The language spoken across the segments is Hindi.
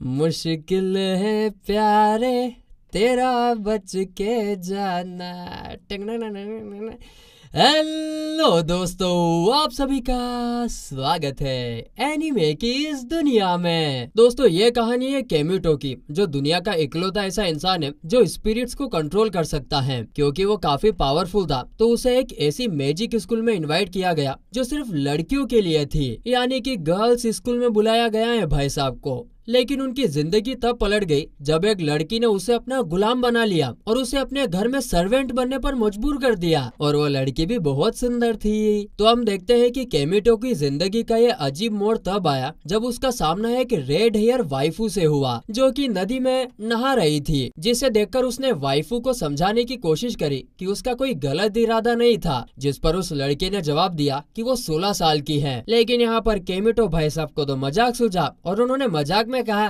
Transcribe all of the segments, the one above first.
मुश्किल है प्यारे तेरा बच के जाना। हेलो दोस्तों, आप सभी का स्वागत है एनीमे की इस दुनिया में। दोस्तों, ये कहानी है केमिटो की, जो दुनिया का इकलौता ऐसा इंसान है जो स्पिरिट्स को कंट्रोल कर सकता है। क्योंकि वो काफी पावरफुल था तो उसे एक ऐसी मैजिक स्कूल में इनवाइट किया गया जो सिर्फ लड़कियों के लिए थी, यानी कि गर्ल्स स्कूल में बुलाया गया है भाई साहब को। लेकिन उनकी जिंदगी तब पलट गई जब एक लड़की ने उसे अपना गुलाम बना लिया और उसे अपने घर में सर्वेंट बनने पर मजबूर कर दिया। और वो लड़की भी बहुत सुंदर थी। तो हम देखते हैं कि केमिटो की जिंदगी का ये अजीब मोड़ तब आया जब उसका सामना एक रेड हेयर वाइफू से हुआ, जो कि नदी में नहा रही थी। जिसे देखकर उसने वाइफू को समझाने की कोशिश करी कि उसका कोई गलत इरादा नहीं था, जिस पर उस लड़के ने जवाब दिया कि वो 16 साल की है। लेकिन यहाँ पर केमिटो भाई साहब को तो मजाक सूझा और उन्होंने मजाक में कहा,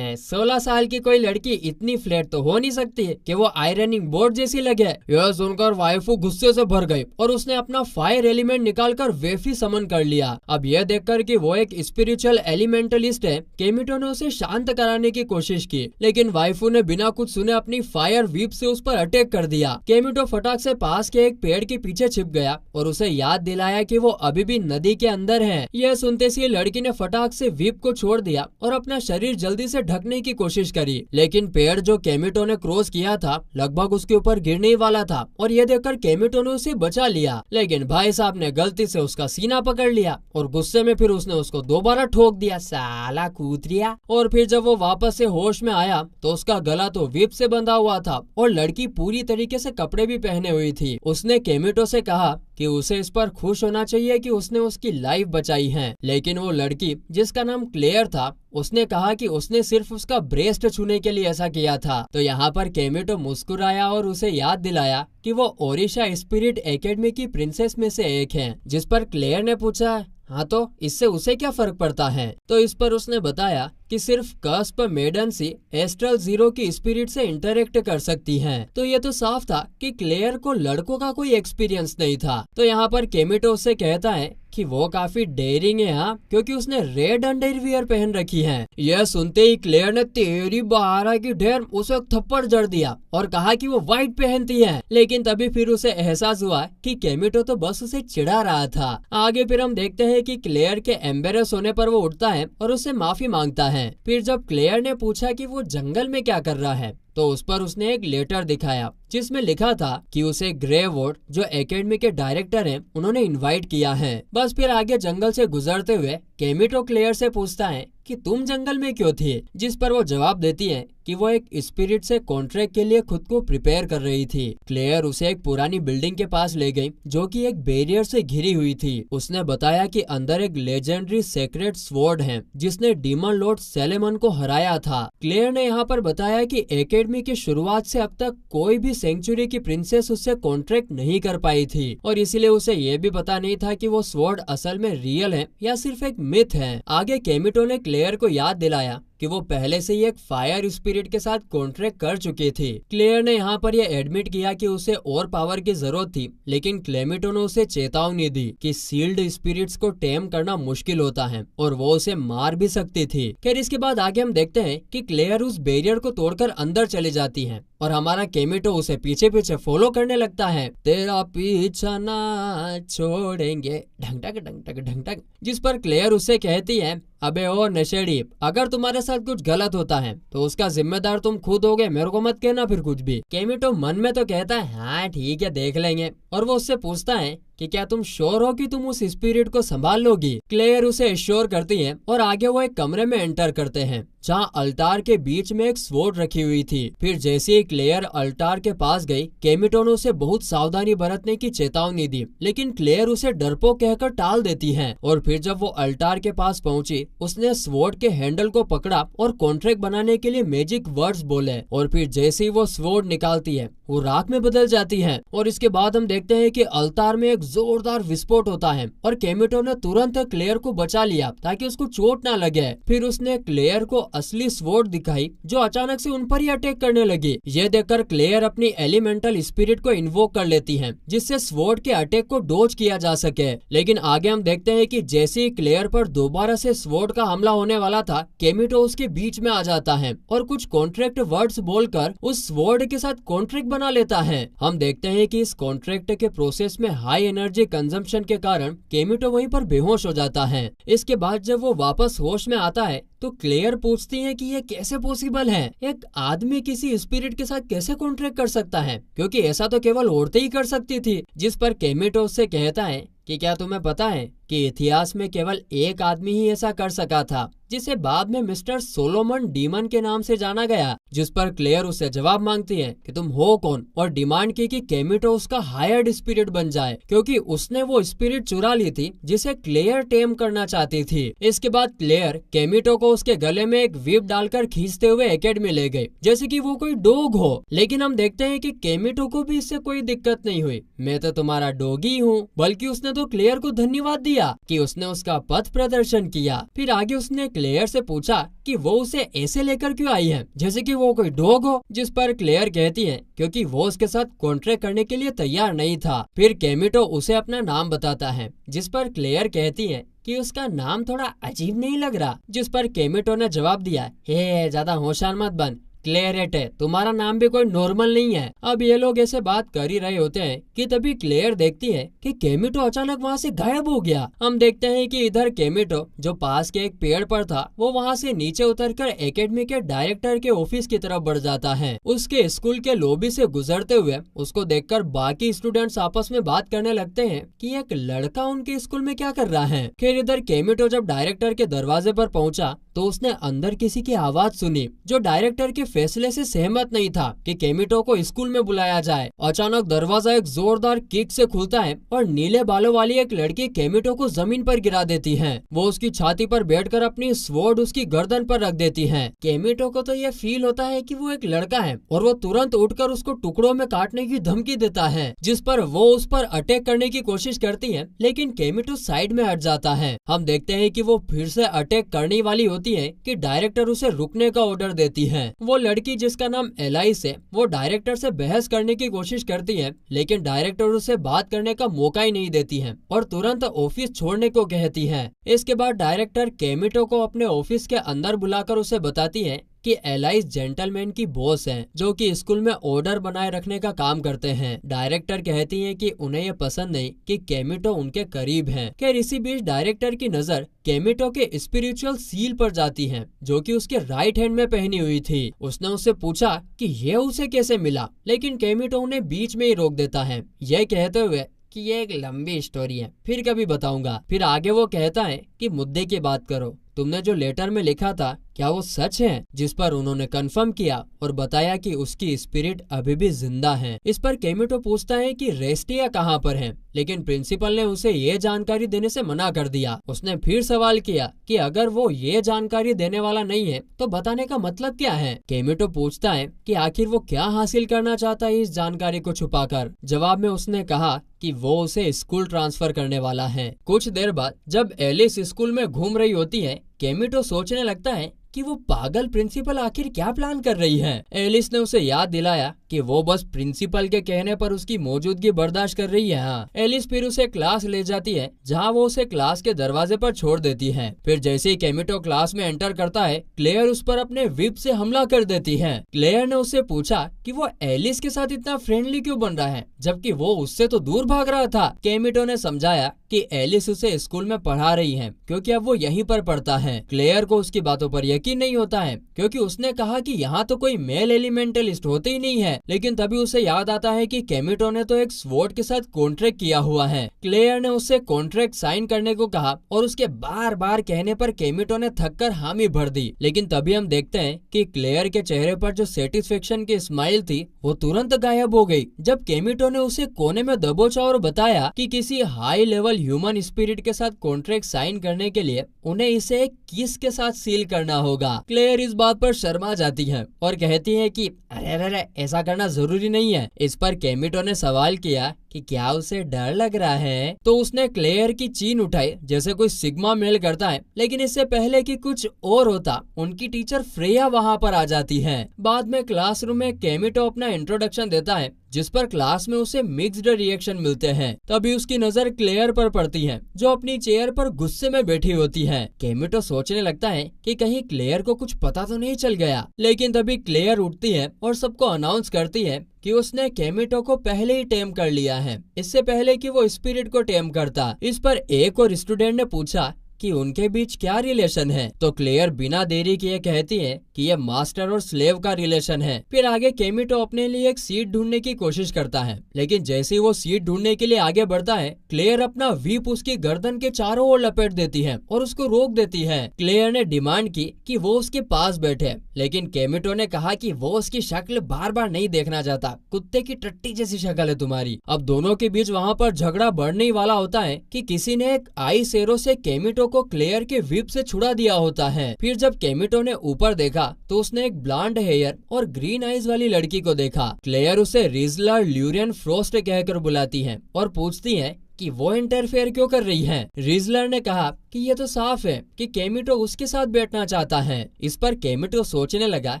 16 साल की कोई लड़की इतनी फ्लैट तो हो नहीं सकती कि वो आयरनिंग बोर्ड जैसी लगे। यह सुनकर वाइफू गुस्से से भर गई और उसने अपना फायर एलिमेंट निकालकर वेफी समन कर लिया। अब यह देखकर कि वो एक स्पिरिचुअल एलिमेंटलिस्ट है, केमिटो ने उसे शांत कराने की कोशिश की, लेकिन वाइफू ने बिना कुछ सुने अपनी फायर व्हीप से उस पर अटैक कर दिया। केमिटो फटाक से पास के एक पेड़ के पीछे छिप गया और उसे याद दिलाया कि वो अभी भी नदी के अंदर है। यह सुनते ही लड़की ने फटाक से व्हीप को छोड़ दिया और अपना शरीर जल्दी से ढकने की कोशिश करी, लेकिन पेड़ जो केमिटो ने क्रॉस किया था लगभग उसके ऊपर गिरने ही वाला था। और ये देखकर केमिटो ने उसे बचा लिया, लेकिन भाई साहब ने गलती से उसका सीना पकड़ लिया और गुस्से में फिर उसने उसको दोबारा ठोक दिया, साला कूतरिया। और फिर जब वो वापस से होश में आया तो उसका गला तो व्हीप से बंधा हुआ था और लड़की पूरी तरीके से कपड़े भी पहने हुई थी। उसने केमिटो से कहा कि उसे इस पर खुश होना चाहिए कि उसने उसकी लाइफ बचाई है, लेकिन वो लड़की जिसका नाम क्लेयर था उसने कहा कि उसने सिर्फ उसका ब्रेस्ट छूने के लिए ऐसा किया था। तो यहाँ पर केमिटो मुस्कुराया और उसे याद दिलाया कि वो ओरिशा स्पिरिट एकेडमी की प्रिंसेस में से एक है। जिस पर क्लेयर ने पूछा, हाँ तो इससे उसे क्या फर्क पड़ता है? तो इस पर उसने बताया कि सिर्फ कस्प मेडन सी एस्ट्रल जीरो की स्पिरिट से इंटरेक्ट कर सकती हैं। तो ये तो साफ था कि क्लेयर को लड़कों का कोई एक्सपीरियंस नहीं था। तो यहाँ पर केमिटो उससे कहता है कि वो काफी डेयरिंग है, हाँ, क्योंकि उसने रेड अंडरवियर पहन रखी है। यह सुनते ही क्लेयर ने तेरी बहारा की ढेर उसे एक थप्पड़ जड़ दिया और कहा कि वो व्हाइट पहनती है। लेकिन तभी फिर उसे एहसास हुआ कि केमिटो तो बस उसे चिढ़ा रहा था। आगे फिर हम देखते हैं कि क्लेयर के एम्बेरस होने पर वो उठता है और उससे माफी मांगता है। फिर जब क्लेयर ने पूछा कि वो जंगल में क्या कर रहा है तो उस पर उसने एक लेटर दिखाया जिसमें लिखा था कि उसे ग्रे वोर्ड जो एकेडमी के डायरेक्टर हैं उन्होंने इनवाइट किया है। बस फिर आगे जंगल से गुजरते हुए केमिटो क्लेयर से पूछता है कि तुम जंगल में क्यों थी, जिस पर वो जवाब देती है कि वो एक स्पिरिट से कॉन्ट्रैक्ट के लिए खुद को प्रिपेयर कर रही थी। क्लेयर उसे एक पुरानी बिल्डिंग के पास ले गई जो कि एक बैरियर से घिरी हुई थी। उसने बताया कि अंदर एक लेजेंडरी सेक्रेट स्वॉर्ड है जिसने डीमन लॉर्ड सेलेमन को हराया था। क्लेयर ने यहाँ पर बताया कि एकेडमी की शुरुआत से अब तक कोई भी सेंचुरी की प्रिंसेस उससे कॉन्ट्रैक्ट नहीं कर पाई थी और इसीलिए उसे ये भी पता नहीं था कि वो स्वॉर्ड असल में रियल है या सिर्फ एक मिथ है। आगे केमिटो ने क्लेयर को याद दिलाया कि वो पहले से ही एक फायर स्पिरिट के साथ कॉन्ट्रैक्ट कर चुकी थी। क्लेयर ने यहाँ पर यह एडमिट किया कि उसे और पावर की जरूरत थी, लेकिन क्लेमिटो ने उसे चेतावनी दी कि सील्ड स्पिरिट्स को टेम करना मुश्किल होता है और वो उसे मार भी सकती थी। खैर इसके बाद आगे हम देखते हैं कि क्लेयर उस बैरियर को तोड़कर अंदर चली जाती है और हमारा केमिटो उसे पीछे पीछे फॉलो करने लगता है। तेरा पीछा ना छोड़ेंगे ढंग ढंग, जिस पर क्लेयर उसे कहती है, अबे ओ नशेड़ी, अगर तुम्हारे साथ कुछ गलत होता है तो उसका जिम्मेदार तुम खुद होगे, मेरे को मत कहना फिर कुछ भी। केमिटो मन में तो कहता है हाँ ठीक है देख लेंगे, और वो उससे पूछता है कि क्या तुम श्योर हो कि तुम उस स्पिरिट को संभाल लोगी। क्लेयर उसे श्योर करती है और आगे वो एक कमरे में एंटर करते हैं जहाँ अल्टार के बीच में एक स्वॉर्ड रखी हुई थी। फिर जैसे ही क्लेयर अल्टार के पास गई, केमिटो ने उसे बहुत सावधानी बरतने की चेतावनी दी, लेकिन क्लेयर उसे डरपोक कहकर टाल देती है। और फिर जब वो अल्टार के पास पहुंची, उसने स्वॉर्ड के हैंडल को पकड़ा और कॉन्ट्रैक्ट बनाने के लिए मैजिक वर्ड्स बोले और फिर जैसे ही वो स्वॉर्ड निकालती है वो राख में बदल जाती है। और इसके बाद हम देखते हैं कि अल्तार में एक जोरदार विस्फोट होता है और केमिटो ने तुरंत क्लेयर को बचा लिया ताकि उसको चोट ना लगे। फिर उसने क्लेयर को असली स्वॉर्ड दिखाई जो अचानक से उन पर ही अटैक करने लगी। ये देखकर क्लेयर अपनी एलिमेंटल स्पिरिट को इन्वोक कर लेती है जिससे स्वॉर्ड के अटैक को डोज किया जा सके। लेकिन आगे हम देखते हैं कि जैसे ही क्लेयर पर दोबारा से स्वॉर्ड का हमला होने वाला था, केमिटो उसके बीच में आ जाता है और कुछ कॉन्ट्रैक्ट वर्ड्स बोलकर उस स्वॉर्ड के साथ कॉन्ट्रैक्ट बना लेता है। हम देखते हैं कि इस कॉन्ट्रैक्ट के प्रोसेस में हाई एनर्जी कंजम्पशन के कारण केमिटो वहीं पर बेहोश हो जाता है। इसके बाद जब वो वापस होश में आता है तो क्लेयर पूछती है कि ये कैसे पॉसिबल है, एक आदमी किसी स्पिरिट के साथ कैसे कॉन्ट्रैक्ट कर सकता है, क्योंकि ऐसा तो केवल औरतें ही कर सकती थी। जिस पर केमिटो उससे कहता है कि क्या तुम्हें पता है कि इतिहास में केवल एक आदमी ही ऐसा कर सका था, जिसे बाद में मिस्टर सोलोमन डीमन के नाम से जाना गया। जिस पर क्लेयर उससे जवाब मांगती है कि तुम हो कौन, और डिमांड की कि केमिटो उसका हायर्ड स्पिरिट बन जाए क्योंकि उसने वो स्पिरिट चुरा ली थी जिसे क्लेयर टेम करना चाहती थी। इसके बाद क्लेयर केमिटो को उसके गले में एक व्हिप डालकर खींचते हुए एकेडमी ले गई जैसे कि वो कोई डॉग हो। लेकिन हम देखते हैं कि केमिटो को भी इससे कोई दिक्कत नहीं हुई। मैं तो तुम्हारा डॉगी हूँ, बल्कि उसने तो क्लेयर को धन्यवाद दिया कि उसने उसका पथ प्रदर्शन किया। फिर आगे उसने क्लेयर से पूछा कि वो उसे ऐसे लेकर क्यों आई है जैसे कि वो कोई डॉग हो। जिस पर क्लेयर कहती है क्योंकि वो उसके साथ कॉन्ट्रैक्ट करने के लिए तैयार नहीं था। फिर केमिटो उसे अपना नाम बताता है जिस पर क्लेयर कहती है कि उसका नाम थोड़ा अजीब नहीं लग रहा। जिस पर केमिटो ने जवाब दिया, हे ज्यादा होशियार मत बन, क्लेरेट है, तुम्हारा नाम भी कोई नॉर्मल नहीं है। अब ये लोग ऐसे बात कर ही रहे होते हैं कि तभी क्लेयर देखती है कि केमिटो अचानक वहाँ से गायब हो गया। हम देखते हैं कि इधर केमिटो जो पास के एक पेड़ पर था वो वहाँ से नीचे उतरकर एकेडमी के डायरेक्टर के ऑफिस की तरफ बढ़ जाता है। उसके स्कूल के लॉबी से गुजरते हुए उसको देखकर बाकी स्टूडेंट्स आपस में बात करने लगते हैं कि एक लड़का उनके स्कूल में क्या कर रहा है। फिर इधर केमिटो जब डायरेक्टर के दरवाजे पर पहुंचा तो उसने अंदर किसी की आवाज सुनी जो डायरेक्टर के फैसले से सहमत नहीं था कि केमिटो को स्कूल में बुलाया जाए। अचानक दरवाजा एक जोरदार किक से खुलता है और नीले बालों वाली एक लड़की केमिटो को जमीन पर गिरा देती है। वो उसकी छाती पर बैठकर अपनी स्वॉर्ड उसकी गर्दन पर रख देती है। केमिटो को तो यह फील होता है कि वो एक लड़का है और वो तुरंत उठकर उसको टुकड़ों में काटने की धमकी देता है, जिस पर वो उस पर अटैक करने की कोशिश करती है लेकिन केमिटो साइड में हट जाता है। हम देखते हैं कि वो फिर से अटैक करने वाली होती है कि डायरेक्टर उसे रुकने का ऑर्डर देती है। वो लड़की जिसका नाम एलाइस है वो डायरेक्टर से बहस करने की कोशिश करती है लेकिन डायरेक्टर उसे बात करने का मौका ही नहीं देती है और तुरंत ऑफिस छोड़ने को कहती है। इसके बाद डायरेक्टर केमिटो को अपने ऑफिस के अंदर बुलाकर उसे बताती है कि एलाइस जेंटलमैन की बॉस हैं जो कि स्कूल में ऑर्डर बनाए रखने का काम करते हैं। डायरेक्टर कहती हैं कि उन्हें ये पसंद नहीं कि केमिटो उनके करीब हैं। खैर इसी बीच डायरेक्टर की नजर केमिटो के स्पिरिचुअल सील पर जाती है जो कि उसके राइट हैंड में पहनी हुई थी। उसने उससे पूछा कि ये उसे कैसे मिला, लेकिन केमिटो उन्हें बीच में ही रोक देता है यह कहते हुए कि ये एक लंबी स्टोरी है, फिर कभी बताऊंगा। फिर आगे वो कहता है कि मुद्दे की बात करो, तुमने जो लेटर में लिखा था क्या वो सच है। जिस पर उन्होंने कंफर्म किया और बताया कि उसकी स्पिरिट अभी भी जिंदा है। इस पर केमिटो पूछता है कि रेस्टिया कहाँ पर है, लेकिन प्रिंसिपल ने उसे ये जानकारी देने से मना कर दिया। उसने फिर सवाल किया कि अगर वो ये जानकारी देने वाला नहीं है तो बताने का मतलब क्या है। केमिटो पूछता है कि आखिर वो क्या हासिल करना चाहता है इस जानकारी को छुपाकर। जवाब में उसने कहा कि वो उसे स्कूल ट्रांसफर करने वाला है। कुछ देर बाद जब एलिस स्कूल में घूम रही होती है, केमिटो सोचने लगता है कि वो पागल प्रिंसिपल आखिर क्या प्लान कर रही है। एलिस ने उसे याद दिलाया कि वो बस प्रिंसिपल के कहने पर उसकी मौजूदगी बर्दाश्त कर रही है। हाँ। एलिस फिर उसे क्लास ले जाती है जहाँ वो उसे क्लास के दरवाजे पर छोड़ देती है। फिर जैसे ही केमिटो क्लास में एंटर करता है क्लेयर उस पर अपने व्हिप से हमला कर देती है। क्लेयर ने उससे पूछा कि वो एलिस के साथ इतना फ्रेंडली क्यों बन रहा है जबकि वो उससे तो दूर भाग रहा था। केमिटो ने समझाया कि एलिस उसे स्कूल में पढ़ा रही है क्योंकि अब वो यहीं पर पढ़ता है। क्लेयर को उसकी बातों पर यकीन नहीं होता है क्योंकि उसने कहा कि यहाँ तो कोई मेल एलिमेंटलिस्ट होते ही नहीं है, लेकिन तभी उसे याद आता है कि केमिटो ने तो एक स्वॉर्ड के साथ कॉन्ट्रैक्ट किया हुआ है। क्लेयर ने उससे कॉन्ट्रैक्ट साइन करने को कहा और उसके बार बार कहने पर केमिटो ने थककर हामी भर दी। लेकिन तभी हम देखते हैं कि क्लेयर के चेहरे पर जो सेटिस्फेक्शन की स्माइल थी वो तुरंत गायब हो गई जब केमिटो ने उसे कोने में दबोचा और बताया कि किसी हाई लेवल ह्यूमन स्पिरिट के साथ कॉन्ट्रैक्ट साइन करने के लिए उन्हें इसे एक किस के साथ सील करना होगा। क्लेयर इस बात पर शर्मा जाती है और कहती है कि अरे अरे ऐसा करना जरूरी नहीं है। इस पर केमिटो ने सवाल किया कि क्या उसे डर लग रहा है, तो उसने क्लेयर की चीन उठाई जैसे कोई सिग्मा मेल करता है। लेकिन इससे पहले कि कुछ और होता, उनकी टीचर फ्रेया वहाँ पर आ जाती है। बाद में क्लासरूम में केमिटो अपना इंट्रोडक्शन देता है, जिस पर क्लास में उसे मिक्स्ड रिएक्शन मिलते हैं। तभी उसकी नजर क्लेयर पर पड़ती है, जो अपनी चेयर पर गुस्से में बैठी होती है। केमिटो सोचने लगता है कि कहीं क्लेयर को कुछ पता तो नहीं चल गया। लेकिन तभी क्लेयर उठती है और सबको अनाउंस करती है कि उसने केमिटो को पहले ही टेम कर लिया है, इससे पहले कि वो स्पिरिट को टेम करता। इस पर एक और स्टूडेंट ने पूछा कि उनके बीच क्या रिलेशन है, तो क्लेयर बिना देरी किए कहती है कि ये मास्टर और स्लेव का रिलेशन है। फिर आगे केमिटो अपने लिए एक सीट ढूंढने की कोशिश करता है, लेकिन जैसे ही वो सीट ढूंढने के लिए आगे बढ़ता है, क्लेयर अपना व्हीप उसकी गर्दन के चारों ओर लपेट देती है और उसको रोक देती है। क्लेयर ने डिमांड की कि वो उसके पास बैठे, लेकिन केमिटो ने कहा कि वो उसकी शक्ल बार बार नहीं देखना चाहता, कुत्ते की टट्टी जैसी शक्ल है तुम्हारी। अब दोनों के बीच वहाँ पर झगड़ा बढ़ने ही वाला होता है कि किसी ने एक आइस एरो से केमिटो को क्लेयर के व्हीप से छुड़ा दिया होता है। फिर जब केमिटो ने ऊपर देखा तो उसने एक ब्लॉन्ड हेयर और ग्रीन आईज वाली लड़की को देखा। क्लेयर उसे रिजलर ल्यूरियन फ्रोस्ट कहकर बुलाती है और पूछती है कि वो इंटरफेयर क्यों कर रही है। रिजलर ने कहा कि ये तो साफ है कि केमिटो उसके साथ बैठना चाहता है। इस पर केमिटो सोचने लगा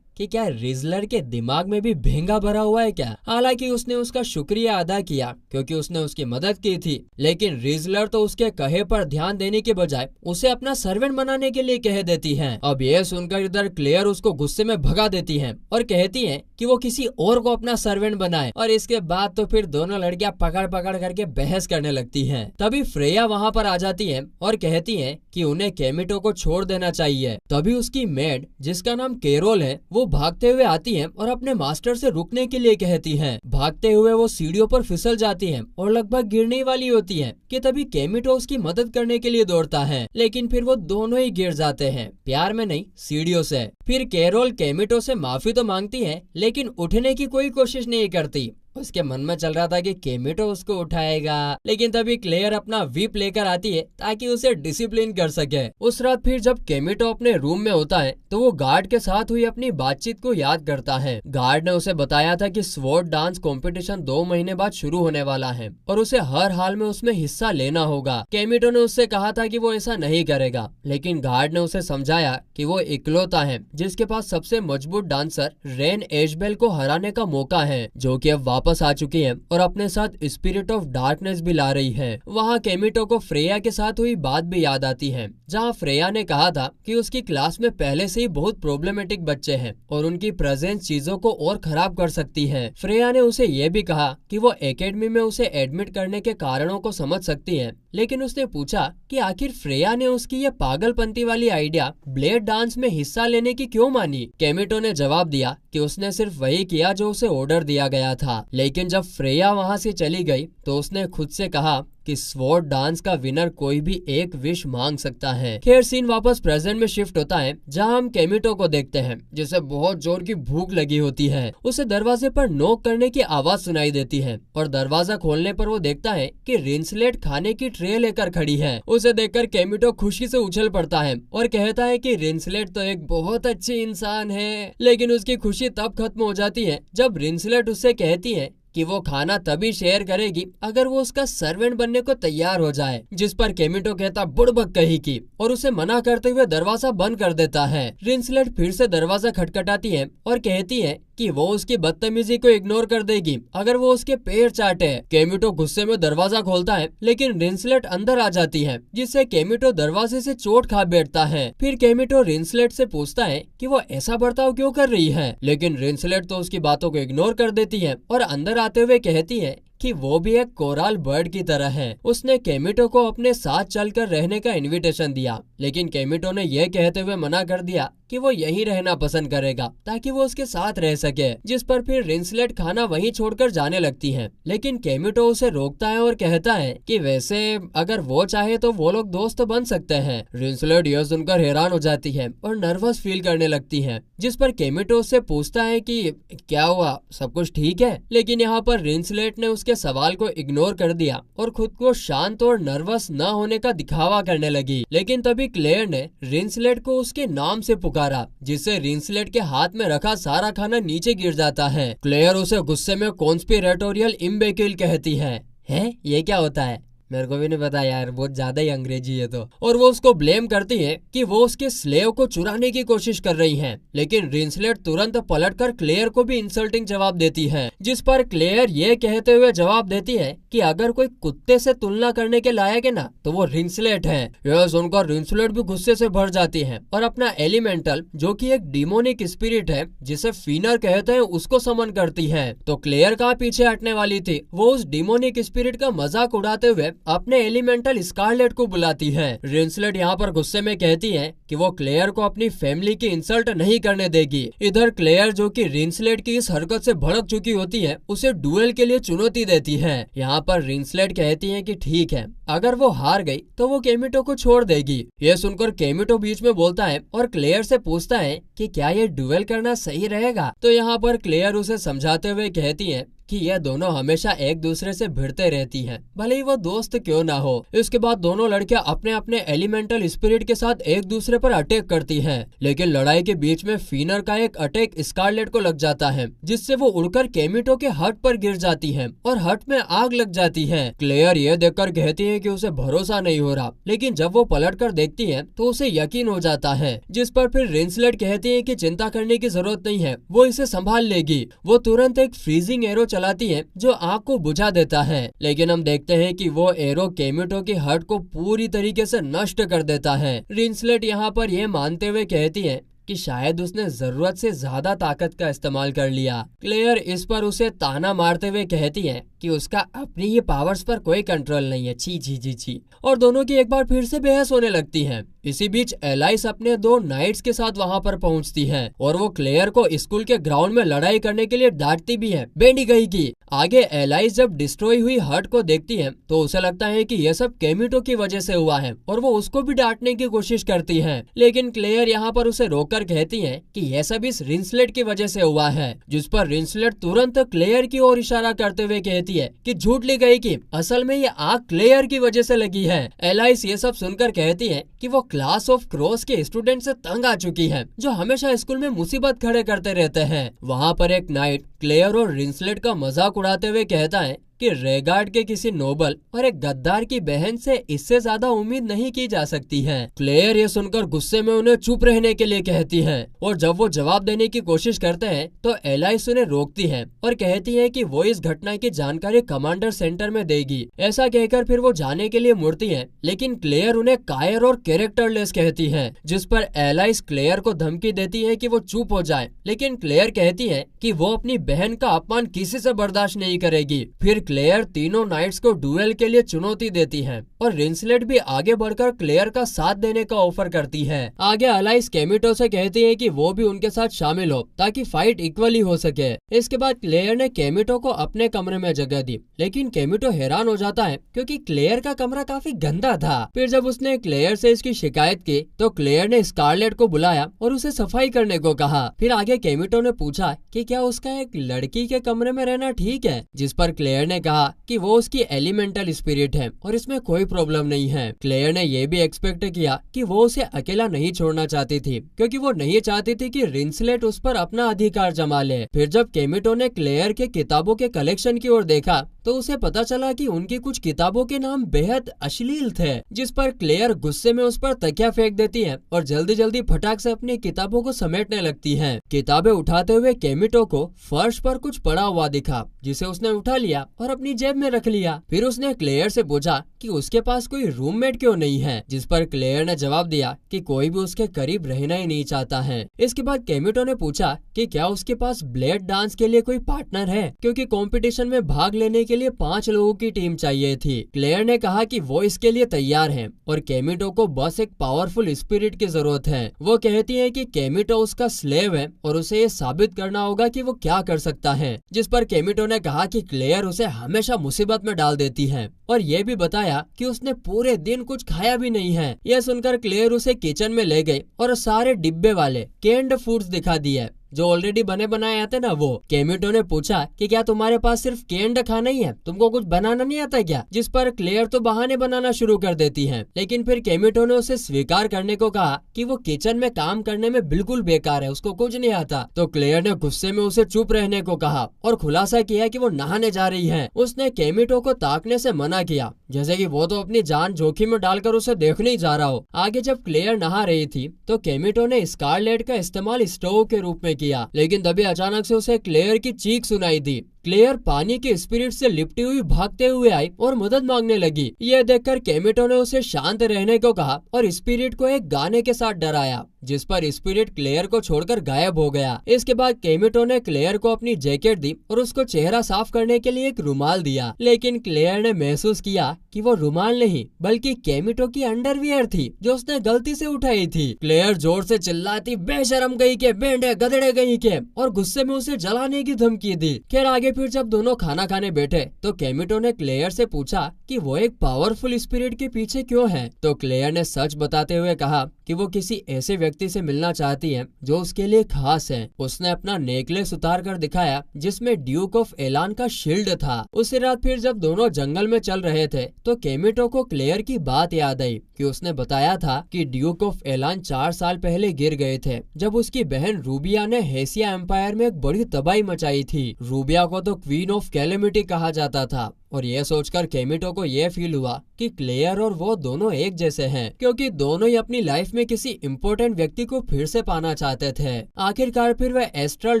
कि क्या रिजलर के दिमाग में भी भेंगा भरा हुआ है क्या। हालांकि उसने उसका शुक्रिया अदा किया क्योंकि उसने उसकी मदद की थी, लेकिन रिजलर तो उसके कहे पर ध्यान देने के बजाय उसे अपना सर्वेंट बनाने के लिए कह देती है। अब यह सुनकर इधर क्लेयर उसको गुस्से में भगा देती है और कहती है कि वो किसी और को अपना सर्वेंट बनाए। और इसके बाद तो फिर दोनों लड़कियां पकड़ पकड़ करके बहस करने लगती हैं। तभी फ्रेया वहाँ पर आ जाती है और कहती है कि उन्हें केमिटो को छोड़ देना चाहिए। तभी उसकी मेड, जिसका नाम केरोल है, वो भागते हुए आती है और अपने मास्टर से रुकने के लिए कहती है। भागते हुए वो सीढ़ियों पर फिसल जाती है और लगभग गिरने वाली होती है कि तभी केमिटो उसकी मदद करने के लिए दौड़ता है, लेकिन फिर वो दोनों ही गिर जाते हैं, प्यार में नहीं सीढ़ियों से। फिर केरोल केमिटो से माफी तो मांगती है, लेकिन उठने की कोई कोशिश नहीं करती। उसके मन में चल रहा था कि केमिटो उसको उठाएगा, लेकिन तभी क्लेयर अपना व्हीप लेकर आती है ताकि उसे डिसिप्लिन कर सके। उस रात फिर जब केमिटो अपने रूम में होता है तो वो गार्ड के साथ हुई अपनी बातचीत को याद करता है। गार्ड ने उसे बताया था कि स्वॉर्ड डांस कंपटीशन 2 महीने बाद शुरू होने वाला है और उसे हर हाल में उसमें हिस्सा लेना होगा। केमिटो ने उससे कहा था कि वो ऐसा नहीं करेगा, लेकिन गार्ड ने उसे समझाया कि वो इकलौता है जिसके पास सबसे मजबूत डांसर रेन एशबेल को हराने का मौका है, जो कि अब वापस आ चुकी है और अपने साथ स्पिरिट ऑफ डार्कनेस भी ला रही है। वहाँ केमिटो को फ्रेया के साथ हुई बात भी याद आती है, जहाँ फ्रेया ने कहा था कि उसकी क्लास में पहले से ही बहुत प्रॉब्लमेटिक बच्चे हैं और उनकी प्रेजेंस चीजों को और खराब कर सकती है। फ्रेया ने उसे ये भी कहा कि वो एकेडमी में उसे एडमिट करने के कारणों को समझ सकती है, लेकिन उसने पूछा कि आखिर फ्रेया ने उसकी ये पागलपंती वाली आइडिया ब्लेड डांस में हिस्सा लेने की क्यों मानी। केमिटो ने जवाब दिया कि उसने सिर्फ वही किया जो उसे ऑर्डर दिया गया था, लेकिन जब फ्रेया वहां से चली गई तो उसने खुद से कहा कि स्वॉर्ड डांस का विनर कोई भी एक विश मांग सकता है। खैर सीन वापस प्रेजेंट में शिफ्ट होता है, जहां हम केमिटो को देखते हैं जिसे बहुत जोर की भूख लगी होती है। उसे दरवाजे पर नॉक करने की आवाज सुनाई देती है और दरवाजा खोलने पर वो देखता है कि रिंसलेट खाने की ट्रे लेकर खड़ी है। उसे देखकर केमिटो खुशी से उछल पड़ता है और कहता है कि रिंसलेट तो एक बहुत अच्छी इंसान है। लेकिन उसकी खुशी तब खत्म हो जाती है जब रिंसलेट उससे कहती है कि वो खाना तभी शेयर करेगी अगर वो उसका सर्वेंट बनने को तैयार हो जाए, जिस पर केमिटो कहता बुड़बक कही की और उसे मना करते हुए दरवाजा बंद कर देता है। रिंसलेट फिर से दरवाजा खटखटाती है और कहती है कि वो उसकी बदतमीजी को इग्नोर कर देगी अगर वो उसके पैर चाटे। केमिटो गुस्से में दरवाजा खोलता है, लेकिन रिंसलेट अंदर आ जाती है, जिससे केमिटो दरवाजे से चोट खा बैठता है। फिर केमिटो रिंसलेट से पूछता है कि वो ऐसा बर्ताव क्यों कर रही है, लेकिन रिंसलेट तो उसकी बातों को इग्नोर कर देती है और अंदर आते हुए कहती है कि वो भी एक कोराल बर्ड की तरह है। उसने केमिटो को अपने साथ चलकर रहने का इनविटेशन दिया, लेकिन केमिटो ने यह कहते हुए मना कर दिया कि वो यहीं रहना पसंद करेगा ताकि वो उसके साथ रह सके, जिस पर फिर रिंसलेट खाना वहीं छोड़कर जाने लगती है। लेकिन केमिटो उसे रोकता है और कहता है कि वैसे अगर वो चाहे तो वो लोग दोस्त बन सकते हैं। रिंसलेट यह सुनकर हैरान हो जाती है और नर्वस फील करने लगती है, जिस पर केमिटो उससे पूछता है कि क्या हुआ, सब कुछ ठीक है। लेकिन यहाँ पर रिंसलेट ने उसके सवाल को इग्नोर कर दिया और खुद को शांत और नर्वस न होने का दिखावा करने लगी। लेकिन तभी क्लेयर ने रिंसलेट को उसके नाम से पुकारा, जिससे रिंसलेट के हाथ में रखा सारा खाना नीचे गिर जाता है। क्लेयर उसे गुस्से में कॉन्स्पिरेटोरियल इम्बेकिल कहती है। है ये क्या होता है? मेरे को भी नहीं पता यार, बहुत ज्यादा ही अंग्रेजी है तो। और वो उसको ब्लेम करती है कि वो उसके स्लेव को चुराने की कोशिश कर रही हैं। लेकिन रिंसलेट तुरंत पलटकर क्लेयर को भी इंसल्टिंग जवाब देती है, जिस पर क्लेयर ये कहते हुए जवाब देती है कि अगर कोई कुत्ते से तुलना करने के लायक है ना तो वो रिंसलेट है। यह सुनकर रिंसलेट भी गुस्से से भर जाती है और अपना एलिमेंटल, जो कि एक डिमोनिक स्पिरिट है जिसे फीनर कहते हैं, उसको समन करती है। तो क्लेयर कहाँ पीछे हटने वाली थी, वो उस डिमोनिक स्पिरिट का मजाक उड़ाते हुए अपने एलिमेंटल स्कारलेट को बुलाती है। रिंसलेट यहाँ पर गुस्से में कहती है कि वो क्लेयर को अपनी फैमिली की इंसल्ट नहीं करने देगी। इधर क्लेयर, जो कि रिंसलेट की इस हरकत से भड़क चुकी होती है, उसे डुएल के लिए चुनौती देती है। यहाँ पर रिंसलेट कहती है कि ठीक है, अगर वो हार गई तो वो केमिटो को छोड़ देगी। ये सुनकर केमिटो बीच में बोलता है और क्लेयर से पूछता है कि क्या ये डुएल करना सही रहेगा। तो यहाँ पर क्लेयर उसे समझाते हुए कहती है कि ये दोनों हमेशा एक दूसरे से भिड़ते रहती हैं, भले ही वो दोस्त क्यों ना हो। इसके बाद दोनों लड़कियां अपने अपने एलिमेंटल स्पिरिट के साथ एक दूसरे पर अटैक करती हैं। लेकिन लड़ाई के बीच में फीनर का एक अटैक स्कारलेट को लग जाता है, जिससे वो उड़कर केमिटो के हट पर गिर जाती है और हट में आग लग जाती है। क्लेयर ये देखकर कहती है कि उसे भरोसा नहीं हो रहा, लेकिन जब वो पलट कर देखती है तो उसे यकीन हो जाता है। जिस पर फिर रिंसलेट कहती है कि चिंता करने की जरूरत नहीं है, वो इसे संभाल लेगी। वो तुरंत एक फ्रीजिंग एरो चलाती है जो आग को बुझा देता है। लेकिन हम देखते हैं कि वो एरो केमिटो की हट को पूरी तरीके से नष्ट कर देता है। रिंसलेट यहाँ पर यह मानते हुए कहती है कि शायद उसने जरूरत से ज्यादा ताकत का इस्तेमाल कर लिया। क्लेयर इस पर उसे ताना मारते हुए कहती है कि उसका अपनी ही पावर्स पर कोई कंट्रोल नहीं है, छी छी छी छी। और दोनों की एक बार फिर से बहस होने लगती है। इसी बीच एलाइस अपने दो नाइट्स के साथ वहाँ पर पहुँचती है और वो क्लेयर को स्कूल के ग्राउंड में लड़ाई करने के लिए डांटती भी है, बेंडी गई की। आगे एलाइस जब डिस्ट्रॉय हुई हट को देखती है तो उसे लगता है कि यह सब केमिटो की वजह से हुआ है और वो उसको भी डांटने की कोशिश करती है। लेकिन क्लेयर यहाँ पर उसे रोककर कहती है कि यह सब इस रिंसलेट की वजह से हुआ है। जिस पर रिंसलेट तुरंत क्लेयर की ओर इशारा करते हुए कहती है कि झूठ ली गई कि असल में ये आग क्लेयर की वजह से लगी है। एलाइस ये सब सुनकर कहती है कि वो क्लास ऑफ क्रॉस के स्टूडेंट से तंग आ चुकी है, जो हमेशा स्कूल में मुसीबत खड़े करते रहते हैं। वहाँ पर एक नाइट क्लेयर और रिंसलेट का मजाक उड़ाते हुए कहता है कि रेगार्ड के किसी नोबल और एक गद्दार की बहन से इससे ज्यादा उम्मीद नहीं की जा सकती है। क्लेयर ये सुनकर गुस्से में उन्हें चुप रहने के लिए कहती है और जब वो जवाब देने की कोशिश करते हैं तो एलाइस उन्हें रोकती है और कहती है कि वो इस घटना की जानकारी कमांडर सेंटर में देगी। ऐसा कहकर फिर वो जाने के लिए मुड़ती है, लेकिन क्लेयर उन्हें कायर और कैरेक्टरलेस कहती है। जिस पर एलाइस क्लेयर को धमकी देती है कि वो चुप हो जाए, लेकिन क्लेयर कहती है कि वो अपनी बहन का अपमान किसी से बर्दाश्त नहीं करेगी। फिर क्लेयर तीनों नाइट्स को डुएल के लिए चुनौती देती है और रिंसलेट भी आगे बढ़कर क्लेयर का साथ देने का ऑफर करती है। आगे एलाइस केमिटो से कहती है कि वो भी उनके साथ शामिल हो ताकि फाइट इक्वली हो सके। इसके बाद क्लेयर ने केमिटो को अपने कमरे में जगह दी, लेकिन केमिटो हैरान हो जाता है क्योंकि क्लेयर का कमरा काफी गंदा था। फिर जब उसने क्लेयर से इसकी शिकायत की तो क्लेयर ने स्कारलेट को बुलाया और उसे सफाई करने को कहा। फिर आगे केमिटो ने पूछा कि क्या उसका एक लड़की के कमरे में रहना ठीक है, जिस पर क्लेयर ने कहा कि वो उसकी एलिमेंटल स्पिरिट है और इसमें कोई प्रॉब्लम नहीं है। क्लेयर ने ये भी एक्सपेक्ट किया कि वो उसे अकेला नहीं छोड़ना चाहती थी, क्योंकि वो नहीं चाहती थी कि रिंसलेट उस पर अपना अधिकार जमा ले। फिर जब केमिटो ने क्लेयर के किताबों के कलेक्शन की ओर देखा तो उसे पता चला कि उनकी कुछ किताबों के नाम बेहद अश्लील थे, जिस पर क्लेयर गुस्से में उस पर तकिया फेंक देती है और जल्दी जल्दी फटाक से अपनी किताबों को समेटने लगती है। किताबें उठाते हुए केमिटो को फर्श पर कुछ पड़ा हुआ दिखा, जिसे उसने उठा लिया और अपनी जेब में रख लिया। फिर उसने क्लेयर से पूछा कि उसके पास कोई रूममेट क्यों नहीं है, जिस पर क्लेयर ने जवाब दिया कि कोई भी उसके करीब रहना ही नहीं चाहता है। इसके बाद केमिटो ने पूछा कि क्या उसके पास ब्लेड डांस के लिए कोई पार्टनर है, क्योंकि कंपटीशन में भाग लेने के लिए 5 लोगों की टीम चाहिए थी। क्लेयर ने कहा कि वो इसके लिए तैयार है और केमिटो को बस एक पावरफुल स्पिरिट की जरूरत है। वो कहती है कि केमिटो उसका स्लेव है और उसे ये साबित करना होगा कि वो क्या कर सकता है, जिस पर केमिटो ने कहा कि क्लेयर उसे हमेशा मुसीबत में डाल देती है और ये भी बताया कि उसने पूरे दिन कुछ खाया भी नहीं है। यह सुनकर क्लेयर उसे किचन में ले गई और सारे डिब्बे वाले कैंड फूड्स दिखा दिए जो ऑलरेडी बने बनाए आते ना वो। केमिटो ने पूछा कि क्या तुम्हारे पास सिर्फ कैंड खाना ही है, तुमको कुछ बनाना नहीं आता क्या? जिस पर क्लेयर तो बहाने बनाना शुरू कर देती है। लेकिन फिर केमिटो ने उसे स्वीकार करने को कहा कि वो किचन में काम करने में बिल्कुल बेकार है, उसको कुछ नहीं आता। तो क्लेयर ने गुस्से में उसे चुप रहने को कहा और खुलासा किया कि वो नहाने जा रही है। उसने केमिटो को ताकने से मना किया, जैसे कि वो तो अपनी जान जोखिम में डालकर उसे देखने ही जा रहा हो। आगे जब क्लेयर नहा रही थी तो केमिटो ने स्कारलेट का इस्तेमाल स्टोव के रूप में किया, लेकिन तभी अचानक से उसे क्लेयर की चीख सुनाई दी। क्लेयर पानी के स्पिरिट से लिपटी हुई भागते हुए आई और मदद मांगने लगी। यह देखकर केमिटो ने उसे शांत रहने को कहा और स्पिरिट को एक गाने के साथ डराया, जिस पर स्पिरिट क्लेयर को छोड़कर गायब हो गया। इसके बाद केमिटो ने क्लेयर को अपनी जैकेट दी और उसको चेहरा साफ करने के लिए एक रुमाल दिया, लेकिन क्लेयर ने महसूस किया कि वो रुमाल नहीं बल्कि केमिटो की अंडरवियर थी जो उसने गलती से उठाई थी। क्लेयर जोर से चिल्लाती, बेशरम गई के, बेंडे गधड़े गई के, और गुस्से में उसे जलाने की धमकी दी। खैर आगे फिर जब दोनों खाना खाने बैठे तो केमिटो ने क्लेयर से पूछा कि वो एक पावरफुल स्पिरिट के पीछे क्यों है। तो क्लेयर ने सच बताते हुए कहा कि वो किसी ऐसे व्यक्ति से मिलना चाहती है जो उसके लिए खास है। उसने अपना नेकलेस उतार कर दिखाया जिसमें ड्यूक ऑफ एलान का शील्ड था। उसी रात फिर जब दोनों जंगल में चल रहे थे तो केमिटो को क्लेयर की बात याद आई कि उसने बताया था कि ड्यूक ऑफ एलान 4 साल पहले गिर गए थे जब उसकी बहन रूबिया ने हेसिया एम्पायर में एक बड़ी तबाही मचाई थी। रूबिया को तो क्वीन ऑफ कैलेमिटी कहा जाता था और यह सोचकर केमिटो को यह फील हुआ कि क्लेयर और वो दोनों एक जैसे हैं, क्योंकि दोनों ही अपनी लाइफ में किसी इम्पोर्टेंट व्यक्ति को फिर से पाना चाहते थे। आखिरकार फिर वे एस्ट्रल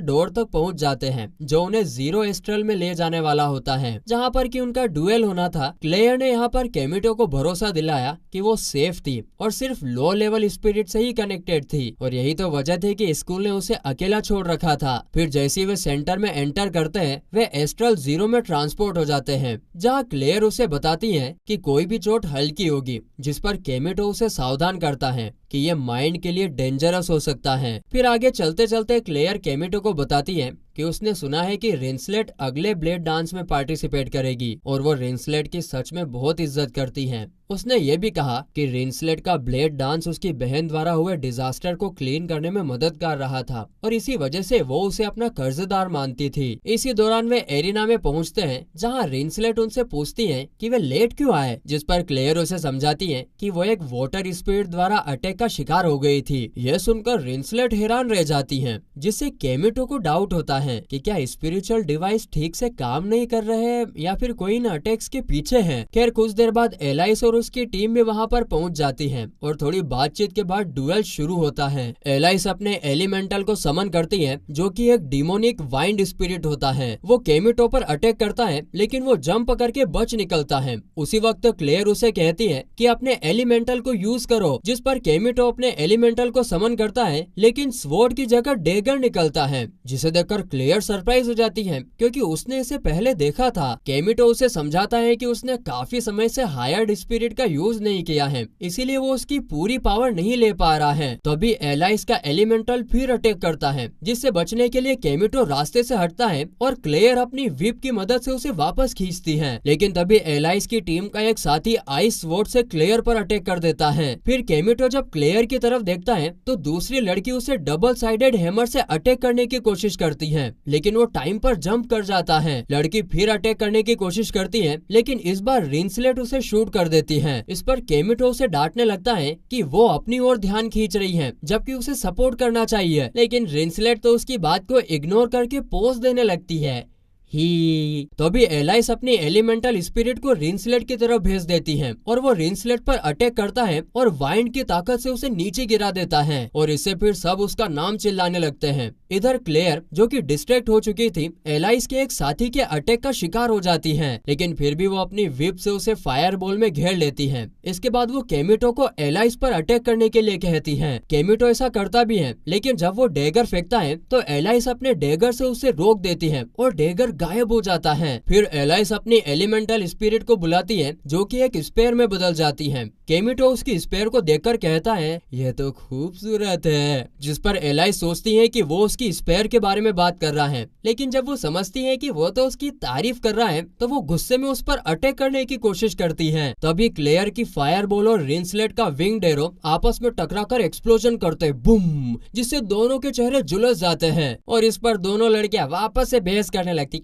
डोर तक पहुंच जाते हैं जो उन्हें जीरो एस्ट्रल में ले जाने वाला होता है, जहां पर कि उनका डुएल होना था। क्लेयर ने यहाँ पर केमिटो को भरोसा दिलाया कि वो सेफ थी और सिर्फ लो लेवल स्पिरिट से ही कनेक्टेड थी, और यही तो वजह थी कि स्कूल ने उसे अकेला छोड़ रखा था। फिर जैसे ही वे सेंटर में एंटर करते हैं वे एस्ट्रल जीरो में ट्रांसपोर्ट हो जाते हैं, जहाँ क्लेयर उसे बताती है कि कोई भी चोट हल्की होगी, जिस पर केमिटो उसे सावधान करता है कि ये माइंड के लिए डेंजरस हो सकता है। फिर आगे चलते चलते क्लेयर केमिटो को बताती है कि उसने सुना है कि रिंसलेट अगले ब्लेड डांस में पार्टिसिपेट करेगी और वो रिंसलेट की सच में बहुत इज्जत करती है। उसने ये भी कहा कि रिंसलेट का ब्लेड डांस उसकी बहन द्वारा हुए डिजास्टर को क्लीन करने में मदद कर रहा था और इसी वजह से वो उसे अपना कर्जदार मानती थी। इसी दौरान वे एरिना में पहुंचते हैं जहां रिंसलेट उनसे पूछती है कि वे लेट क्यों आए, जिस पर क्लेयर उसे समझाती है कि वो एक वाटर स्पिरिट द्वारा अटैक का शिकार हो गई थी। यह सुनकर रिंसलेट हैरान रह जाती है, जिससे केमिटो को डाउट होता है कि क्या स्पिरिचुअल डिवाइस ठीक से काम नहीं कर रहे हैं या फिर कोई न अटैक्स के पीछे है। खैर कुछ देर बाद एलाइस और उसकी टीम भी वहां पर पहुंच जाती है और थोड़ी बातचीत के बाद डुएल शुरू होता है। एलाइस अपने एलिमेंटल को समन करती है जो कि एक डिमोनिक वाइंड स्पिरिट होता है। वो केमिटो पर अटैक करता है लेकिन वो जंप करके बच निकलता है। उसी वक्त क्लेयर उसे कहती है कि अपने एलिमेंटल को यूज करो, जिस पर केमिटो अपने एलिमेंटल को समन करता है लेकिन स्वॉर्ड की जगह डेगर निकलता है, जिसे देखकर क्लेयर सरप्राइज हो जाती है क्योंकि उसने इसे पहले देखा था। केमिटो उसे समझाता है कि उसने काफी समय से हायर्ड स्पिरिट का यूज नहीं किया है, इसीलिए वो उसकी पूरी पावर नहीं ले पा रहा है। तभी एलाइस का एलिमेंटल फिर अटैक करता है, जिससे बचने के लिए केमिटो रास्ते से हटता है और क्लेयर अपनी व्हिप की मदद से उसे वापस खींचती है। लेकिन तभी एलाइस की टीम का एक साथी आइस स्वॉर्ड से क्लेयर पर अटैक कर देता है। फिर केमिटो जब क्लेयर की तरफ देखता है तो दूसरी लड़की उसे डबल साइडेड हैमर से अटैक करने की कोशिश करती है, लेकिन वो टाइम पर जंप कर जाता है। लड़की फिर अटैक करने की कोशिश करती है लेकिन इस बार रिंसलेट उसे शूट कर देती है। इस पर केमिटो उसे डांटने लगता है कि वो अपनी ओर ध्यान खींच रही है जबकि उसे सपोर्ट करना चाहिए, लेकिन रिंसलेट तो उसकी बात को इग्नोर करके पोज देने लगती है। तो भी एलाइस अपनी एलिमेंटल स्पिरिट को रिंसलेट की तरफ भेज देती है और वो रिंसलेट पर अटैक करता है और वाइंड की ताकत से उसे नीचे गिरा देता है और इससे फिर सब उसका नाम चिल्लाने लगते हैं। इधर क्लेयर जो कि डिस्ट्रैक्ट हो चुकी थी एलाइस के एक साथी के अटैक का शिकार हो जाती है, लेकिन फिर भी वो अपनी व्हिप से उसे फायर बॉल में घेर लेती है। इसके बाद वो केमिटो को एलाइस पर अटैक करने के लिए कहती है। केमिटो ऐसा करता भी है, लेकिन जब वो डेगर फेंकता है तो एलाइस अपने डेगर से उसे रोक देती है और डेगर गायब हो जाता है। फिर एलाइस अपनी एलिमेंटल स्पिरिट को बुलाती है जो कि एक स्पेयर में बदल जाती है। केमिटो उसकी स्पेयर को देखकर कहता है यह तो खूबसूरत है, जिस पर एलाइस सोचती है कि वो उसकी स्पेयर के बारे में बात कर रहा है, लेकिन जब वो समझती है कि वो तो उसकी तारीफ कर रहा है तो वो गुस्से में उस पर अटैक करने की कोशिश करती है। तभी क्लेयर की फायरबॉल और रिंसलेट का विंग एरो आपस में टकराकर एक्सप्लोजन करते बूम, जिससे दोनों के चेहरे झुलस जाते हैं और इस पर दोनों लड़कियां वापस से बहस करने लगती।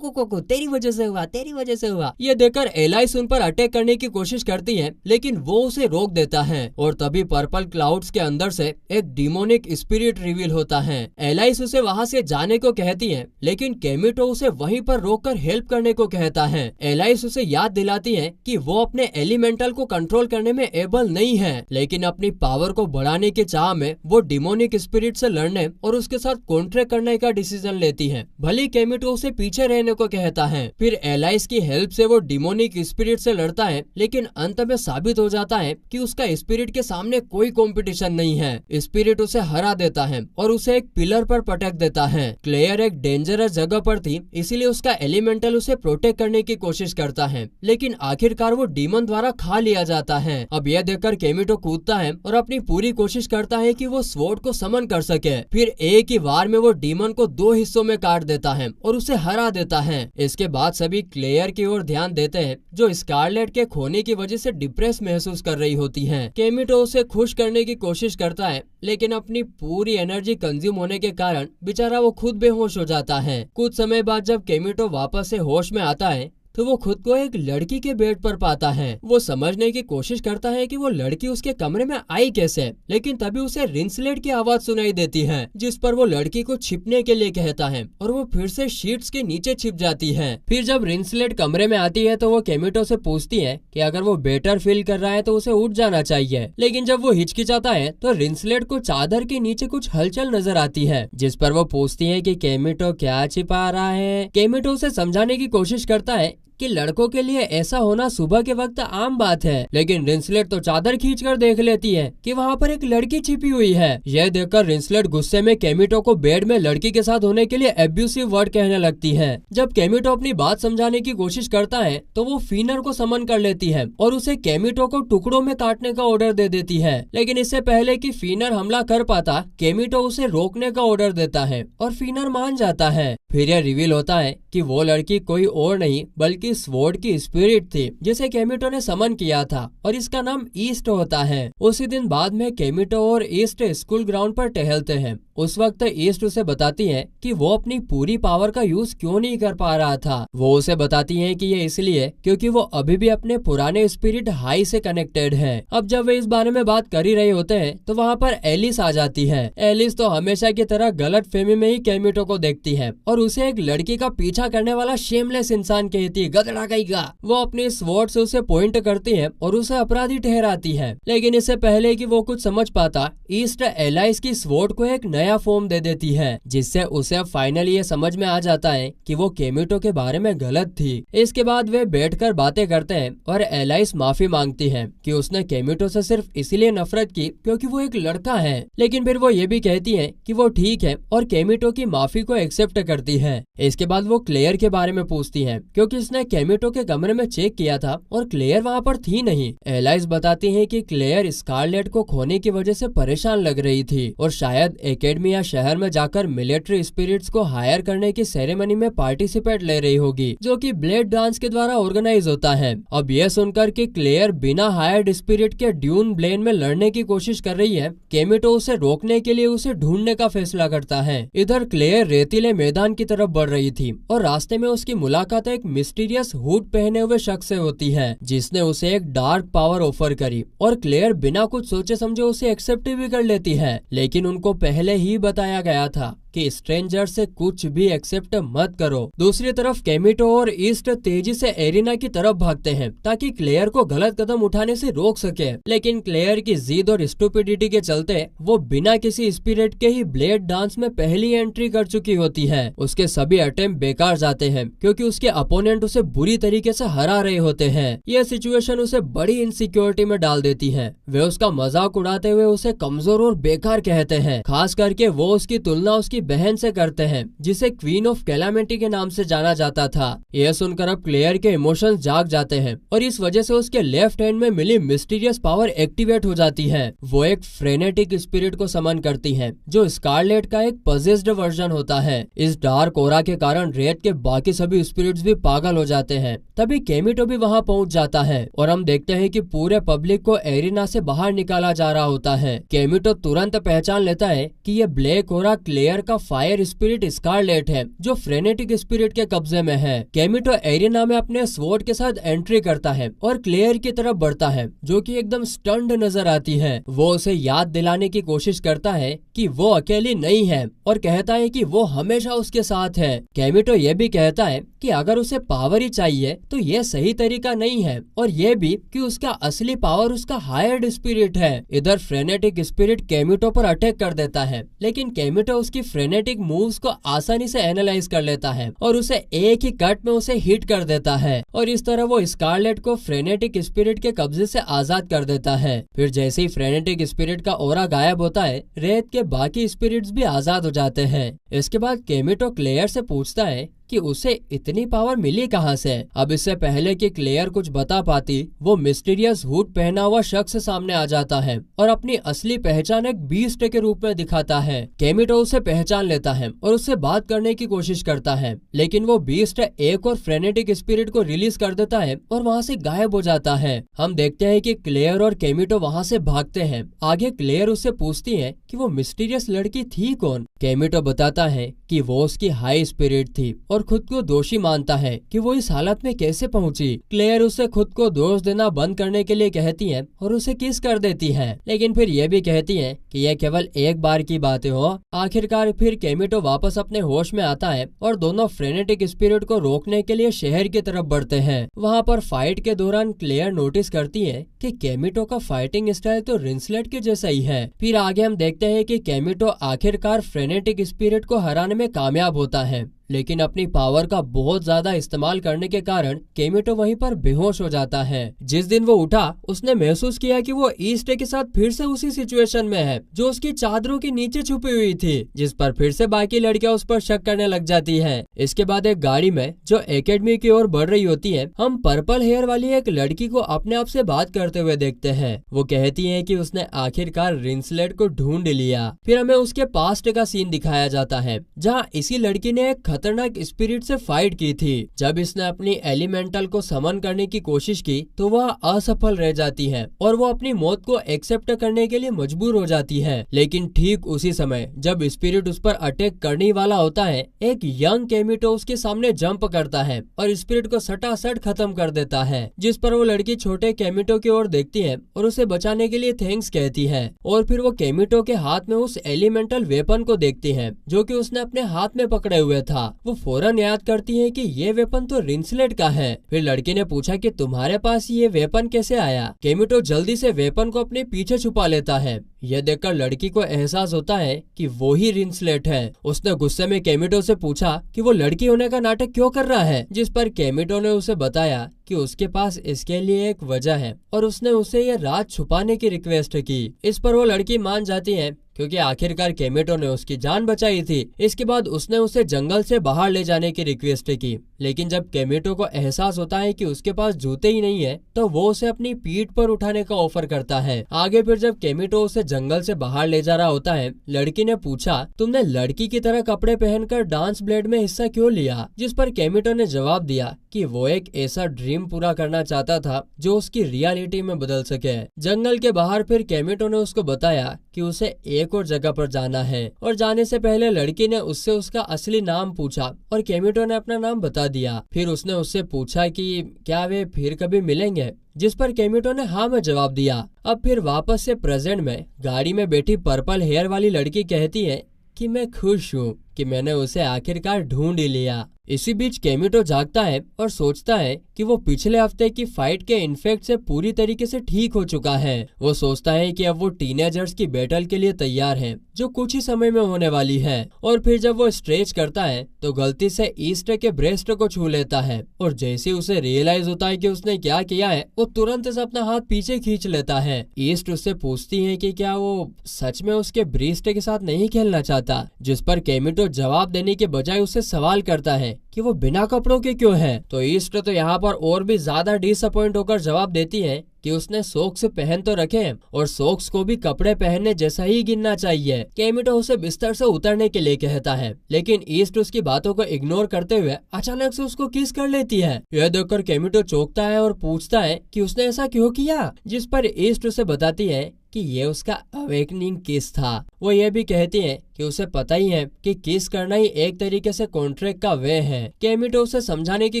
तेरी वजह से हुआ, तेरी वजह से हुआ। ये देखकर एलाइस उन पर अटैक करने की कोशिश करती है, लेकिन वो उसे रोक देता है और तभी पर्पल क्लाउड्स के अंदर से एक डिमोनिक स्पिरिट रिवील होता है। एलाइस उसे वहाँ से जाने को कहती है, लेकिन केमिटो उसे वहीं पर रोककर हेल्प करने को कहता है। एलाइस उसे याद दिलाती है कि वो अपने एलिमेंटल को कंट्रोल करने में एबल नहीं है, लेकिन अपनी पावर को बढ़ाने के चाह में वो डिमोनिक स्पिरिट से लड़ने और उसके साथ कॉन्ट्रैक्ट करने का डिसीजन लेती है। भले केमिटो उसे पीछे रहने को कहता है। फिर एलाइस की हेल्प से वो डिमोनिक स्पिरिट से लड़ता है, लेकिन अंत में साबित हो जाता है कि उसका स्पिरिट के सामने कोई कंपटीशन नहीं है। स्पिरिट उसे हरा देता है और उसे एक पिलर पर पटक देता है। क्लेयर एक डेंजरस जगह पर थी, इसीलिए उसका एलिमेंटल उसे प्रोटेक्ट करने की कोशिश करता है, लेकिन आखिरकार वो डीमन द्वारा खा लिया जाता है। अब यह देखकर केमिटो कूदता है और अपनी पूरी कोशिश करता है कि वो स्वॉर्ड को समन कर सके। फिर एक ही वार में वो डीमन को 2 हिस्सों में काट देता है और उसे हरा देता है। इसके बाद सभी क्लेयर की ओर ध्यान देते हैं, जो स्कारलेट के खोने की वजह से डिप्रेस महसूस कर रही होती है। केमिटो उसे खुश करने की कोशिश करता है, लेकिन अपनी पूरी एनर्जी कंज्यूम होने के कारण बेचारा वो खुद बेहोश हो जाता है। कुछ समय बाद जब केमिटो वापस से होश में आता है तो वो खुद को एक लड़की के बेड पर पाता है। वो समझने की कोशिश करता है कि वो लड़की उसके कमरे में आई कैसे, लेकिन तभी उसे रिंसलेट की आवाज सुनाई देती है, जिस पर वो लड़की को छिपने के लिए कहता है और वो फिर से शीट्स के नीचे छिप जाती है। फिर जब रिंसलेट कमरे में आती है तो वो केमिटो से पूछती है कि अगर वो बेटर फील कर रहा है तो उसे उठ जाना चाहिए, लेकिन जब वो हिचकिचाता है तो रिंसलेट को चादर के नीचे कुछ हलचल नजर आती है, जिस पर वो पूछती है कि केमिटो क्या छिपा रहा है। केमिटो उसे समझाने की कोशिश करता है कि लड़कों के लिए ऐसा होना सुबह के वक्त आम बात है, लेकिन रिंसलेट तो चादर खींचकर देख लेती है कि वहाँ पर एक लड़की छिपी हुई है। यह देखकर रिंसलेट गुस्से में केमिटो को बेड में लड़की के साथ होने के लिए एब्यूसिव वर्ड कहने लगती है। जब केमिटो अपनी बात समझाने की कोशिश करता है तो वो फीनर को समन कर लेती है और उसे केमिटो को टुकड़ों में काटने का ऑर्डर दे देती है, लेकिन इससे पहले कि फीनर हमला कर पाता, केमिटो उसे रोकने का ऑर्डर देता है और फीनर मान जाता है। फिर यह रिवील होता है कि वो लड़की कोई और नहीं बल्कि स्वॉर्ड की स्पिरिट थी, जिसे केमिटो ने समन किया था और इसका नाम ईस्ट होता है। उसी दिन बाद में केमिटो और ईस्ट स्कूल ग्राउंड पर टहलते हैं। उस वक्त ईस्ट उसे बताती है कि वो अपनी पूरी पावर का यूज क्यों नहीं कर पा रहा था। वो उसे बताती है कि ये इसलिए क्योंकि वो अभी भी अपने पुराने स्पिरिट हाई से कनेक्टेड है। अब जब वे इस बारे में बात कर ही रहे होते हैं तो वहाँ पर एलिस आ जाती है। एलिस तो हमेशा की तरह गलत फहमी में ही केमिटो को देखती है और उसे एक लड़की का पीछा करने वाला शेमलेस इंसान कहती है, गधड़ा कहेगा। वो अपने स्वॉर्ड से उसे पॉइंट करती है और उसे अपराधी ठहराती है, लेकिन इससे पहले कि वो कुछ समझ पाता, ईस्ट एलाइस की स्वॉर्ड को एक नया फॉर्म दे देती है, जिससे उसे फाइनली ये समझ में आ जाता है कि वो केमिटो के बारे में गलत थी। इसके बाद वे बैठकर बातें करते हैं और एलाइस माफी मांगती है कि उसने केमिटो से सिर्फ इसलिए नफरत की क्योंकि वो एक लड़का है, लेकिन फिर वो ये भी कहती है कि वो ठीक है और केमिटो की माफी को एक्सेप्ट करती है। इसके बाद वो क्लेयर के बारे में पूछती है क्योंकि उसने केमिटो के कमरे में चेक किया था और क्लेयर वहाँ पर थी नहीं। एलाइस बताती है कि क्लेयर स्कारलेट को खोने की वजह से परेशान लग रही थी और शायद एकेडमी या शहर में जाकर मिलिट्री स्पिरिट्स को हायर करने की सेरेमनी में पार्टिसिपेट ले रही होगी, जो कि ब्लेड डांस के द्वारा ऑर्गेनाइज होता है। अब यह सुनकर कि क्लेयर बिना हायर्ड स्पिरिट के ड्यून ब्लेन में लड़ने की कोशिश कर रही है, केमिटो उसे रोकने के लिए उसे ढूंढने का फैसला करता है। इधर क्लेयर रेतीले मैदान की तरफ बढ़ रही थी और रास्ते में उसकी मुलाकात एक मिस्टीरियस हुड पहने हुए शख्स से होती है, जिसने उसे एक डार्क पावर ऑफर करी और क्लेयर बिना कुछ सोचे समझे उसे एक्सेप्ट भी कर लेती है। लेकिन उनको पहले ही बताया गया था कि स्ट्रेंजर से कुछ भी एक्सेप्ट मत करो। दूसरी तरफ केमिटो और ईस्ट तेजी से एरिना की तरफ भागते हैं ताकि क्लेयर को गलत कदम उठाने से रोक सके, लेकिन क्लेयर की जिद और स्टुपिडिटी के चलते वो बिना किसी स्पिरिट के ही ब्लेड डांस में पहली एंट्री कर चुकी होती है। उसके सभी अटेम्प्ट बेकार जाते हैं क्योंकि उसके अपोनेंट उसे बुरी तरीके से हरा रहे होते हैं। यह सिचुएशन उसे बड़ी इनसिक्योरिटी में डाल देती है। वे उसका मजाक उड़ाते हुए उसे कमजोर और बेकार कहते हैं, खासकर करके वो उसकी तुलना उसकी बहन से करते हैं, जिसे क्वीन ऑफ कैलामिटी के नाम से जाना जाता था। यह सुनकर अब क्लेयर के इमोशंस जाग जाते हैं और इस वजह से उसके लेफ्ट हैंड में मिली मिस्टीरियस पावर एक्टिवेट हो जाती है। वो एक फ्रेनेटिक स्पिरिट को समन करती है, जो स्कारलेट का एक पजेस्ड वर्जन होता है। इस डार्क ओरा के कारण रेत के बाकी सभी स्पिरिट्स भी पागल हो जाते हैं। तभी केमिटो भी वहाँ पहुँच जाता है और हम देखते हैं कि पूरे पब्लिक को एरिना से बाहर निकाला जा रहा होता है। केमिटो तुरंत पहचान लेता है कि ये ब्लैक ओरा क्लेयर का फायर स्पिरिट स्कारलेट है, जो फ्रेनेटिक स्पिरिट के कब्जे में है। केमिटो एरिना में अपने स्वॉर्ड के साथ एंट्री करता है और क्लेयर की तरफ बढ़ता है, जो कि एकदम स्टन्ड नजर आती है। वो उसे याद दिलाने की कोशिश करता है कि वो अकेली नहीं है और कहता है कि वो हमेशा उसके साथ है। केमिटो ये भी कहता है कि अगर उसे पावर ही चाहिए तो ये सही तरीका नहीं है, और ये भी कि उसका असली पावर उसका हायर्ड स्पिरिट है। इधर फ्रेनेटिक स्पिरिट केमिटो पर अटैक कर देता है, लेकिन केमिटो उसकी फ्रेनेटिक मूव्स को आसानी से एनालाइज कर लेता है और उसे एक ही कट में उसे हिट कर देता है, और इस तरह वो स्कारलेट को फ्रेनेटिक स्पिरिट के कब्जे से आजाद कर देता है। फिर जैसे ही फ्रेनेटिक स्पिरिट का ओरा गायब होता है, रेत के बाकी स्पिरिट्स भी आजाद हो जाते हैं। इसके बाद केमिटो क्लेयर से पूछता है कि उसे इतनी पावर मिली कहां से। अब इससे पहले कि क्लेयर कुछ बता पाती, वो मिस्टीरियस हुड पहना हुआ शख्स सामने आ जाता है और अपनी असली पहचान एक बीस्ट के रूप में दिखाता है। केमिटो उसे पहचान लेता है और उससे बात करने की कोशिश करता है, लेकिन वो बीस्ट एक और फ्रेनेटिक स्पिरिट को रिलीज कर देता है और वहाँ से गायब हो जाता है। हम देखते हैं कि क्लेयर और केमिटो वहाँ से भागते हैं। आगे क्लेयर उससे पूछती है कि वो मिस्टीरियस लड़की थी कौन। केमिटो बताता है कि वो उसकी हाई स्पिरिट थी और खुद को दोषी मानता है कि वो इस हालत में कैसे पहुंची। क्लेयर उसे खुद को दोष देना बंद करने के लिए कहती है और उसे किस कर देती है, लेकिन फिर ये भी कहती है कि यह केवल एक बार की बातें हो। आखिरकार फिर केमिटो वापस अपने होश में आता है और दोनों फ्रेनेटिक स्पिरिट को रोकने के लिए शहर की तरफ बढ़ते हैं। वहाँ पर फाइट के दौरान क्लेयर नोटिस करती है कि केमिटो का फाइटिंग स्टाइल तो रिंसलेट के जैसा ही है। फिर आगे हम देखते हैं कि केमिटो आखिरकार फ्रेनेटिक स्पिरिट को हराने में कामयाब होता है, लेकिन अपनी पावर का बहुत ज्यादा इस्तेमाल करने के कारण केमिटो वहीं पर बेहोश हो जाता है। जिस दिन वो उठा, उसने महसूस किया कि वो ईस्ट के साथ फिर से उसी सिचुएशन में है जो उसकी चादरों के नीचे छुपी हुई थी, जिस पर फिर से बाकी लड़कियां उस पर शक करने लग जाती है। इसके बाद एक गाड़ी में जो एकेडमी की ओर बढ़ रही होती है, हम पर्पल हेयर वाली एक लड़की को अपने आप से बात करते हुए देखते हैं। वो कहती है कि उसने आखिरकार रिंसलेट को ढूंढ लिया। फिर हमें उसके पास्ट का सीन दिखाया जाता है, जहाँ इसी लड़की ने एक खतरनाक स्पिरिट से फाइट की थी। जब इसने अपनी एलिमेंटल को समन करने की कोशिश की तो वह असफल रह जाती है और वो अपनी मौत को एक्सेप्ट करने के लिए मजबूर हो जाती है। लेकिन ठीक उसी समय जब स्पिरिट उस पर अटैक करने वाला होता है, एक यंग केमिटो उसके सामने जंप करता है और स्पिरिट को सटासट खत्म कर देता है, जिस पर वो लड़की छोटे केमिटो की ओर देखती है और उसे बचाने के लिए थैंक्स कहती है। और फिर वो केमिटो के हाथ में उस एलिमेंटल वेपन को देखती है जो कि उसने अपने हाथ में पकड़े हुए था। वो फौरन याद करती है कि ये वेपन तो रिंसलेट का है। फिर लड़की ने पूछा कि तुम्हारे पास ये वेपन कैसे आया। केमिटो जल्दी से वेपन को अपने पीछे छुपा लेता है। यह देखकर लड़की को एहसास होता है कि वो ही रिंसलेट है। उसने गुस्से में केमिटो से पूछा कि वो लड़की होने का नाटक क्यों कर रहा है, जिस पर केमिटो ने उसे बताया कि उसके पास इसके लिए एक वजह है और उसने उसे ये राज छुपाने की रिक्वेस्ट की। इस पर वो लड़की मान जाती है क्योंकि आखिरकार केमिटो ने उसकी जान बचाई थी। इसके बाद उसने उसे जंगल से बाहर ले जाने की रिक्वेस्ट की, लेकिन जब केमिटो को एहसास होता है कि उसके पास जूते ही नहीं है तो वो उसे अपनी पीठ पर उठाने का ऑफर करता है। आगे फिर जब केमिटो उसे जंगल से बाहर ले जा रहा होता है, लड़की ने पूछा तुमने लड़की की तरह कपड़े पहनकर डांस ब्लेड में हिस्सा क्यों लिया, जिस पर केमिटो ने जवाब दिया कि वो एक ऐसा ड्रीम पूरा करना चाहता था जो उसकी रियलिटी में बदल सके। जंगल के बाहर फिर केमिटो ने उसको बताया कि उसे एक और जगह पर जाना है और जाने से पहले लड़की ने उससे उसका असली नाम पूछा और केमिटो ने अपना नाम बता दिया। फिर उसने उससे पूछा कि क्या वे फिर कभी मिलेंगे, जिस पर केमिटो ने हाँ में जवाब दिया। अब फिर वापस से प्रेजेंट में गाड़ी में बैठी पर्पल हेयर वाली लड़की कहती है कि मैं खुश हूँ कि मैंने उसे आखिरकार ढूंढ ही लिया। इसी बीच केमिटो जागता है और सोचता है कि वो पिछले हफ्ते की फाइट के इन्फेक्ट से पूरी तरीके से ठीक हो चुका है। वो सोचता है कि अब वो टीनेजर्स की बैटल के लिए तैयार है जो कुछ ही समय में होने वाली है। और फिर जब वो स्ट्रेच करता है तो गलती से ईस्ट के ब्रेस्ट को छू लेता है और जैसे उसे रियलाइज होता है कि उसने क्या किया है वो तुरंत से अपना हाथ पीछे खींच लेता है। ईस्ट उससे पूछती है कि क्या वो सच में उसके ब्रेस्ट के साथ नहीं खेलना चाहता, जिस पर केमिटो जवाब देने के बजाय उससे सवाल करता है कि वो बिना कपड़ों के क्यों है। तो ईस्ट तो यहाँ पर और भी ज्यादा डिसअपॉइंट होकर जवाब देती है कि उसने सॉक्स पहन तो रखे हैं और सॉक्स को भी कपड़े पहनने जैसा ही गिनना चाहिए। केमिटो उसे बिस्तर से उतरने के लिए कहता है, लेकिन ईस्ट उसकी बातों को इग्नोर करते हुए अचानक से उसको किस कर लेती है। यह देखकर केमिटो चौंकता है और पूछता है कि उसने ऐसा क्यों किया, जिस पर ईस्ट उसे बताती है कि ये उसका अवेकनिंग किस था। वो ये भी कहती है कि उसे पता ही है कि किस करना ही एक तरीके से कॉन्ट्रैक्ट का वे है। केमिटो उसे समझाने की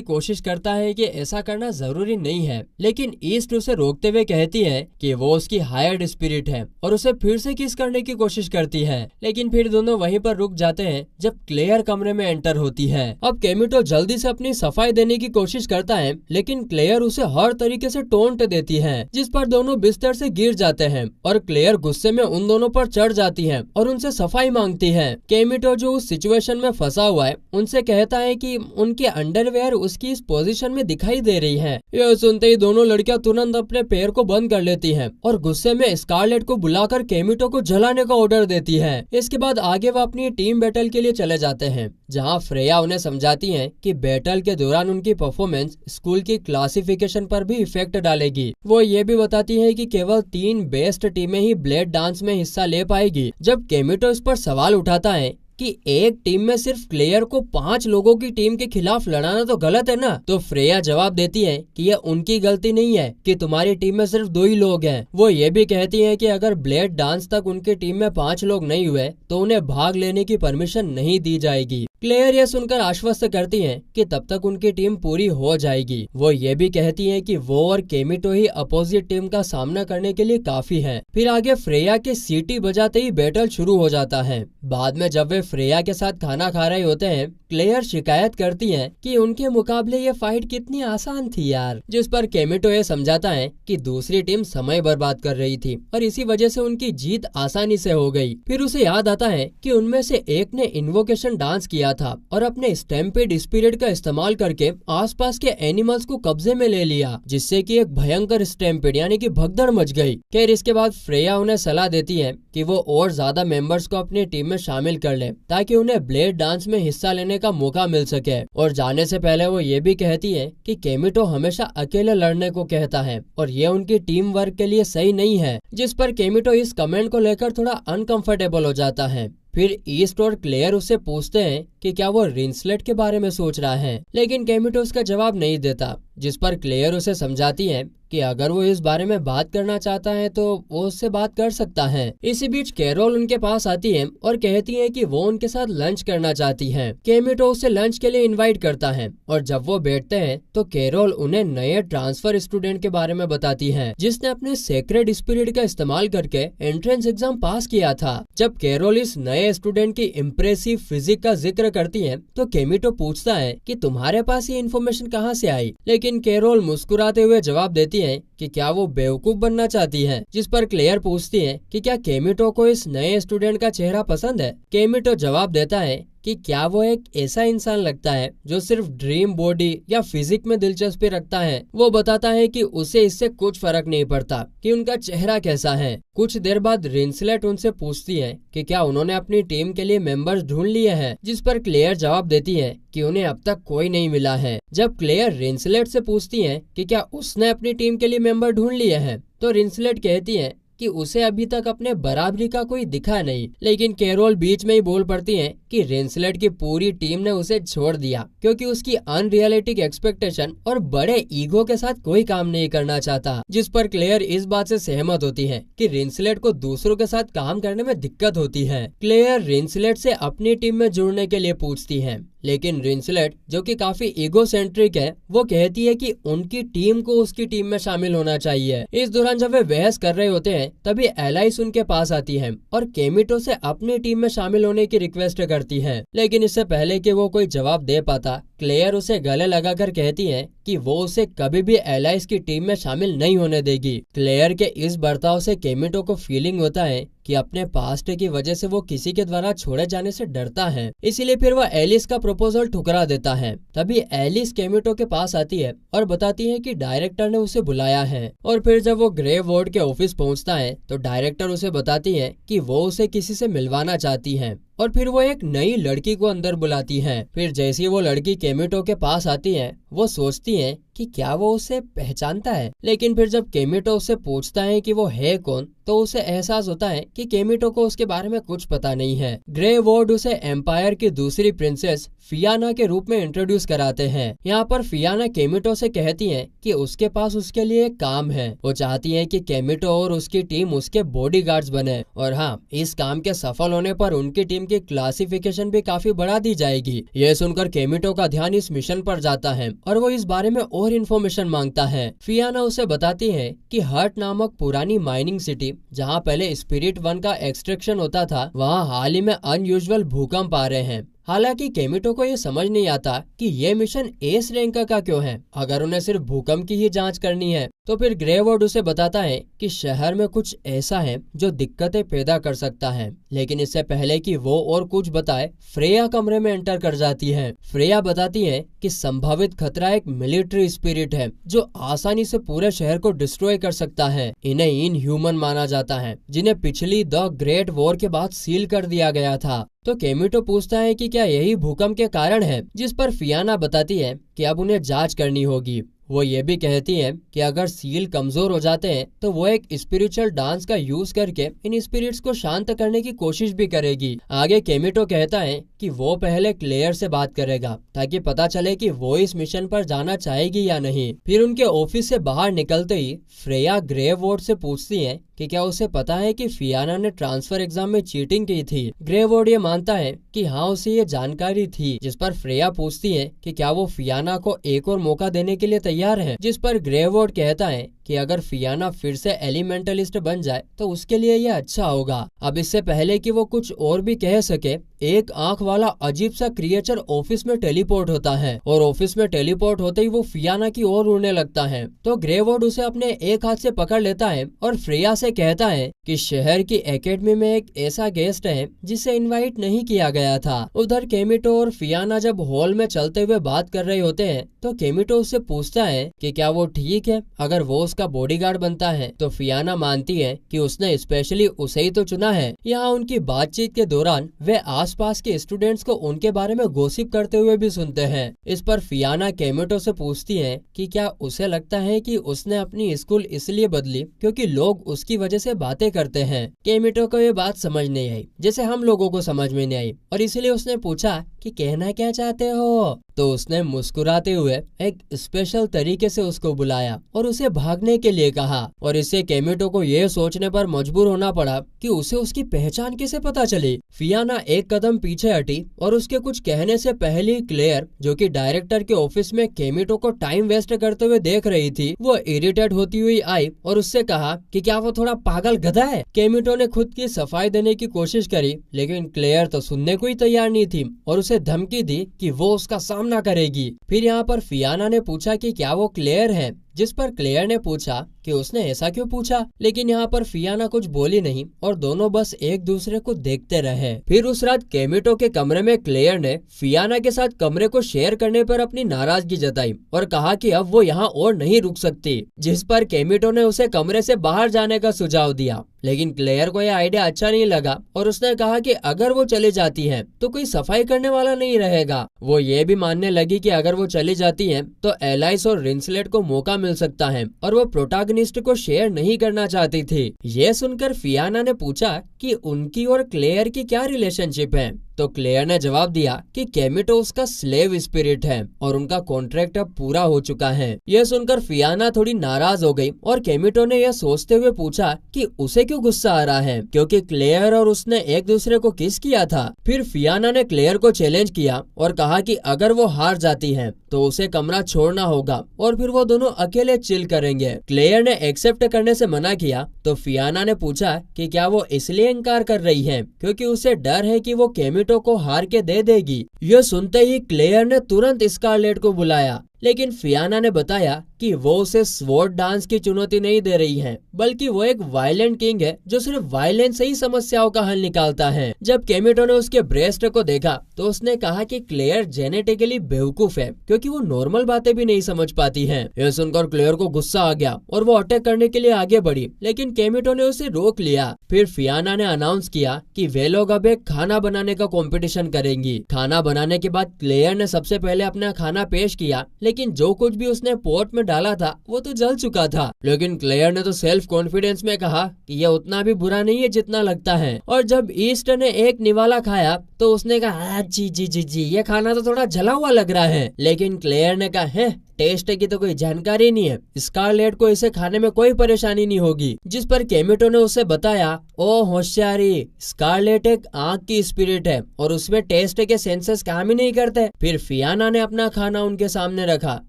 कोशिश करता है कि ऐसा करना जरूरी नहीं है, लेकिन ईस्ट उसे रोकते हुए कहती है कि वो उसकी हायर्ड स्पिरिट है और उसे फिर से किस करने की कोशिश करती है। लेकिन फिर दोनों वहीं पर रुक जाते हैं जब क्लेयर कमरे में एंटर होती है। अब केमिटो जल्दी से अपनी सफाई देने की कोशिश करता है, लेकिन क्लेयर उसे हर तरीके से टोंट देती है, जिस पर दोनों बिस्तर से गिर जाते हैं और क्लेयर गुस्से में उन दोनों पर चढ़ जाती है और उनसे सफाई मांगती है। केमिटो जो उस सिचुएशन में फंसा हुआ है उनसे कहता है कि उनके अंडरवेयर उसकी इस पोजीशन में दिखाई दे रही है। यह सुनते ही दोनों लड़कियां तुरंत अपने पैर को बंद कर लेती हैं और गुस्से में स्कारलेट को बुलाकर केमिटो को जलाने का ऑर्डर देती है। इसके बाद आगे वो अपनी टीम बैटल के लिए चले जाते हैं, जहाँ फ्रेया उन्हें समझाती है कि बैटल के दौरान उनकी परफॉर्मेंस स्कूल की क्लासिफिकेशन पर भी इफेक्ट डालेगी। वो ये भी बताती है कि केवल 3 बेस्ट टीमें ही ब्लेड डांस में हिस्सा ले पाएगी। जब केमिटो इस पर सवाल उठाता है कि एक टीम में सिर्फ क्लेयर को 5 लोगों की टीम के खिलाफ लड़ाना तो गलत है ना, तो फ्रेया जवाब देती है कि यह उनकी गलती नहीं है कि तुम्हारी टीम में सिर्फ 2 ही लोग हैं। वो ये भी कहती है कि अगर ब्लेड डांस तक उनकी टीम में 5 लोग नहीं हुए तो उन्हें भाग लेने की परमिशन नहीं दी जाएगी। क्लेयर यह सुनकर आश्वस्त करती हैं कि तब तक उनकी टीम पूरी हो जाएगी। वो ये भी कहती हैं कि वो और केमिटो ही अपोजिट टीम का सामना करने के लिए काफी हैं। फिर आगे फ्रेया के सीटी बजाते ही बैटल शुरू हो जाता है। बाद में जब वे फ्रेया के साथ खाना खा रहे होते हैं, क्लेयर शिकायत करती है कि उनके मुकाबले ये फाइट कितनी आसान थी यार, जिस पर केमिटो ये समझाता है कि दूसरी टीम समय बर्बाद कर रही थी और इसी वजह से उनकी जीत आसानी से हो गई। फिर उसे याद आता है कि उनमें से एक ने इन्वोकेशन डांस किया था और अपने स्टैम्पेड स्पिरिट का इस्तेमाल करके आसपास के एनिमल्स को कब्जे में ले लिया, जिससे कि एक भयंकर स्टैम्पेड यानी कि भगदड़ मच गई। खैर इसके बाद फ्रेया उन्हें सलाह देती है कि वो और ज्यादा मेंबर्स को अपनी टीम में शामिल कर ले ताकि उन्हें ब्लेड डांस में हिस्सा लेने का मौका मिल सके। और जाने से पहले वो ये भी कहती है कि केमिटो हमेशा अकेले लड़ने को कहता है और ये उनकी टीम वर्क के लिए सही नहीं है, जिस पर केमिटो इस कमेंट को लेकर थोड़ा अनकंफर्टेबल हो जाता है। फिर ईस्ट और क्लेयर उससे पूछते हैं कि क्या वो रिंसलेट के बारे में सोच रहा है, लेकिन केमिटो उसका जवाब नहीं देता, जिस पर क्लेयर उसे समझाती है कि अगर वो इस बारे में बात करना चाहता है तो वो उससे बात कर सकता है। इसी बीच कैरोल उनके पास आती है और कहती है कि वो उनके साथ लंच करना चाहती है। केमिटो उसे लंच के लिए इनवाइट करता है और जब वो बैठते हैं तो कैरोल उन्हें नए ट्रांसफर स्टूडेंट के बारे में बताती है जिसने अपने सेक्रेड स्पिरिट का इस्तेमाल करके एंट्रेंस एग्जाम पास किया था। जब कैरोल इस नए स्टूडेंट की इम्प्रेसिव फिजिक का जिक्र करती है तो केमिटो पूछता है कि तुम्हारे पास ये इन्फॉर्मेशन कहाँ से आई, लेकिन कैरोल मुस्कुराते हुए जवाब देती है कि क्या वो बेवकूफ बनना चाहती है, जिस पर क्लेयर पूछती है कि क्या केमिटो को इस नए स्टूडेंट का चेहरा पसंद है। केमिटो जवाब देता है कि क्या वो एक ऐसा इंसान लगता है जो सिर्फ ड्रीम बॉडी या फिजिक में दिलचस्पी रखता है। वो बताता है कि उसे इससे कुछ फर्क नहीं पड़ता कि उनका चेहरा कैसा है। कुछ देर बाद रिंसलेट उनसे पूछती है कि क्या उन्होंने अपनी टीम के लिए मेंबर्स ढूंढ लिए हैं, जिस पर क्लेयर जवाब देती है कि उन्हें अब तक कोई नहीं मिला है। जब क्लेयर रिंसलेट से पूछती है कि क्या उसने अपनी टीम के लिए मेंबर ढूंढ लिए हैं, तो रिंसलेट कहती है कि उसे अभी तक अपने बराबरी का कोई दिखा नहीं, लेकिन कैरोल बीच में ही बोल पड़ती है कि रिंसलेट की पूरी टीम ने उसे छोड़ दिया क्योंकि उसकी अनरियलिस्टिक एक्सपेक्टेशन और बड़े ईगो के साथ कोई काम नहीं करना चाहता, जिस पर क्लेयर इस बात से सहमत होती है कि रिंसलेट को दूसरों के साथ काम करने में दिक्कत होती है। क्लेयर रिंसलेट से अपनी टीम में जुड़ने के लिए पूछती है, लेकिन रिंसलेट जो कि काफी ईगोसेंट्रिक है वो कहती है कि उनकी टीम को उसकी टीम में शामिल होना चाहिए। इस दौरान जब वे बहस कर रहे होते हैं तभी एलाइस उनके पास आती है और केमिटो से अपनी टीम में शामिल होने की रिक्वेस्ट करती है, लेकिन इससे पहले कि वो कोई जवाब दे पाता क्लेयर उसे गले लगाकर कहती है कि वो उसे कभी भी एलाइस की टीम में शामिल नहीं होने देगी। क्लेयर के इस बर्ताव से केमिटो को फीलिंग होता है कि अपने पास्ट की वजह से वो किसी के द्वारा छोड़े जाने से डरता है, इसीलिए फिर वो एलिस का प्रपोजल ठुकरा देता है। तभी एलिस केमिटो के पास आती है और बताती है कि डायरेक्टर ने उसे बुलाया है, और फिर जब वो ग्रे वार्ड के ऑफिस पहुंचता है तो डायरेक्टर उसे बताती है कि वो उसे किसी से मिलवाना चाहती है, और फिर वो एक नई लड़की को अंदर बुलाती है। फिर जैसे वो लड़की केमिटो के पास आती है वो सोचती है कि क्या वो उसे पहचानता है, लेकिन फिर जब केमिटो उससे पूछता है कि वो है कौन तो उसे एहसास होता है कि केमिटो को उसके बारे में कुछ पता नहीं है। ग्रे वार्ड उसे एम्पायर की दूसरी प्रिंसेस फियाना के रूप में इंट्रोड्यूस कराते हैं। यहाँ पर फियाना केमिटो से कहती है कि उसके पास उसके लिए एक काम है। वो चाहती है कि केमिटो और उसकी टीम उसके बॉडीगार्ड्स बने, और हाँ, इस काम के सफल होने पर उनकी टीम की क्लासिफिकेशन भी काफी बढ़ा दी जाएगी। ये सुनकर केमिटो का ध्यान इस मिशन पर जाता है और वो इस बारे में और इन्फॉर्मेशन मांगता है। फियाना उसे बताती है कि हर्ट नामक पुरानी माइनिंग सिटी जहाँ पहले स्पिरिट 1 का एक्सट्रैक्शन होता था, वहाँ हाल ही में अनयूजुअल भूकंप आ रहे हैं। हालांकि केमिटो को ये समझ नहीं आता कि ये मिशन एस रैंक का क्यों है। अगर उन्हें सिर्फ भूकंप की ही जांच करनी है तो फिर ग्रे वार्ड उसे बताता है कि शहर में कुछ ऐसा है जो दिक्कतें पैदा कर सकता है, लेकिन इससे पहले कि वो और कुछ बताए फ्रेया कमरे में एंटर कर जाती है। फ्रेया बताती है कि संभावित खतरा एक मिलिट्री स्पिरिट है जो आसानी से पूरे शहर को डिस्ट्रॉय कर सकता है। इन्हें इनह्यूमन माना जाता है, जिन्हें पिछली द ग्रेट वॉर के बाद सील कर दिया गया था। तो केमिटो पूछता है कि क्या यही भूकंप के कारण है, जिस पर फियाना बताती है कि अब उन्हें जांच करनी होगी। वो ये भी कहती है कि अगर सील कमजोर हो जाते हैं तो वो एक स्पिरिचुअल डांस का यूज करके इन स्पिरिट्स को शांत करने की कोशिश भी करेगी। आगे केमिटो कहता है कि वो पहले क्लेयर से बात करेगा ताकि पता चले कि वो इस मिशन पर जाना चाहेगी या नहीं। फिर उनके ऑफिस से बाहर निकलते ही फ्रेया ग्रे वार्ड से पूछती है कि क्या उसे पता है कि फियाना ने ट्रांसफर एग्जाम में चीटिंग की थी। ग्रे वार्ड ये मानता है कि हाँ, उसे ये जानकारी थी, जिस पर फ्रेया पूछती है कि क्या वो फियाना को एक और मौका देने के लिए तैयार है, जिस पर ग्रे वार्ड कहता है कि अगर फियाना फिर से एलिमेंटलिस्ट बन जाए तो उसके लिए यह अच्छा होगा। अब इससे पहले कि वो कुछ और भी कह सके, एक आंख वाला अजीब सा क्रिएचर ऑफिस में टेलीपोर्ट होता है, और ऑफिस में टेलीपोर्ट होते ही वो फियाना की ओर उड़ने लगता है। तो ग्रे वार्ड उसे अपने एक हाथ से पकड़ लेता है और फ्रेया से कहता है कि शहर की एकेडमी में एक ऐसा गेस्ट है जिसे इनवाइट नहीं किया गया था। उधर केमिटो और फियाना जब हॉल में चलते हुए बात कर रहे होते हैं तो केमिटो उससे पूछता है कि क्या वो ठीक है अगर वो उसका बॉडीगार्ड बनता है। तो फियाना मानती है कि उसने स्पेशली उसे ही तो चुना है। यहाँ उनकी बातचीत के दौरान वे आसपास के स्टूडेंट्स को उनके बारे में गॉसिप करते हुए भी सुनते हैं। इस पर फियाना केमिटो से पूछती है कि क्या उसे लगता है कि उसने अपनी स्कूल इसलिए बदली क्योंकि लोग उसकी वजह से बातें करते हैं। केमिटो को ये बात समझ नहीं आई, जैसे हम लोगों को समझ में नहीं आई, और इसीलिए उसने पूछा कि कहना क्या चाहते हो। तो उसने मुस्कुराते हुए एक स्पेशल तरीके से उसको बुलाया और उसे भागने के लिए कहा, और इससे केमिटो को ये सोचने पर मजबूर होना पड़ा कि उसे उसकी पहचान कैसे पता चली। फियाना एक कदम पीछे हटी और उसके कुछ कहने से पहले क्लेयर, जो कि डायरेक्टर के ऑफिस में केमिटो को टाइम वेस्ट करते हुए देख रही थी, वो इरिटेट होती हुई आई और उससे कहा कि क्या वो थोड़ा पागल गधा है। केमिटो ने खुद की सफाई देने की कोशिश करी, लेकिन क्लेयर तो सुनने को ही तैयार नहीं थी और उसे धमकी दी कि वो उसका सामना करेगी। फिर यहाँ पर फियाना ने पूछा कि क्या वो क्लेयर है, जिस पर क्लेयर ने पूछा कि उसने ऐसा क्यों पूछा, लेकिन यहाँ पर फियाना कुछ बोली नहीं और दोनों बस एक दूसरे को देखते रहे। फिर उस रात केमिटो के कमरे में क्लेयर ने फियाना के साथ कमरे को शेयर करने पर अपनी नाराजगी जताई और कहा कि अब वो यहाँ और नहीं रुक सकती, जिस पर केमिटो ने उसे कमरे से बाहर जाने का सुझाव दिया। लेकिन क्लेयर को यह आइडिया अच्छा नहीं लगा और उसने कहा कि अगर वो चली जाती है तो कोई सफाई करने वाला नहीं रहेगा। वो ये भी मानने लगी कि अगर वो चली जाती है तो एलाइस और रिंसलेट को मौका मिल सकता है और वो प्रोटैगनिस्ट को शेयर नहीं करना चाहती थी। ये सुनकर फियाना ने पूछा कि उनकी और क्लेयर की क्या रिलेशनशिप है। तो क्लेयर ने जवाब दिया कि केमिटो उसका स्लेव स्पिरिट है और उनका कॉन्ट्रैक्ट अब पूरा हो चुका है। यह सुनकर फियाना थोड़ी नाराज हो गई और केमिटो ने यह सोचते हुए पूछा कि उसे क्यों गुस्सा आ रहा है, क्योंकि क्लेयर और उसने एक दूसरे को किस किया था। फिर फियाना ने क्लेयर को चैलेंज किया और कहा कि अगर वो हार जाती है तो उसे कमरा छोड़ना होगा और फिर वो दोनों अकेले चिल करेंगे। क्लेयर ने एक्सेप्ट करने से मना किया तो फियाना ने पूछा कि क्या वो इसलिए इनकार कर रही है क्योंकि उसे डर है कि वो केमिटो को हार के दे देगी। यह सुनते ही क्लेयर ने तुरंत स्कारलेट को बुलाया, लेकिन फियाना ने बताया कि वो उसे स्वॉर्ड डांस की चुनौती नहीं दे रही है, बल्कि वो एक वायलेंट किंग है जो सिर्फ वायलेंस से ही समस्याओं का हल निकालता है। जब केमिटो ने उसके ब्रेस्ट को देखा तो उसने कहा कि क्लेयर जेनेटिकली बेवकूफ है क्योंकि वो नॉर्मल बातें भी नहीं समझ पाती है। यह सुनकर क्लेयर को गुस्सा आ गया और वो अटैक करने के लिए आगे बढ़ी, लेकिन केमिटो ने उसे रोक लिया। फिर फियाना ने अनाउंस किया कि वे लोग अब एक खाना बनाने का कंपटीशन करेंगी। खाना बनाने के बाद क्लेयर ने सबसे पहले अपना खाना पेश किया, लेकिन जो कुछ भी उसने पॉट में डाला था वो तो जल चुका था। लेकिन क्लेयर ने तो सेल्फ कॉन्फिडेंस में कहा कि यह उतना भी बुरा नहीं है जितना लगता है। और जब ईस्ट ने एक निवाला खाया तो उसने कहा जी जी जी जी ये खाना तो थोड़ा जला हुआ लग रहा है। लेकिन क्लेयर ने कहा है टेस्ट की तो कोई जानकारी नहीं है, स्कारलेट को इसे खाने में कोई परेशानी नहीं होगी। जिस पर केमिटो ने उसे बताया, ओ होशियारी, स्कारलेट एक आग की स्पिरिट है और उसमें टेस्ट के सेंसेस काम ही नहीं करते। फिर फियाना ने अपना खाना उनके सामने रखा।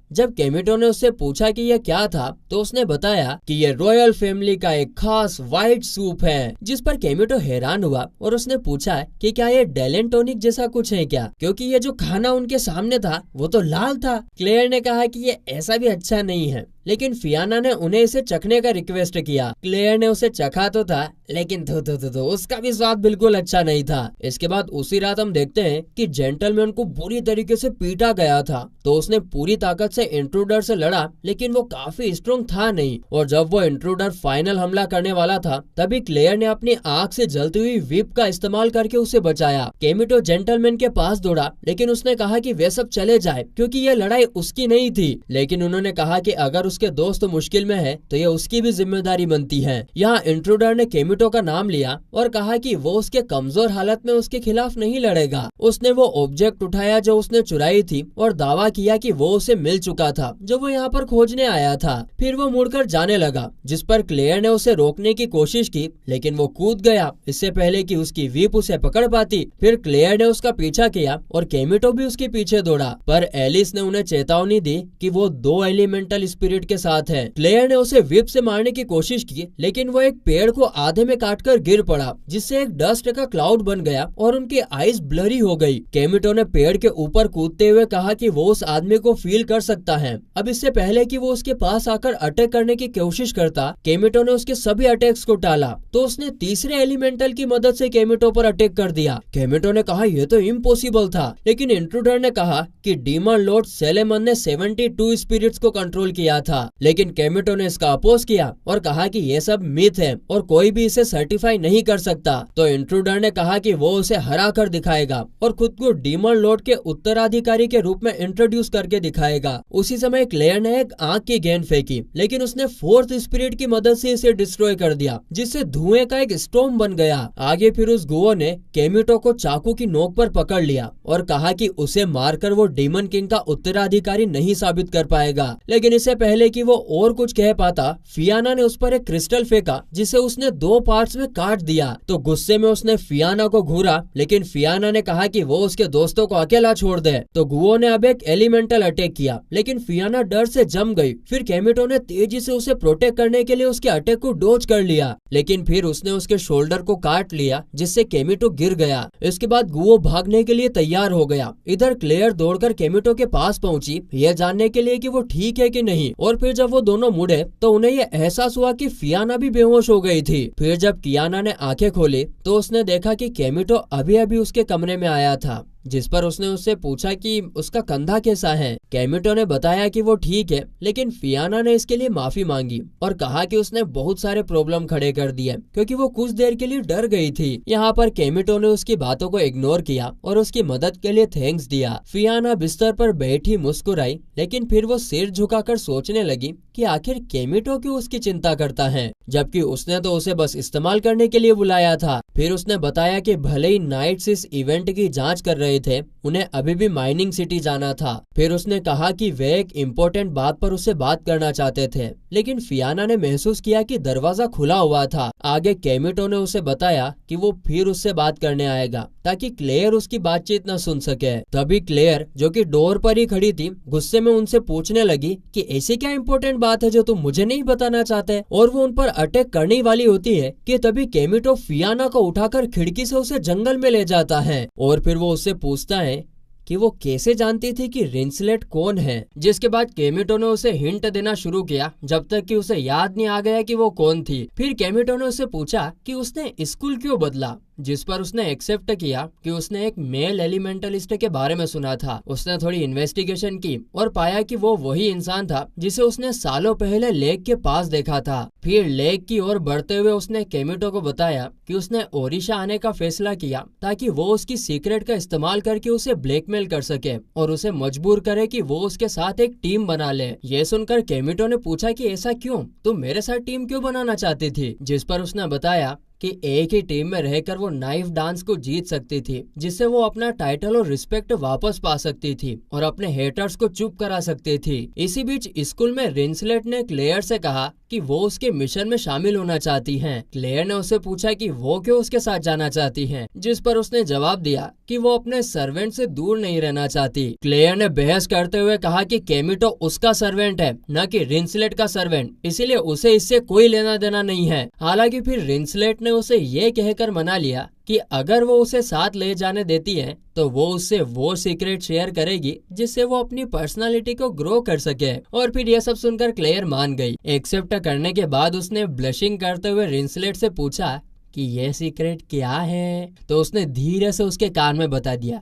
जब केमिटो ने उससे पूछा कि यह क्या था तो उसने बताया कि यह रॉयल फैमिली का एक खास व्हाइट सूप है। जिस पर केमिटो हैरान हुआ और उसने पूछा कि क्या ये डेलेंटोनिक जैसा कुछ है क्या, क्योंकि ये जो खाना उनके सामने था वो तो लाल था। क्लेयर ने कहा कि ये ऐसा भी अच्छा नहीं है, लेकिन फियाना ने उन्हें इसे चखने का रिक्वेस्ट किया। क्लेयर ने उसे चखा तो था, लेकिन उसका भी स्वाद बिल्कुल अच्छा नहीं था। इसके बाद उसी रात हम देखते हैं कि जेंटलमैन को बुरी तरीके से पीटा गया था, तो उसने पूरी ताकत से इंट्रूडर से लड़ा, लेकिन वो काफी स्ट्रॉन्ग था नहीं। और जब वो इंट्रूडर फाइनल हमला करने वाला था तभी क्लेयर ने अपनी आंख से जलती हुई व्हिप का इस्तेमाल करके उसे बचाया। केमिटो जेंटलमैन के पास दौड़ा, लेकिन उसने कहा कि वे सब चले जाए क्योंकि यह लड़ाई उसकी नहीं थी। लेकिन उन्होंने कहा कि अगर उसके दोस्त मुश्किल में है तो ये उसकी भी जिम्मेदारी बनती है। यहाँ इंट्रूडर ने केमिटो का नाम लिया और कहा कि वो उसके कमजोर हालत में उसके खिलाफ नहीं लड़ेगा। उसने वो ऑब्जेक्ट उठाया जो उसने चुराई थी और दावा किया कि वो उसे मिल चुका था जो वो यहाँ पर खोजने आया था। फिर वो मुड़कर जाने लगा, जिस पर क्लेयर ने उसे रोकने की कोशिश की, लेकिन वो कूद गया इससे पहले कि उसकी व्हिप उसे पकड़ पाती। फिर क्लेयर ने उसका पीछा किया और केमिटो भी उसके पीछे दौड़ा, पर एलिस ने उन्हें चेतावनी दी कि वो 2 एलिमेंटल स्पिरिट के साथ है। क्लेयर ने उसे व्हिप से मारने की कोशिश की, लेकिन वो एक पेड़ को आधे में काटकर गिर पड़ा, जिससे एक डस्ट का क्लाउड बन गया और उनकी आईज ब्लरी हो गई। केमिटो ने पेड़ के ऊपर कूदते हुए कहा कि वो उस आदमी को फील कर सकता है। अब इससे पहले कि वो उसके पास आकर अटैक करने की कोशिश करता, केमिटो ने उसके सभी अटैक्स को टाला, तो उसने तीसरे एलिमेंटल की मदद से केमिटो पर अटैक कर दिया। केमिटो ने कहा यह तो इम्पॉसिबल था, लेकिन इंट्रूडर ने कहा कि डीमन लॉर्ड सेलेमन ने 72 स्पिरिट्स को कंट्रोल किया था। लेकिन केमिटो ने इसका अपोज किया और कहा कि ये सब मिथ है और कोई भी इसे सर्टिफाई नहीं कर सकता। तो इंट्रूडर ने कहा कि वो उसे हरा कर दिखाएगा और खुद को डीमन लॉर्ड के उत्तराधिकारी के रूप में इंट्रोड्यूस करके दिखाएगा। उसी समय क्लेयर ने एक आग की गेंद फेंकी, लेकिन उसने 4th स्पिरिट की मदद से इसे डिस्ट्रॉय कर दिया, जिससे धुएं का एक स्टॉर्म बन गया। आगे फिर उस गुओ ने केमिटो को चाकू की नोक पर पकड़ लिया और कहा कि उसे मारकर वो डीमन किंग का उत्तराधिकारी नहीं साबित कर पाएगा। लेकिन इससे पहले कि वो और कुछ कह पाता, फियाना ने उस पर एक क्रिस्टल फेंका जिसे उसने 2 पार्ट्स में काट दिया। तो गुस्से में उसने फियाना को घूरा, लेकिन फियाना ने कहा कि वो उसके दोस्तों को अकेला छोड़ दे। तो गुओ ने अब एक एलिमेंटल अटैक किया, लेकिन फियाना डर से जम गई। फिर केमिटो ने तेजी से उसे प्रोटेक्ट करने के लिए उसके अटैक को डॉज कर लिया, लेकिन फिर उसने उसके शोल्डर को काट लिया, जिससे केमिटो गिर गया। इसके बाद गुओ भागने के लिए तैयार हो गया। इधर क्लेयर दौड़कर केमिटो के पास पहुंची, यह जानने के लिए कि वो ठीक है कि नहीं। और फिर जब वो दोनों मुड़े तो उन्हें यह एहसास हुआ कि फियाना भी बेहोश हो गई थी। फिर जब कियाना ने आंखें खोली तो उसने देखा कि केमिटो अभी अभी उसके कमरे में आया था, जिस पर उसने उससे पूछा कि उसका कंधा कैसा है। केमिटो ने बताया कि वो ठीक है, लेकिन फियाना ने इसके लिए माफी मांगी और कहा कि उसने बहुत सारे प्रॉब्लम खड़े कर दिए क्योंकि वो कुछ देर के लिए डर गई थी। यहाँ पर केमिटो ने उसकी बातों को इग्नोर किया और उसकी मदद के लिए थैंक्स दिया। फियाना बिस्तर पर बैठी मुस्कुराई, लेकिन फिर वो सिर झुकाकर सोचने लगी कि आखिर केमिटो क्यों उसकी चिंता करता है, जबकि उसने तो उसे बस इस्तेमाल करने के लिए बुलाया था। फिर उसने बताया कि भले ही नाइट्स इस इवेंट की जांच कर रहे थे, उन्हें अभी भी माइनिंग सिटी जाना था। फिर उसने कहा कि वे एक इम्पोर्टेंट बात पर उससे बात करना चाहते थे, लेकिन फियाना ने महसूस किया कि दरवाजा खुला हुआ था। आगे केमिटो ने उसे बताया कि वो फिर उससे बात करने आएगा ताकि क्लेयर उसकी बातचीत न सुन सके। तभी क्लेयर, जो कि डोर पर ही खड़ी थी, गुस्से में उनसे पूछने लगी कि ऐसी क्या इम्पोर्टेंट बात है जो तुम मुझे नहीं बताना चाहते, और वो उन पर अटैक करने वाली होती है कि तभी केमिटो फियाना को उठाकर खिड़की से उसे जंगल में ले जाता है और फिर वो उससे पूछता है कि वो कैसे जानती थी कि रिंसलेट कौन है। जिसके बाद केमिटो ने उसे हिंट देना शुरू किया जब तक कि उसे याद नहीं आ गया कि वो कौन थी। फिर केमिटो ने उसे पूछा कि उसने स्कूल क्यों बदला, जिस पर उसने एक्सेप्ट किया कि उसने एक मेल एलिमेंटलिस्ट के बारे में सुना था। उसने थोड़ी इन्वेस्टिगेशन की और पाया कि वो वही इंसान था जिसे उसने सालों पहले लेक के पास देखा था। फिर लेक की ओर बढ़ते हुए उसने केमिटो को बताया कि उसने ओडिशा आने का फैसला किया ताकि वो उसकी सीक्रेट का इस्तेमाल करके उसे ब्लैकमेल कर सके और उसे मजबूर करे कि वो उसके साथ एक टीम बना ले। ये सुनकर केमिटो ने पूछा कि ऐसा क्यों, तुम मेरे साथ टीम क्यों बनाना चाहती थी, जिस पर उसने बताया कि एक ही टीम में रहकर वो नाइफ डांस को जीत सकती थी, जिससे वो अपना टाइटल और रिस्पेक्ट वापस पा सकती थी और अपने हेटर्स को चुप करा सकती थी। इसी बीच स्कूल में रिंसलेट ने क्लेयर से कहा कि वो उसके मिशन में शामिल होना चाहती हैं। क्लेयर ने उससे पूछा कि वो क्यों उसके साथ जाना चाहती हैं, जिस पर उसने जवाब दिया कि वो अपने सर्वेंट से दूर नहीं रहना चाहती। क्लेयर ने बहस करते हुए कहा कि केमिटो उसका सर्वेंट है, न कि रिंसलेट का सर्वेंट, इसीलिए उसे इससे कोई लेना देना नहीं है। हालांकि फिर रिंसलेट ने उसे ये कहकर मना लिया कि अगर वो उसे साथ ले जाने देती है तो वो उससे वो सीक्रेट शेयर करेगी जिससे वो अपनी पर्सनालिटी को ग्रो कर सके। और फिर यह सब सुनकर क्लेयर मान गई। एक्सेप्ट करने के बाद उसने ब्लशिंग करते हुए रिंसलेट से पूछा कि ये सीक्रेट क्या है, तो उसने धीरे से उसके कान में बता दिया।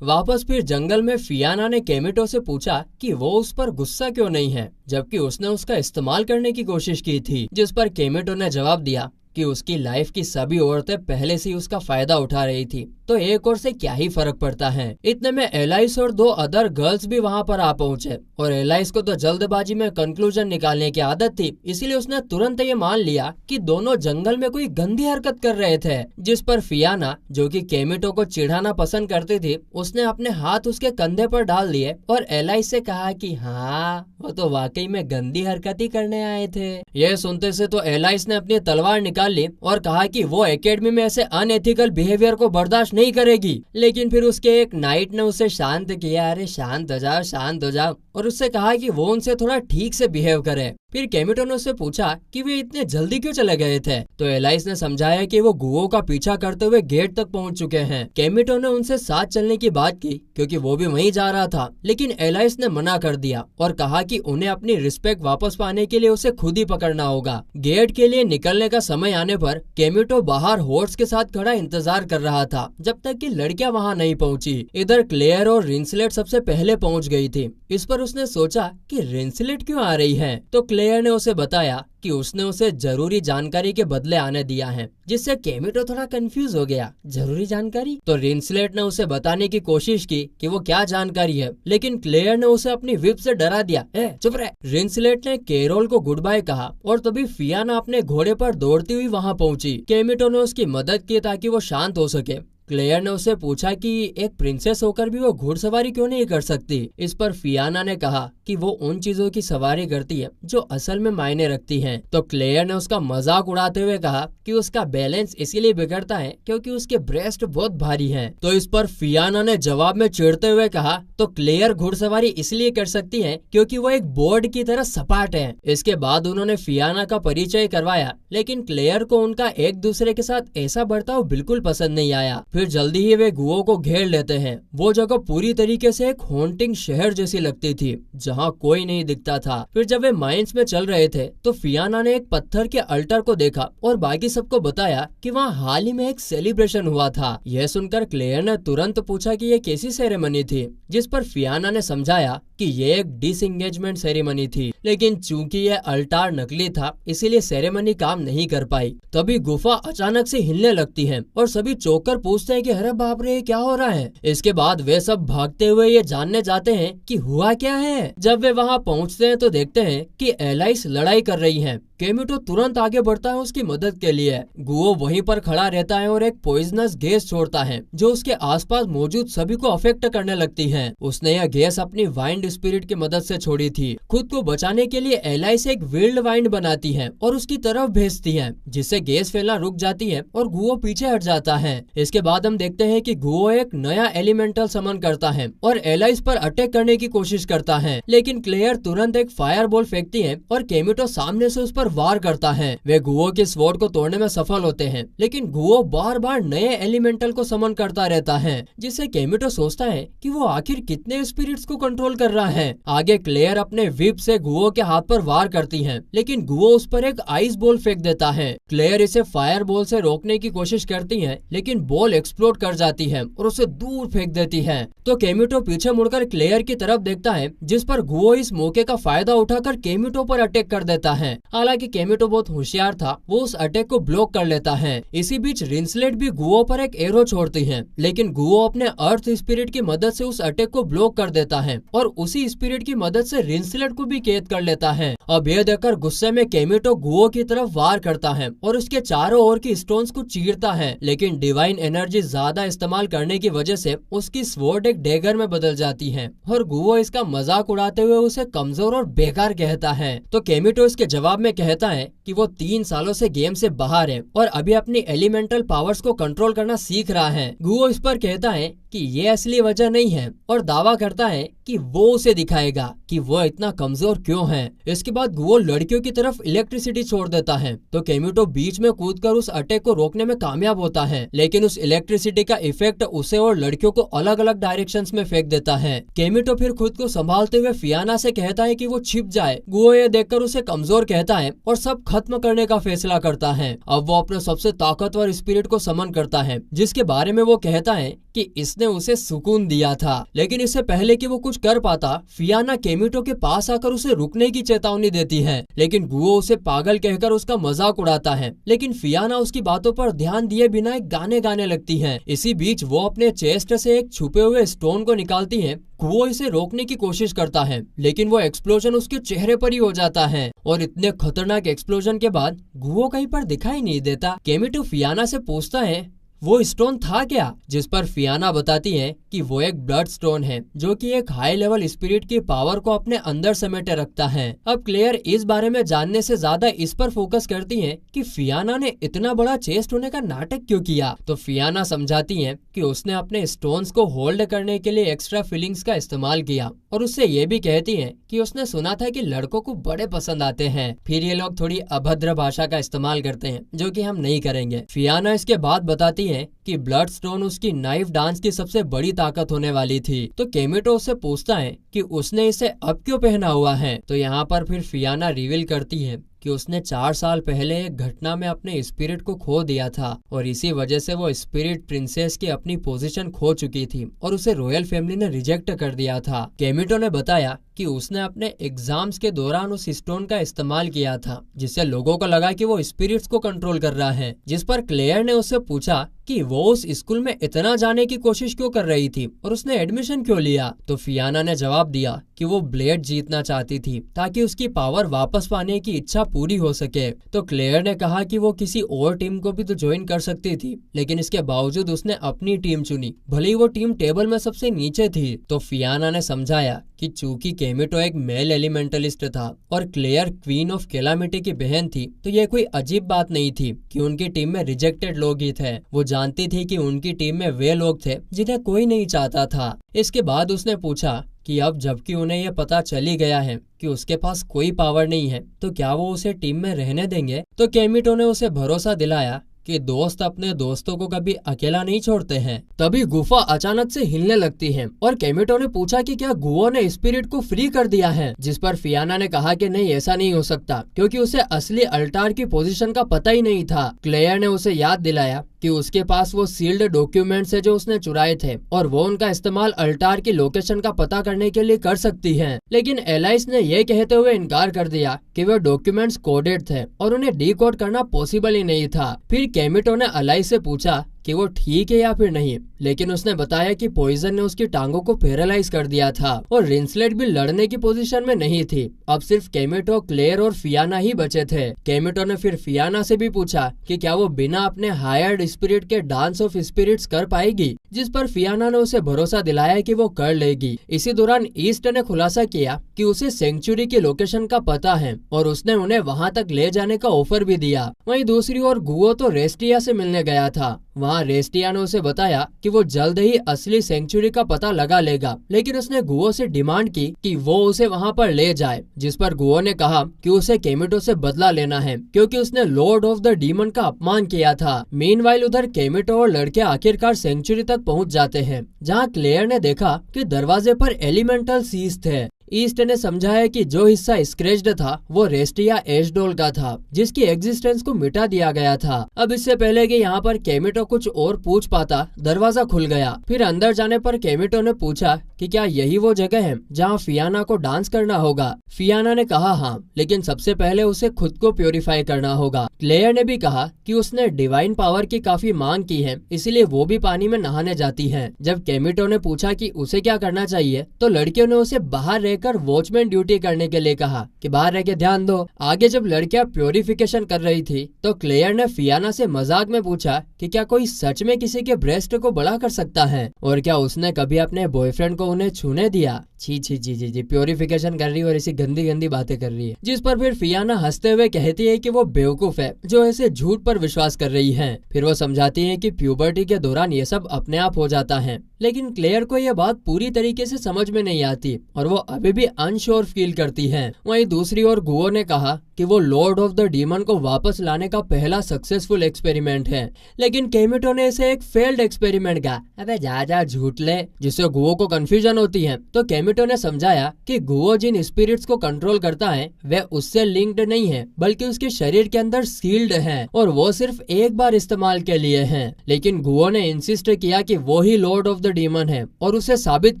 वापस फिर जंगल में फियाना ने केमिटो से पूछा कि वो उस पर गुस्सा क्यों नहीं है, जबकि उसने उसका इस्तेमाल करने की कोशिश की थी, जिस पर केमिटो ने जवाब दिया कि उसकी लाइफ की सभी औरतें पहले से ही उसका फायदा उठा रही थी, तो एक और से क्या ही फर्क पड़ता है। इतने में एलाइस और 2 अदर गर्ल्स भी वहाँ पर आ पहुँचे और एलाइस को तो जल्दबाजी में कंक्लूजन निकालने की आदत थी, इसलिए उसने तुरंत ये मान लिया कि दोनों जंगल में कोई गंदी हरकत कर रहे थे। जिस पर फियाना, जो कि केमिटो को चिढ़ाना पसंद करती थी, उसने अपने हाथ उसके कंधे पर डाल दिए और एलाइस से कहा कि हाँ, वो तो वाकई में गंदी हरकत ही करने आए थे। यह सुनते से तो एलाइस ने अपनी तलवार निकाल ली और कहा कि वो एकेडमी में ऐसे अनएथिकल बिहेवियर को बर्दाश्त नहीं करेगी। लेकिन फिर उसके एक नाइट ने उसे शांत किया, अरे शांत हो जाओ, शांत हो जाओ, और उससे कहा कि वो उनसे थोड़ा ठीक से बिहेव करे। फिर केमिटो ने उससे पूछा कि वे इतने जल्दी क्यों चले गए थे, तो एलाइस ने समझाया कि वो गुओ का पीछा करते हुए गेट तक पहुंच चुके हैं। केमिटो ने उनसे साथ चलने की बात की क्योंकि वो भी वहीं जा रहा था, लेकिन एलाइस ने मना कर दिया और कहा कि उन्हें अपनी रिस्पेक्ट वापस पाने के लिए उसे खुद ही पकड़ना होगा। गेट के लिए निकलने का समय आने पर केमिटो बाहर हॉर्स के साथ खड़ा इंतजार कर रहा था जब तक कि लड़कियां वहां नहीं पहुंची। इधर क्लेयर और रिंसलेट सबसे पहले पहुंच गई थी। इस पर उसने सोचा कि रिंसलेट क्यों आ रही है, तो क्लेयर ने उसे बताया कि उसने उसे जरूरी जानकारी के बदले आने दिया है, जिससे केमिटो थोड़ा कंफ्यूज हो गया। जरूरी जानकारी? तो रिंसलेट ने उसे बताने की कोशिश की कि वो क्या जानकारी है, लेकिन क्लेयर ने उसे अपनी विप से डरा दिया। चुप रह। रिंसलेट ने कैरोल को गुड बाय कहा और तभी फियाना अपने घोड़े पर दौड़ती हुई वहाँ पहुंची। केमिटो ने उसकी मदद की ताकि वो शांत हो सके। क्लेयर ने उससे पूछा कि एक प्रिंसेस होकर भी वो घुड़सवारी क्यों नहीं कर सकती। इस पर फियाना ने कहा कि वो उन चीजों की सवारी करती है जो असल में मायने रखती हैं। तो क्लेयर ने उसका मजाक उड़ाते हुए कहा कि उसका बैलेंस इसीलिए बिगड़ता है क्योंकि उसके ब्रेस्ट बहुत भारी हैं। तो इस पर फियाना ने जवाब में चिढ़ते हुए कहा, तो क्लेयर घुड़सवारी इसलिए कर सकती है क्योंकि वो एक बोर्ड की तरह सपाट है। इसके बाद उन्होंने फियाना का परिचय करवाया, लेकिन क्लेयर को उनका एक दूसरे के साथ ऐसा बर्ताव बिल्कुल पसंद नहीं आया। फिर जल्दी ही वे गुओ को घेर लेते हैं। वो जगह पूरी तरीके से एक हॉन्टिंग शहर जैसी लगती थी जहाँ कोई नहीं दिखता था। फिर जब वे माइंस में चल रहे थे तो फियाना ने एक पत्थर के अल्टर को देखा और बाकी सबको बताया कि वहाँ हाल ही में एक सेलिब्रेशन हुआ था। यह सुनकर क्लेयर ने तुरंत पूछा कि यह कैसी सेरेमनी थी, जिस पर फियाना ने समझाया कि ये एक डिसएंगेजमेंट सेरेमनी थी, लेकिन चूंकि ये अल्टार नकली था इसीलिए सेरेमनी काम नहीं कर पाई। तभी गुफा अचानक से हिलने लगती है और सभी चौंक कर पूछते हैं कि अरे बाप रे, क्या हो रहा है। इसके बाद वे सब भागते हुए ये जानने जाते हैं कि हुआ क्या है। जब वे वहाँ पहुँचते हैं तो देखते हैं कि एलाइस लड़ाई कर रही है। केमिटो तुरंत आगे बढ़ता है उसकी मदद के लिए। गुओ वहीं पर खड़ा रहता है और एक पॉइजनस गैस छोड़ता है जो उसके आसपास मौजूद सभी को अफेक्ट करने लगती है। उसने यह गैस अपनी वाइंड स्पिरिट की मदद से छोड़ी थी। खुद को बचाने के लिए एलाइस एक विल्ड वाइंड बनाती है और उसकी तरफ भेजती है, जिससे गैस फैलना रुक जाती है और गुओ पीछे हट जाता है। इसके बाद हम देखते हैं कि गुओ एक नया एलिमेंटल समन करता है और एलाइस पर अटैक करने की कोशिश करता है, लेकिन क्लेयर तुरंत एक फायर बॉल फेंकती है और केमिटो सामने से उस पर वार करता है। वे गुओ के स्वॉर्ड को तोड़ने में सफल होते हैं, लेकिन गुओ बार बार नए एलिमेंटल को समन करता रहता है, जिससे केमिटो सोचता है कि वो आखिर कितने स्पिरिट्स को कंट्रोल कर रहा है। आगे क्लेयर अपने विप से गुओ के हाथ पर वार करती है, लेकिन गुओ उस पर एक आइस बॉल फेंक देता है। क्लेयर इसे फायर बॉल से रोकने की कोशिश करती है, लेकिन बॉल एक्सप्लोड कर जाती है और उसे दूर फेंक देती है। तो केमिटो पीछे मुड़कर क्लेयर की तरफ देखता है, जिस पर गुओ इस मौके का फायदा उठाकर केमिटो पर अटैक कर देता है। हालांकि केमिटो बहुत होशियार था, वो उस अटैक को ब्लॉक कर लेता है। इसी बीच रिंसलेट भी गुओ पर एक एरो छोड़ती है, लेकिन गुओ अपने अर्थ स्पिरिट की मदद से उस अटैक को ब्लॉक कर देता है और उसी स्पिरिट की मदद से रिंसलेट को भी कैद कर लेता है। अब यह देखकर गुस्से में केमिटो गुओ की तरफ वार करता है और उसके चारों ओर की स्टोन्स को चीरता है, लेकिन डिवाइन एनर्जी ज्यादा इस्तेमाल करने की वजह से उसकी स्वॉर्ड एक डैगर में बदल जाती है और गुओ इसका मजाक उड़ाते हुए उसे कमजोर और बेकार कहता है। तो केमिटो इसके जवाब में कहता है कि वो 3 सालों से गेम से बाहर है और अभी अपनी एलिमेंटल पावर्स को कंट्रोल करना सीख रहा है। गुओ इस पर कहता है कि ये असली वजह नहीं है और दावा करता है कि वो उसे दिखाएगा कि वो इतना कमजोर क्यों है। इसके बाद गुओ लड़कियों की तरफ इलेक्ट्रिसिटी छोड़ देता है, तो केमिटो बीच में कूदकर उस अटैक को रोकने में कामयाब होता है, लेकिन उस इलेक्ट्रिसिटी का इफेक्ट उसे और लड़कियों को अलग अलग डायरेक्शंस में फेंक देता है। केमिटो फिर खुद को संभालते हुए फियाना से कहता है कि वो छिप जाए। गुओ ये देखकर उसे कमजोर कहता है और सब खत्म करने का फैसला करता है। अब वो अपने सबसे ताकतवर स्पिरिट को समन करता है, जिसके बारे में वो कहता है कि इसने उसे सुकून दिया था। लेकिन इससे पहले कि वो कुछ कर पाता, फियाना केमिटो के पास आकर उसे रुकने की चेतावनी देती है, लेकिन गुओ उसे पागल कहकर उसका मजाक उड़ाता है। लेकिन फियाना उसकी बातों पर ध्यान दिए बिना एक गाने गाने लगती है। इसी बीच वो अपने चेस्ट से एक छुपे हुए स्टोन को निकालती है। गुओ इसे रोकने की कोशिश करता है, लेकिन वो एक्सप्लोजन उसके चेहरे पर ही हो जाता है और इतने खतरनाक एक्सप्लोजन के बाद गुओ कहीं पर दिखाई नहीं देता। केमिटो फियाना से पूछता है वो स्टोन था क्या, जिस पर फियाना बताती है कि वो एक ब्लड स्टोन है जो कि एक हाई लेवल स्पिरिट की पावर को अपने अंदर समेटे रखता है। अब क्लेयर इस बारे में जानने से ज्यादा इस पर फोकस करती है कि फियाना ने इतना बड़ा चेस्ट होने का नाटक क्यों किया। तो फियाना समझाती है कि उसने अपने स्टोन्स को होल्ड करने के लिए एक्स्ट्रा फीलिंग्स का इस्तेमाल किया और उससे ये भी कहती है कि उसने सुना था कि लड़कों को बड़े पसंद आते हैं। फिर ये लोग थोड़ी अभद्र भाषा का इस्तेमाल करते हैं, जो कि हम नहीं करेंगे। फियाना इसके बाद बताती है कि ब्लड स्टोन उसकी नाइफ डांस की सबसे बड़ी ताकत होने वाली थी। तो केमिटो उससे पूछता है कि उसने इसे अब क्यों पहना हुआ है। तो यहाँ पर फिर फियाना रिवील करती है कि उसने 4 साल पहले एक घटना में अपने स्पिरिट को खो दिया था और इसी वजह से वो स्पिरिट प्रिंसेस की अपनी पोजीशन खो चुकी थी और उसे रॉयल फैमिली ने रिजेक्ट कर दिया था। केमिटो ने बताया कि उसने अपने एग्जाम्स के दौरान उस स्टोन का इस्तेमाल किया था, जिससे लोगों को लगा कि वो स्पिरिट्स को कंट्रोल कर रहा है। जिस पर क्लेयर ने उससे पूछा कि वो उस स्कूल में इतना जाने की कोशिश क्यों कर रही थी और उसने एडमिशन क्यों लिया। तो फियाना ने जवाब दिया कि वो ब्लेड जीतना चाहती थी ताकि उसकी पावर वापस पाने की इच्छा पूरी हो सके। तो क्लेयर ने कहा कि वो किसी और टीम को भी तो ज्वाइन कर सकती थी, लेकिन इसके बावजूद उसने अपनी टीम चुनी, भले ही वो टीम टेबल में सबसे नीचे थी। तो फियाना ने समझाया कि चूंकि केमिटो एक मेल एलिमेंटलिस्ट था और क्लेयर क्वीन ऑफ कैलामिटी की बहन थी, तो ये कोई अजीब बात नहीं थी कि उनकी टीम में रिजेक्टेड लोग ही थे। वो जानती थी कि उनकी टीम में वे लोग थे जिन्हें कोई नहीं चाहता था। इसके बाद उसने पूछा कि अब जबकि उन्हें यह पता चली गया है कि उसके पास कोई पावर नहीं है, तो क्या वो उसे टीम में रहने देंगे। तो केमिटो ने उसे भरोसा दिलाया कि दोस्त अपने दोस्तों को कभी अकेला नहीं छोड़ते हैं। तभी गुफा अचानक से हिलने लगती है और केमिटो ने पूछा कि क्या गुओ ने स्पिरिट को फ्री कर दिया है, जिस पर फियाना ने कहा कि नहीं, ऐसा नहीं हो सकता क्योंकि उसे असली अल्टार की पोजीशन का पता ही नहीं था। क्लेयर ने उसे याद दिलाया कि उसके पास वो सील्ड डॉक्यूमेंट्स है जो उसने चुराए थे और वो उनका इस्तेमाल अल्टार की लोकेशन का पता करने के लिए कर सकती है। लेकिन एलाइस ने ये कहते हुए इनकार कर दिया कि वो डॉक्यूमेंट्स कोडेड थे और उन्हें डिकोड करना पॉसिबल ही नहीं था। फिर केमिटो ने एलाइस से पूछा कि वो ठीक है या फिर नहीं, लेकिन उसने बताया कि पॉइजन ने उसकी टांगों को पैरालाइज कर दिया था और रिंसलेट भी लड़ने की पोजीशन में नहीं थी। अब सिर्फ केमिटो, क्लेयर और फियाना ही बचे थे। केमिटो ने फिर फियाना से भी पूछा कि क्या वो बिना अपने हायर्ड स्पिरिट के डांस ऑफ स्पिरिट्स कर पाएगी, जिस पर फियाना ने उसे भरोसा दिलाया कि वो कर लेगी। इसी दौरान ईस्ट ने खुलासा किया कि उसे सेंचुरी की लोकेशन का पता है और उसने उन्हें वहाँ तक ले जाने का ऑफर भी दिया। वहीं दूसरी ओर गुओ तो रेस्टिया से मिलने गया था। वहाँ रेस्टिया ने उसे बताया कि वो जल्द ही असली सेंचुरी का पता लगा लेगा, लेकिन उसने गुओ से डिमांड की कि वो उसे वहाँ पर ले जाए, जिस पर गुओ ने कहा कि उसे केमिटो से बदला लेना है क्योंकि उसने लॉर्ड ऑफ द डीमन का अपमान किया था। मीनवाइल उधर केमिटो और लड़के आखिरकार सेंचुरी तक पहुँच जाते हैं, जहाँ क्लेयर ने देखा कि दरवाजे पर एलिमेंटल सीज थे। ईस्ट ने समझाया कि जो हिस्सा स्क्रैच्ड था वो रेस्टिया एशडोल का था, जिसकी एग्जिस्टेंस को मिटा दिया गया था। अब इससे पहले कि यहाँ पर केमिटो कुछ और पूछ पाता, दरवाजा खुल गया। फिर अंदर जाने पर केमिटो ने पूछा कि क्या यही वो जगह है जहाँ फियाना को डांस करना होगा। फियाना ने कहा हाँ, लेकिन सबसे पहले उसे खुद को प्योरीफाई करना होगा। क्लेयर ने भी कहा कि उसने डिवाइन पावर की काफी मांग की है, इसलिए वो भी पानी में नहाने जाती है। जब केमिटो ने पूछा कि उसे क्या करना चाहिए, तो लड़कियों ने उसे बाहर कर वॉचमैन ड्यूटी करने के लिए कहा कि बाहर रह के ध्यान दो। आगे जब लड़कियां प्योरिफिकेशन कर रही थी तो क्लेयर ने फियाना से मजाक में पूछा कि क्या कोई सच में किसी के ब्रेस्ट को बड़ा कर सकता है और क्या उसने कभी अपने बॉयफ्रेंड को उन्हें छूने दिया। छी छी जी जी जी, प्योरिफिकेशन कर रही है और ऐसी गंदी गंदी बातें कर रही है। जिस पर फिर फियाना हंसते हुए कहती है कि वो बेवकूफ है जो ऐसे झूठ पर विश्वास कर रही है। फिर वो समझाती है कि प्यूबर्टी के दौरान ये सब अपने आप हो जाता है, लेकिन क्लेयर को यह बात पूरी तरीके से समझ में नहीं आती और वो अभी भी अनश्योर फील करती है। वहीं दूसरी ओर गुओ ने कहा कि वो लॉर्ड ऑफ द डीमन को वापस लाने का पहला सक्सेसफुल एक्सपेरिमेंट है, लेकिन केमिटो ने इसे एक फेल्ड एक्सपेरिमेंट कहा। अबे जा झूठ ले, जिससे गुओ को कंफ्यूजन होती है। तो केमिटो ने समझाया कि गुओ जिन स्पिरिट्स को कंट्रोल करता है वे उससे लिंक्ड नहीं है, बल्कि उसके शरीर के अंदर सील्ड है और वो सिर्फ एक बार इस्तेमाल के लिए है। लेकिन गुओ ने इंसिस्ट किया कि वो ही लॉर्ड ऑफ द डीमन है और उसे साबित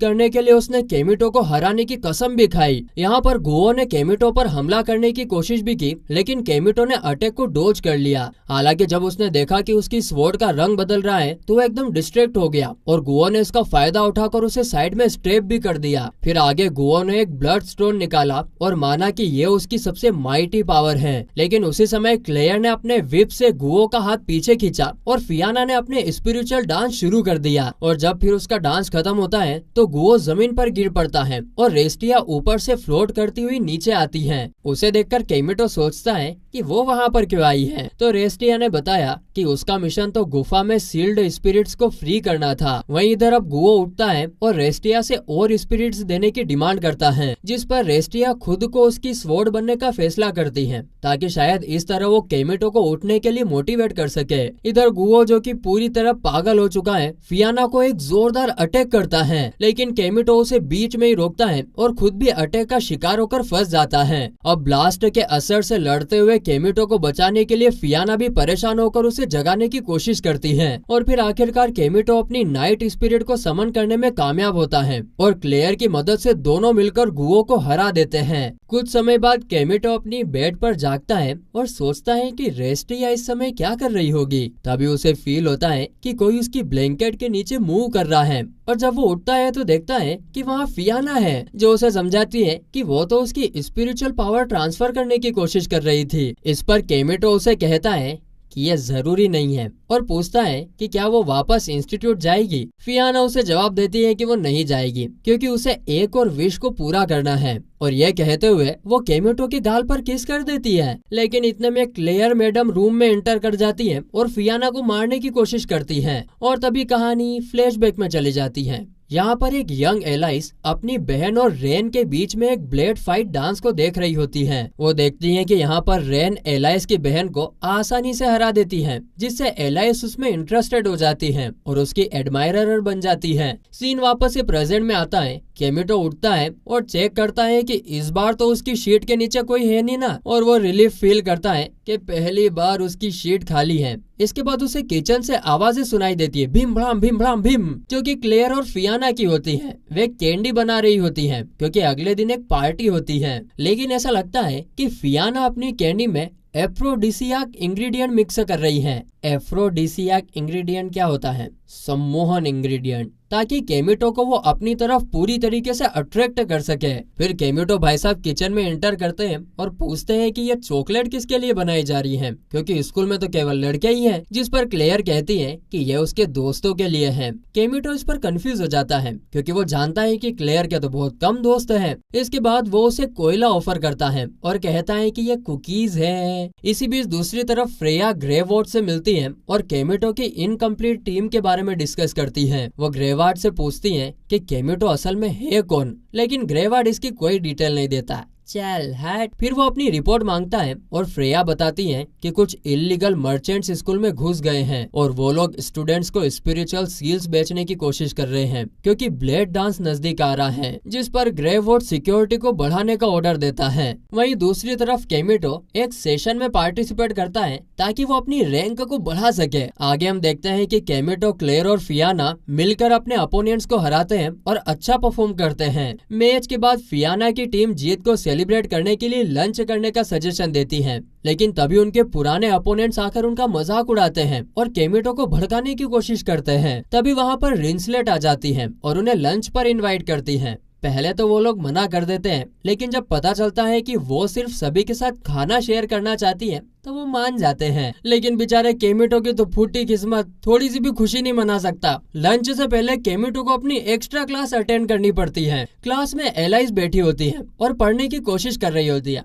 करने के लिए उसने केमिटो को हराने की कसम भी खाई। यहाँ पर गुओ ने केमिटो पर हमला करने की कोशिश भी की, लेकिन केमिटो ने अटैक को डोज कर लिया। हालांकि जब उसने देखा कि उसकी स्वॉर्ड का रंग बदल रहा है तो वो एकदम डिस्ट्रैक्ट हो गया और गुओ ने इसका फायदा उठाकर उसे साइड में स्ट्रेप भी कर दिया। फिर आगे गुओ ने एक ब्लड स्टोन निकाला और माना कि ये उसकी सबसे माइटी पावर है। लेकिन उसी समय क्लेयर ने अपने विप से गुओ का हाथ पीछे खींचा और फियाना ने अपने स्पिरिचुअल डांस शुरू कर दिया। और जब फिर उसका डांस खत्म होता है तो गुओ जमीन पर गिर पड़ता है और रेस्टिया ऊपर से फ्लोट करती हुई नीचे आती है। उसे देखकर केमिटो सोचता है कि वो वहाँ पर क्यों आई है। तो रेस्टिया ने बताया कि उसका मिशन तो गुफा में सील्ड स्पिरिट्स को फ्री करना था। वहीं इधर अब गुओ उठता है और रेस्टिया से और स्पिरिट्स देने की डिमांड करता है, जिस पर रेस्टिया खुद को उसकी स्वॉर्ड बनने का फैसला करती है ताकि शायद इस तरह वो केमिटो को उठने के लिए मोटिवेट कर सके। इधर गुओ जो कि पूरी तरह पागल हो चुका है, फियाना को एक जोरदार अटैक करता है, लेकिन केमिटो उसे बीच में ही रोकता है और खुद भी अटैक का शिकार होकर फंस जाता है। अब ब्लास्ट के असर से लड़ते हुए केमिटो को बचाने के लिए फियाना भी परेशान होकर उसे जगाने की कोशिश करती है और फिर आखिरकार केमिटो अपनी नाइट स्पिरिट को समन करने में कामयाब होता है और क्लेयर की मदद से दोनों मिलकर गुओ को हरा देते हैं। कुछ समय बाद केमिटो अपनी बेड पर जागता है और सोचता है कि रेस्टिया इस समय क्या कर रही होगी। तभी उसे फील होता है कि कोई उसकी ब्लैंकेट के नीचे मूव कर रहा है और जब वो उठता है तो देखता है कि वहाँ फियाना है, जो उसे समझाती है कि वो तो उसकी स्पिरिचुअल पावर ट्रांसफर करने की कोशिश कर रही थी। इस पर केमिटो उसे कहता है कि यह जरूरी नहीं है और पूछता है कि क्या वो वापस इंस्टीट्यूट जाएगी। फियाना उसे जवाब देती है कि वो नहीं जाएगी क्योंकि उसे एक और विश को पूरा करना है और यह कहते हुए वो केमिटो के गाल पर किस कर देती है। लेकिन इतने में क्लेयर मैडम रूम में एंटर कर जाती है और फियाना को मारने की कोशिश करती है और तभी कहानी फ्लैशबैक में चली जाती है। यहाँ पर एक यंग एलाइस अपनी बहन और रेन के बीच में एक ब्लेड फाइट डांस को देख रही होती है। वो देखती है कि यहाँ पर रेन एलाइस की बहन को आसानी से हरा देती है, जिससे एलाइस उसमें इंटरेस्टेड हो जाती है और उसकी एडमायरर बन जाती है। सीन वापस से प्रेजेंट में आता है केमिटो उठता है और चेक करता है कि इस बार तो उसकी शीट के नीचे कोई है नहीं ना, और वो रिलीफ फील करता है कि पहली बार उसकी शीट खाली है। इसके बाद उसे किचन से आवाजें सुनाई देती है, भीम भड़ाम भीम, जो कि क्लेयर और फियाना की होती है। वे कैंडी बना रही होती है क्योंकि अगले दिन एक पार्टी होती है। लेकिन ऐसा लगता है कि फियाना अपनी कैंडी में एफ्रोडिसियाक इंग्रेडिएंट मिक्स कर रही है। एफ्रोडिसियाक इंग्रेडिएंट क्या होता है? सम्मोहन इंग्रेडिएंट, ताकि केमिटो को वो अपनी तरफ पूरी तरीके से अट्रैक्ट कर सके। फिर केमिटो भाई साहब किचन में एंटर करते हैं और पूछते हैं कि ये चॉकलेट किसके लिए बनाई जा रही है, क्योंकि स्कूल में तो केवल लड़के ही हैं। जिस पर क्लेयर कहती है कि ये उसके दोस्तों के लिए है। केमिटो इस पर कंफ्यूज हो जाता है क्योंकि वो जानता है कि क्लेयर के तो बहुत कम दोस्त हैं। इसके बाद वो उसे कोयला ऑफर करता है और कहता है कि ये कुकीज है। इसी बीच दूसरी तरफ फ्रेया ग्रेवॉर्ड से मिलती है और केमिटो की इनकम्प्लीट टीम के बारे में डिस्कस करती है। वो ग्रेवार्ड से पूछती हैं कि केमिटो असल में है कौन, लेकिन ग्रेवार्ड इसकी कोई डिटेल नहीं देता। चल हट। फिर वो अपनी रिपोर्ट मांगता है और फ्रेया बताती है कि कुछ इलीगल मर्चेंट्स स्कूल में घुस गए हैं और वो लोग स्टूडेंट्स को स्पिरिचुअल सील्स बेचने की कोशिश कर रहे हैं क्योंकि ब्लेड डांस नजदीक आ रहा है, जिस पर ग्रेवॉर्ड सिक्योरिटी को बढ़ाने का ऑर्डर देता है। वहीं दूसरी तरफ केमिटो एक सेशन में पार्टिसिपेट करता है ताकि वो अपनी रैंक को बढ़ा सके। आगे हम देखते हैं कि केमिटो, क्लेयर और फियाना मिलकर अपने अपोनेंट्स को हराते हैं और अच्छा परफॉर्म करते हैं। मैच के बाद फियाना की टीम जीत को सेलिब्रेट करने के लिए लंच करने का सजेशन देती है, लेकिन तभी उनके पुराने अपोनेंट्स आकर उनका मजाक उड़ाते हैं और केमिटो को भड़काने की कोशिश करते हैं। तभी वहाँ पर रिंसलेट आ जाती है और उन्हें लंच पर इनवाइट करती है। पहले तो वो लोग मना कर देते हैं, लेकिन जब पता चलता है कि वो सिर्फ सभी के साथ खाना शेयर करना चाहती है तो वो मान जाते हैं। लेकिन बेचारे केमिटो की तो फूटी किस्मत, थोड़ी सी भी खुशी नहीं मना सकता। लंच से पहले केमिटो को अपनी एक्स्ट्रा क्लास अटेंड करनी पड़ती है। क्लास में एलाइस बैठी होती है और पढ़ने की कोशिश कर रही होती है।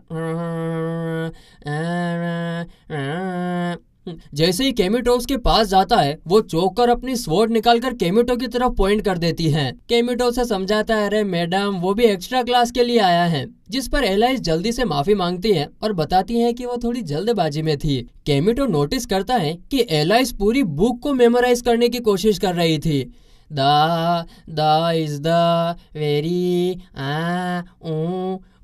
जैसे ही केमिटो उसके पास जाता है, वो चौंक कर अपनी स्वॉर्ड निकालकर केमिटो की तरफ पॉइंट कर देती है। केमिटो से समझाता है, अरे मैडम वो भी एक्स्ट्रा क्लास के लिए आया है, जिस पर एलाइस जल्दी से माफी मांगती है और बताती है कि वो थोड़ी जल्दबाजी में थी। केमिटो नोटिस करता है कि एलाइस पूरी बुक को मेमोराइज करने की कोशिश कर रही थी। द इज द वेरी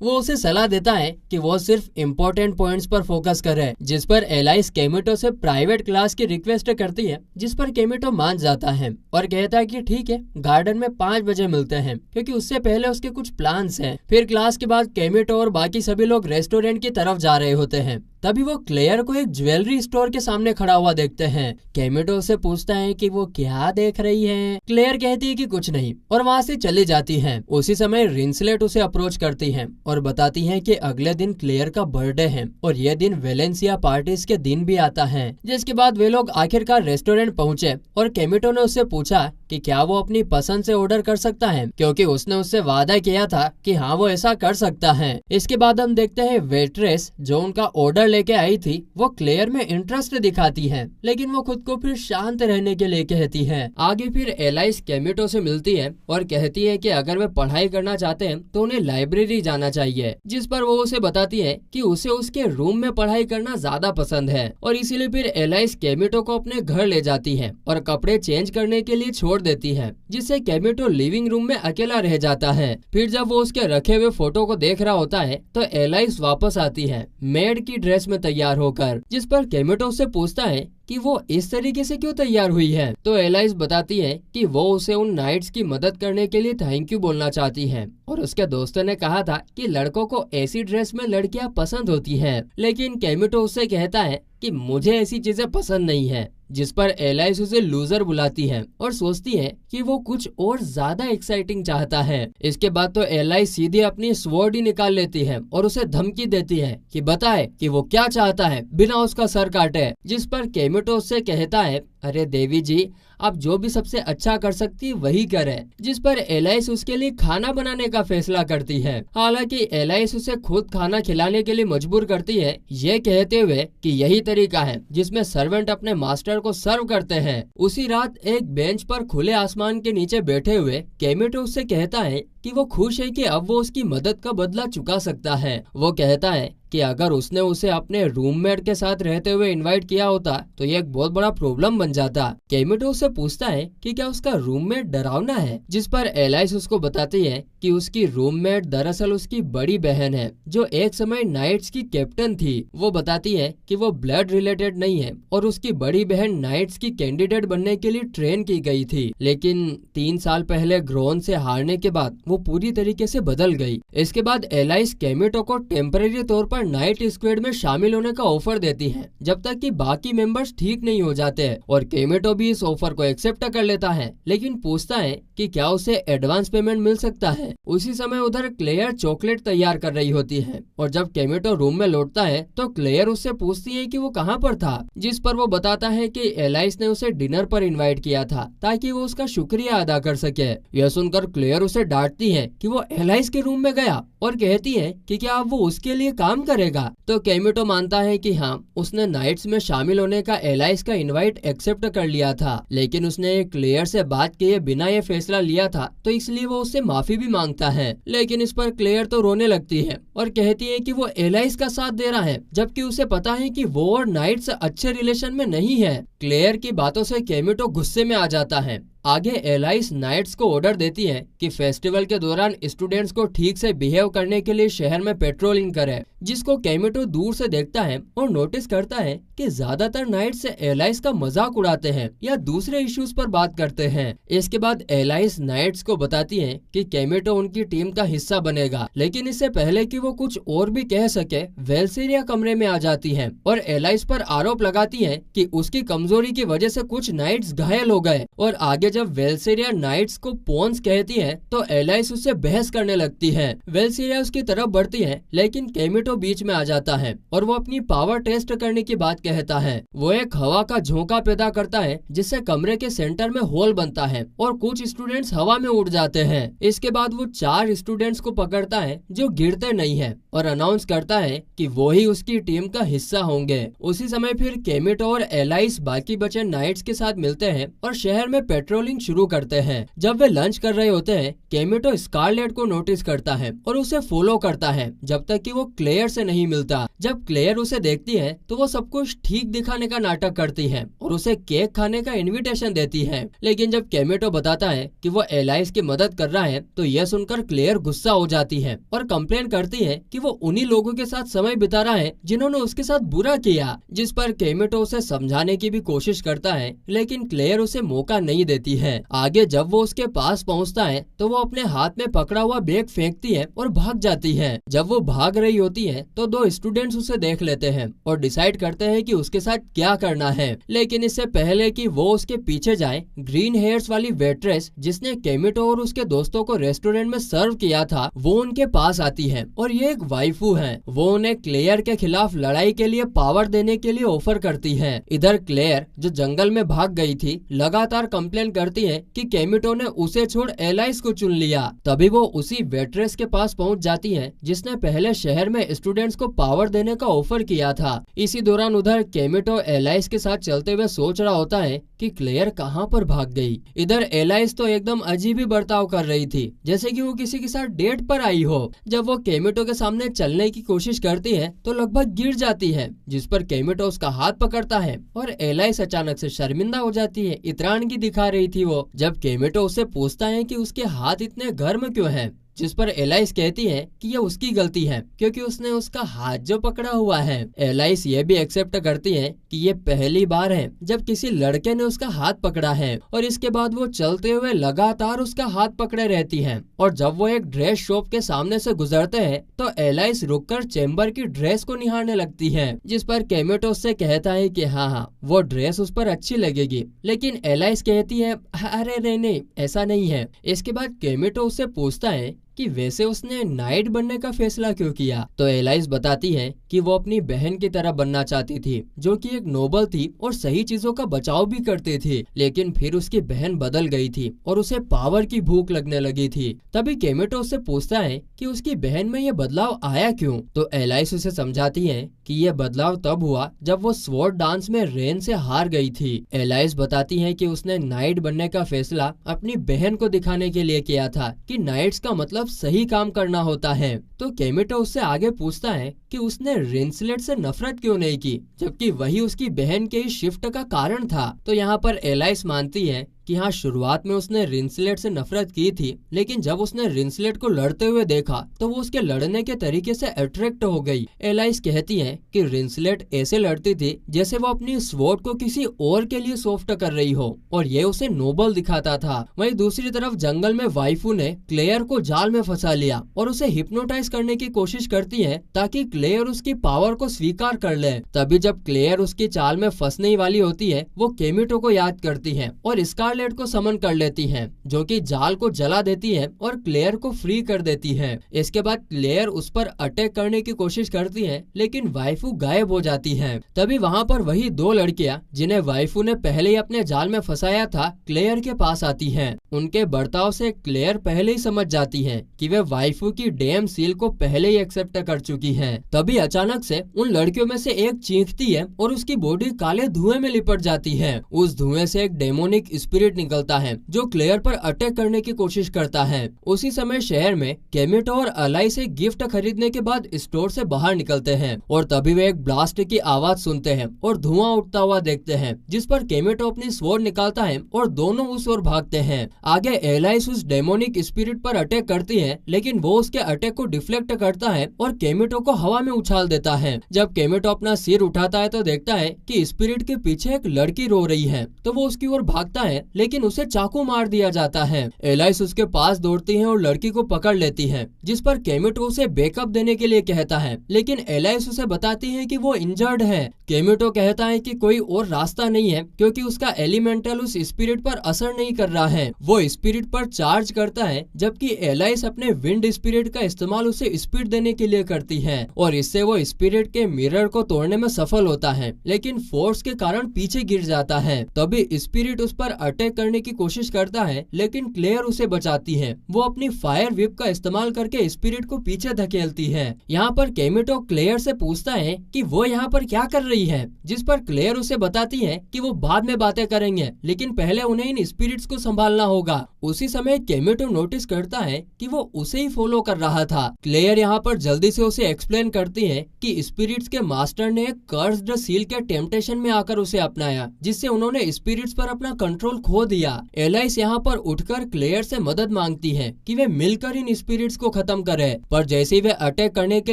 वो उसे सलाह देता है कि वो सिर्फ इम्पोर्टेंट पॉइंट्स पर फोकस करे, जिस पर एलाइस केमिटो से प्राइवेट क्लास की रिक्वेस्ट करती है, जिस पर केमिटो मान जाता है और कहता है कि ठीक है, गार्डन में 5 बजे मिलते हैं, क्योंकि उससे पहले उसके कुछ प्लान्स हैं। फिर क्लास के बाद केमिटो और बाकी सभी लोग रेस्टोरेंट की तरफ जा रहे होते हैं। तभी वो क्लेयर को एक ज्वेलरी स्टोर के सामने खड़ा हुआ देखते हैं। केमिटो से पूछता है कि वो क्या देख रही है। क्लेयर कहती है कि कुछ नहीं और वहाँ से चली जाती है। उसी समय रिंसलेट उसे अप्रोच करती है और बताती है कि अगले दिन क्लेयर का बर्थडे है और यह दिन वेलेंसिया पार्टीज के दिन भी आता है। जिसके बाद वे लोग आखिरकार रेस्टोरेंट पहुँचे और केमिटो ने उससे पूछा कि क्या वो अपनी पसंद से ऑर्डर कर सकता है, क्योंकि उसने उससे वादा किया था कि हाँ वो ऐसा कर सकता है। इसके बाद हम देखते हैं वेट्रेस जो उनका ऑर्डर लेके आई थी, वो क्लेयर में इंटरेस्ट दिखाती है, लेकिन वो खुद को फिर शांत रहने के लिए कहती है। आगे फिर एलाइस केमिटो से मिलती है और कहती है कि अगर वे पढ़ाई करना चाहते हैं तो उन्हें लाइब्रेरी जाना चाहिए, जिस पर वो उसे बताती है कि उसे उसके रूम में पढ़ाई करना ज्यादा पसंद है और इसीलिए फिर एलाइस केमिटो को अपने घर ले जाती है और कपड़े चेंज करने के लिए छोड़ देती है, जिससे केमिटो लिविंग रूम में अकेला रह जाता है। फिर जब वो उसके रखे हुए फोटो को देख रहा होता है तो एलाइस वापस आती है मेड की ड्रेस में तैयार होकर, जिस पर केमिटो से पूछता है कि वो इस तरीके से क्यों तैयार हुई है। तो एलाइस बताती है कि वो उसे उन नाइट्स की मदद करने के लिए थैंक यू बोलना चाहती है और उसके दोस्तों ने कहा था कि लड़कों को ऐसी ड्रेस में लड़कियां पसंद होती हैं, लेकिन केमिटो उससे कहता है कि मुझे ऐसी चीजें पसंद नहीं है, जिस पर एलाइस उसे लूजर बुलाती है और सोचती है कि वो कुछ और ज्यादा एक्साइटिंग चाहता है। इसके बाद तो एलाइस सीधे अपनी स्वॉर्ड ही निकाल लेती है और उसे धमकी देती है कि बताए कि वो क्या चाहता है बिना उसका सर काटे, जिस पर केमिटो उससे कहता है, अरे देवी जी, आप जो भी सबसे अच्छा कर सकती वही करे, जिस पर एलाइस उसके लिए खाना बनाने का फैसला करती है। हालांकि एलाइस उसे खुद खाना खिलाने के लिए मजबूर करती है, ये कहते हुए कि यही तरीका है जिसमें सर्वेंट अपने मास्टर को सर्व करते हैं। उसी रात एक बेंच पर खुले आसमान के नीचे बैठे हुए केमिटो उससे कहता है कि वो खुश है कि अब वो उसकी मदद का बदला चुका सकता है। वो कहता है कि अगर उसने उसे अपने रूममेट के साथ रहते हुए इनवाइट किया होता तो ये एक बहुत बड़ा प्रॉब्लम बन जाता। केमिटो उससे पूछता है कि क्या उसका रूममेट डरावना है, जिस पर एलाइस उसको बताती है कि उसकी रूममेट दरअसल उसकी बड़ी बहन है जो एक समय नाइट्स की कैप्टन थी। वो बताती है कि वो ब्लड रिलेटेड नहीं है और उसकी बड़ी बहन नाइट्स की कैंडिडेट बनने के लिए ट्रेन की गई थी, लेकिन 3 साल पहले ग्रोन से हारने के बाद वो पूरी तरीके से बदल गई। इसके बाद एलाइस केमिटो को टेम्पररी तौर पर नाइट स्क्वाड में शामिल होने का ऑफर देती है जब तक कि बाकी मेंबर्स ठीक नहीं हो जाते हैं, और केमिटो भी इस ऑफर को एक्सेप्ट कर लेता है, लेकिन पूछता है कि क्या उसे एडवांस पेमेंट मिल सकता है। उसी समय उधर क्लेयर चॉकलेट तैयार कर रही होती है और जब केमिटो रूम में लौटता है तो क्लेयर उससे पूछती है कि वो कहाँ पर था, जिस पर वो बताता है कि एलाइस ने उसे डिनर पर इनवाइट किया था ताकि वो उसका शुक्रिया अदा कर सके। यह सुनकर क्लेयर उसे डांटती है कि वो एलाइस के रूम में गया और कहती है कि क्या अब वो उसके लिए काम करेगा। तो केमिटो मानता है कि हाँ, उसने नाइट्स में शामिल होने का एलाइस का इनवाइट एक्सेप्ट कर लिया था, लेकिन उसने क्लेयर से बात किए बिना ये फैसला लिया था, तो इसलिए वो उससे माफी भी मांगता है। लेकिन इस पर क्लेयर तो रोने लगती है और कहती है कि वो एलाइस का साथ दे रहा है जबकि उसे पता है कि वो और नाइट्स अच्छे रिलेशन में नहीं है। क्लेयर की बातों से केमिटो गुस्से में आ जाता है। आगे एलाइस नाइट्स को ऑर्डर देती है कि फेस्टिवल के दौरान स्टूडेंट्स को ठीक से बिहेव करने के लिए शहर में पेट्रोलिंग करे, जिसको केमिटो दूर से देखता है और नोटिस करता है कि ज्यादातर नाइट्स एलाइस का मजाक उड़ाते हैं या दूसरे इश्यूज पर बात करते हैं। इसके बाद एलाइस नाइट्स को बताती है कि केमिटो उनकी टीम का हिस्सा बनेगा, लेकिन इससे पहले कि वो कुछ और भी कह सके, वेल्सेरिया कमरे में आ जाती है और एलाइस पर आरोप लगाती है कि उसकी कमजोरी की वजह से कुछ नाइट्स घायल हो गए। और आगे जब वेल्सेरिया नाइट्स को पॉन्स कहती है तो एलाइस उससे बहस करने लगती है। वेल्सेरिया उसकी तरफ बढ़ती है, लेकिन केमिटो बीच में आ जाता है और वो अपनी पावर टेस्ट करने की बात कहता है। वो एक हवा का झोंका पैदा करता है जिससे कमरे के सेंटर में होल बनता है और कुछ स्टूडेंट्स हवा में उड़ जाते हैं। इसके बाद वो 4 स्टूडेंट्स को पकड़ता है जो गिरते नहीं है और अनाउंस करता है कि वो ही उसकी टीम का हिस्सा होंगे। उसी समय फिर केमिटो और एलाइस बाकी बचे नाइट्स के साथ मिलते हैं और शहर में पेट्रोलिंग शुरू करते हैं। जब वे लंच कर रहे होते हैं, केमिटो स्कारलेट को नोटिस करता है और उसे फॉलो करता है जब तक कि वो क्लेयर से नहीं मिलता। जब क्लेयर उसे देखती है तो वो सब कुछ ठीक दिखाने का नाटक करती है और उसे केक खाने का इनविटेशन देती है, लेकिन जब केमिटो बताता है कि वो एलाइस की मदद कर रहा है तो यह सुनकर क्लेयर गुस्सा हो जाती है और कंप्लेन करती है कि वो उन्हीं लोगों के साथ समय बिता रहा है जिन्होंने उसके साथ बुरा किया, जिस पर केमिटो उसे समझाने की भी कोशिश करता है, लेकिन क्लेयर उसे मौका नहीं देती है। आगे जब वो उसके पास पहुंचता है तो वो अपने हाथ में पकड़ा हुआ बैग फेंकती है और भाग जाती है। जब वो भाग रही होती है तो 2 स्टूडेंट्स उसे देख लेते हैं और डिसाइड करते हैं कि उसके साथ क्या करना है, लेकिन इससे पहले कि वो उसके पीछे जाए, ग्रीन हेयर्स वाली वेट्रेस जिसने केमिटो और उसके दोस्तों को रेस्टोरेंट में सर्व किया था, वो उनके पास आती है और ये एक वाइफू है। वो उन्हें क्लेयर के खिलाफ लड़ाई के लिए पावर देने के लिए ऑफर करती है। इधर क्लेयर जो जंगल में भाग गई थी लगातार कंप्लेन करती है कि केमिटो ने उसे छोड़ एलाइस को चुन लिया। तभी वो उसी वेट्रेस के पास पहुंच जाती है जिसने पहले शहर में स्टूडेंट्स को पावर देने का ऑफर किया था। इसी दौरान उधर केमिटो एलाइस के साथ चलते हुए सोच रहा होता है कि क्लेयर कहां पर भाग गई। इधर एलाइस तो एकदम अजीब ही बर्ताव कर रही थी, जैसे कि वो किसी के साथ डेट पर आई हो। जब वो केमिटो के सामने चलने की कोशिश करती है तो लगभग गिर जाती है, जिस पर केमिटो उसका हाथ पकड़ता है और एलाइस अचानक से शर्मिंदा हो जाती है। इतरानगी दिखा रही थी वो, जब केमिटो उससे पूछता है कि उसके हाथ इतने गर्म क्यों हैं, जिस पर एलाइस कहती है कि यह उसकी गलती है क्योंकि उसने उसका हाथ जो पकड़ा हुआ है। एलाइस ये भी एक्सेप्ट करती है कि ये पहली बार है जब किसी लड़के ने उसका हाथ पकड़ा है, और इसके बाद वो चलते हुए लगातार उसका हाथ पकड़े रहती है। और जब वो एक ड्रेस शॉप के सामने से गुजरते हैं तो एलाइस रुककर चेम्बर की ड्रेस को निहारने लगती है, जिस पर केमिटो उससे कहता है कि हाँ वो ड्रेस उस पर अच्छी लगेगी, लेकिन एलाइस कहती है अरे नहीं ऐसा नहीं है। इसके बाद केमिटो उससे पूछता है कि वैसे उसने नाइट बनने का फैसला क्यों किया, तो एलाइस बताती है कि वो अपनी बहन की तरह बनना चाहती थी जो कि एक नोबल थी और सही चीजों का बचाव भी करती थी, लेकिन फिर उसकी बहन बदल गई थी और उसे पावर की भूख लगने लगी थी। तभी केमिटो उससे पूछता है कि उसकी बहन में ये बदलाव आया क्यों, तो एलाइस उसे समझाती है कि ये बदलाव तब हुआ जब वो स्वॉर्ड डांस में रेन से हार गई थी। एलाइस बताती है कि उसने नाइट बनने का फैसला अपनी बहन को दिखाने के लिए किया था कि नाइट्स का मतलब सही काम करना होता है। तो केमिटो उससे आगे पूछता है कि उसने रिंसलेट से नफरत क्यों नहीं की, जबकि वही उसकी बहन के इस शिफ्ट का कारण था। तो यहाँ पर एलाइस मानती है कि हाँ, शुरुआत में उसने रिंसलेट से नफरत की थी, लेकिन जब उसने रिंसलेट को लड़ते हुए देखा तो वो उसके लड़ने के तरीके से अट्रैक्ट हो गई। एलाइस कहती है कि रिंसलेट ऐसे लड़ती थी जैसे वो अपनी स्वॉर्ड को किसी और के लिए सॉफ्ट कर रही हो, और ये उसे नोबल दिखाता था। वहीं दूसरी तरफ जंगल में वाइफू ने क्लेयर को जाल में फंसा लिया और उसे हिप्नोटाइज करने की कोशिश करती है ताकि क्लेयर उसकी पावर को स्वीकार कर ले। तभी जब क्लेयर उसकी चाल में फंसने ही वाली होती है, वो केमिटो को याद करती है और स्कारलेट को समन कर लेती है, जो कि जाल को जला देती है और क्लेयर को फ्री कर देती है। इसके बाद क्लेयर उस पर अटैक करने की कोशिश करती है, लेकिन वाइफू गायब हो जाती है। तभी वहाँ पर वही दो लड़कियाँ जिन्हें वाइफू ने पहले ही अपने जाल में फंसाया था, क्लेयर के पास आती हैं। उनके बर्ताव से क्लेयर पहले ही समझ जाती है कि वे वाइफू की डैम सील को पहले ही एक्सेप्ट कर चुकी हैं। तभी अचानक से उन लड़कियों में से एक चीखती है और उसकी बॉडी काले धुएं में लिपट जाती है। उस धुएं से एक डेमोनिक स्पिरिट निकलता है जो क्लेयर पर अटैक करने की कोशिश करता है। उसी समय शहर में केमिटो और अलाई से गिफ्ट खरीदने के बाद स्टोर से बाहर निकलते हैं और तभी वे एक ब्लास्ट की आवाज सुनते हैं और धुआं उठता हुआ देखते हैं, जिस पर केमिटो अपनी स्वॉर्ड निकालता है और दोनों उस ओर भागते हैं। आगे एलाइस उस डेमोनिक स्पिरिट पर अटैक करती है, लेकिन वो उसके अटैक को डिफ्लेक्ट करता है और केमिटो को हवा में उछाल देता है। जब केमिटो अपना सिर उठाता है तो देखता है कि स्पिरिट के पीछे एक लड़की रो रही है, तो वो उसकी ओर भागता है, लेकिन उसे चाकू मार दिया जाता है। एलाइस उसके पास दौड़ती है और लड़की को पकड़ लेती है, जिस पर केमिटो उसे बैकअप देने के लिए कहता है, लेकिन एलाइस उसे बताती है कि वो इंजर्ड है। केमिटो कहता है कि कोई और रास्ता नहीं है क्योंकि उसका एलिमेंटल उस स्पिरिट पर असर नहीं कर रहा है। वो स्पिरिट पर चार्ज करता है, जबकि एलाइस अपने विंड स्पिरिट का इस्तेमाल उसे स्पीड देने के लिए करती है और इससे वो स्पिरिट के मिरर को तोड़ने में सफल होता है, लेकिन फोर्स के कारण पीछे गिर जाता है। तभी स्पिरिट उस पर अटैक करने की कोशिश करता है, लेकिन क्लेयर उसे बचाती है। वो अपनी फायर व्हिप का इस्तेमाल करके स्पिरिट को पीछे धकेलती है। यहाँ पर केमिटो क्लेयर से पूछता है कि वो यहाँ पर क्या कर रही है, जिस पर क्लेयर उसे बताती है कि वो बाद में बातें करेंगे, लेकिन पहले उन्हें इन स्पिरिट्स को संभालना होगा। उसी समय केमिटो नोटिस करता है कि वो उसे ही फॉलो कर रहा था। क्लेयर यहाँ पर जल्दी से उसे एक्सप्लेन करती है कि स्पिरिट्स के मास्टर ने एक कर्स्ड सील के टेम्पटेशन में आकर उसे अपनाया, जिससे उन्होंने स्पिरिट्स पर अपना कंट्रोल खो दिया। एलाइस यहाँ पर उठकर क्लेयर से मदद मांगती है कि वे मिलकर इन स्पिरिट्स को खत्म करें, पर जैसे ही वे अटैक करने के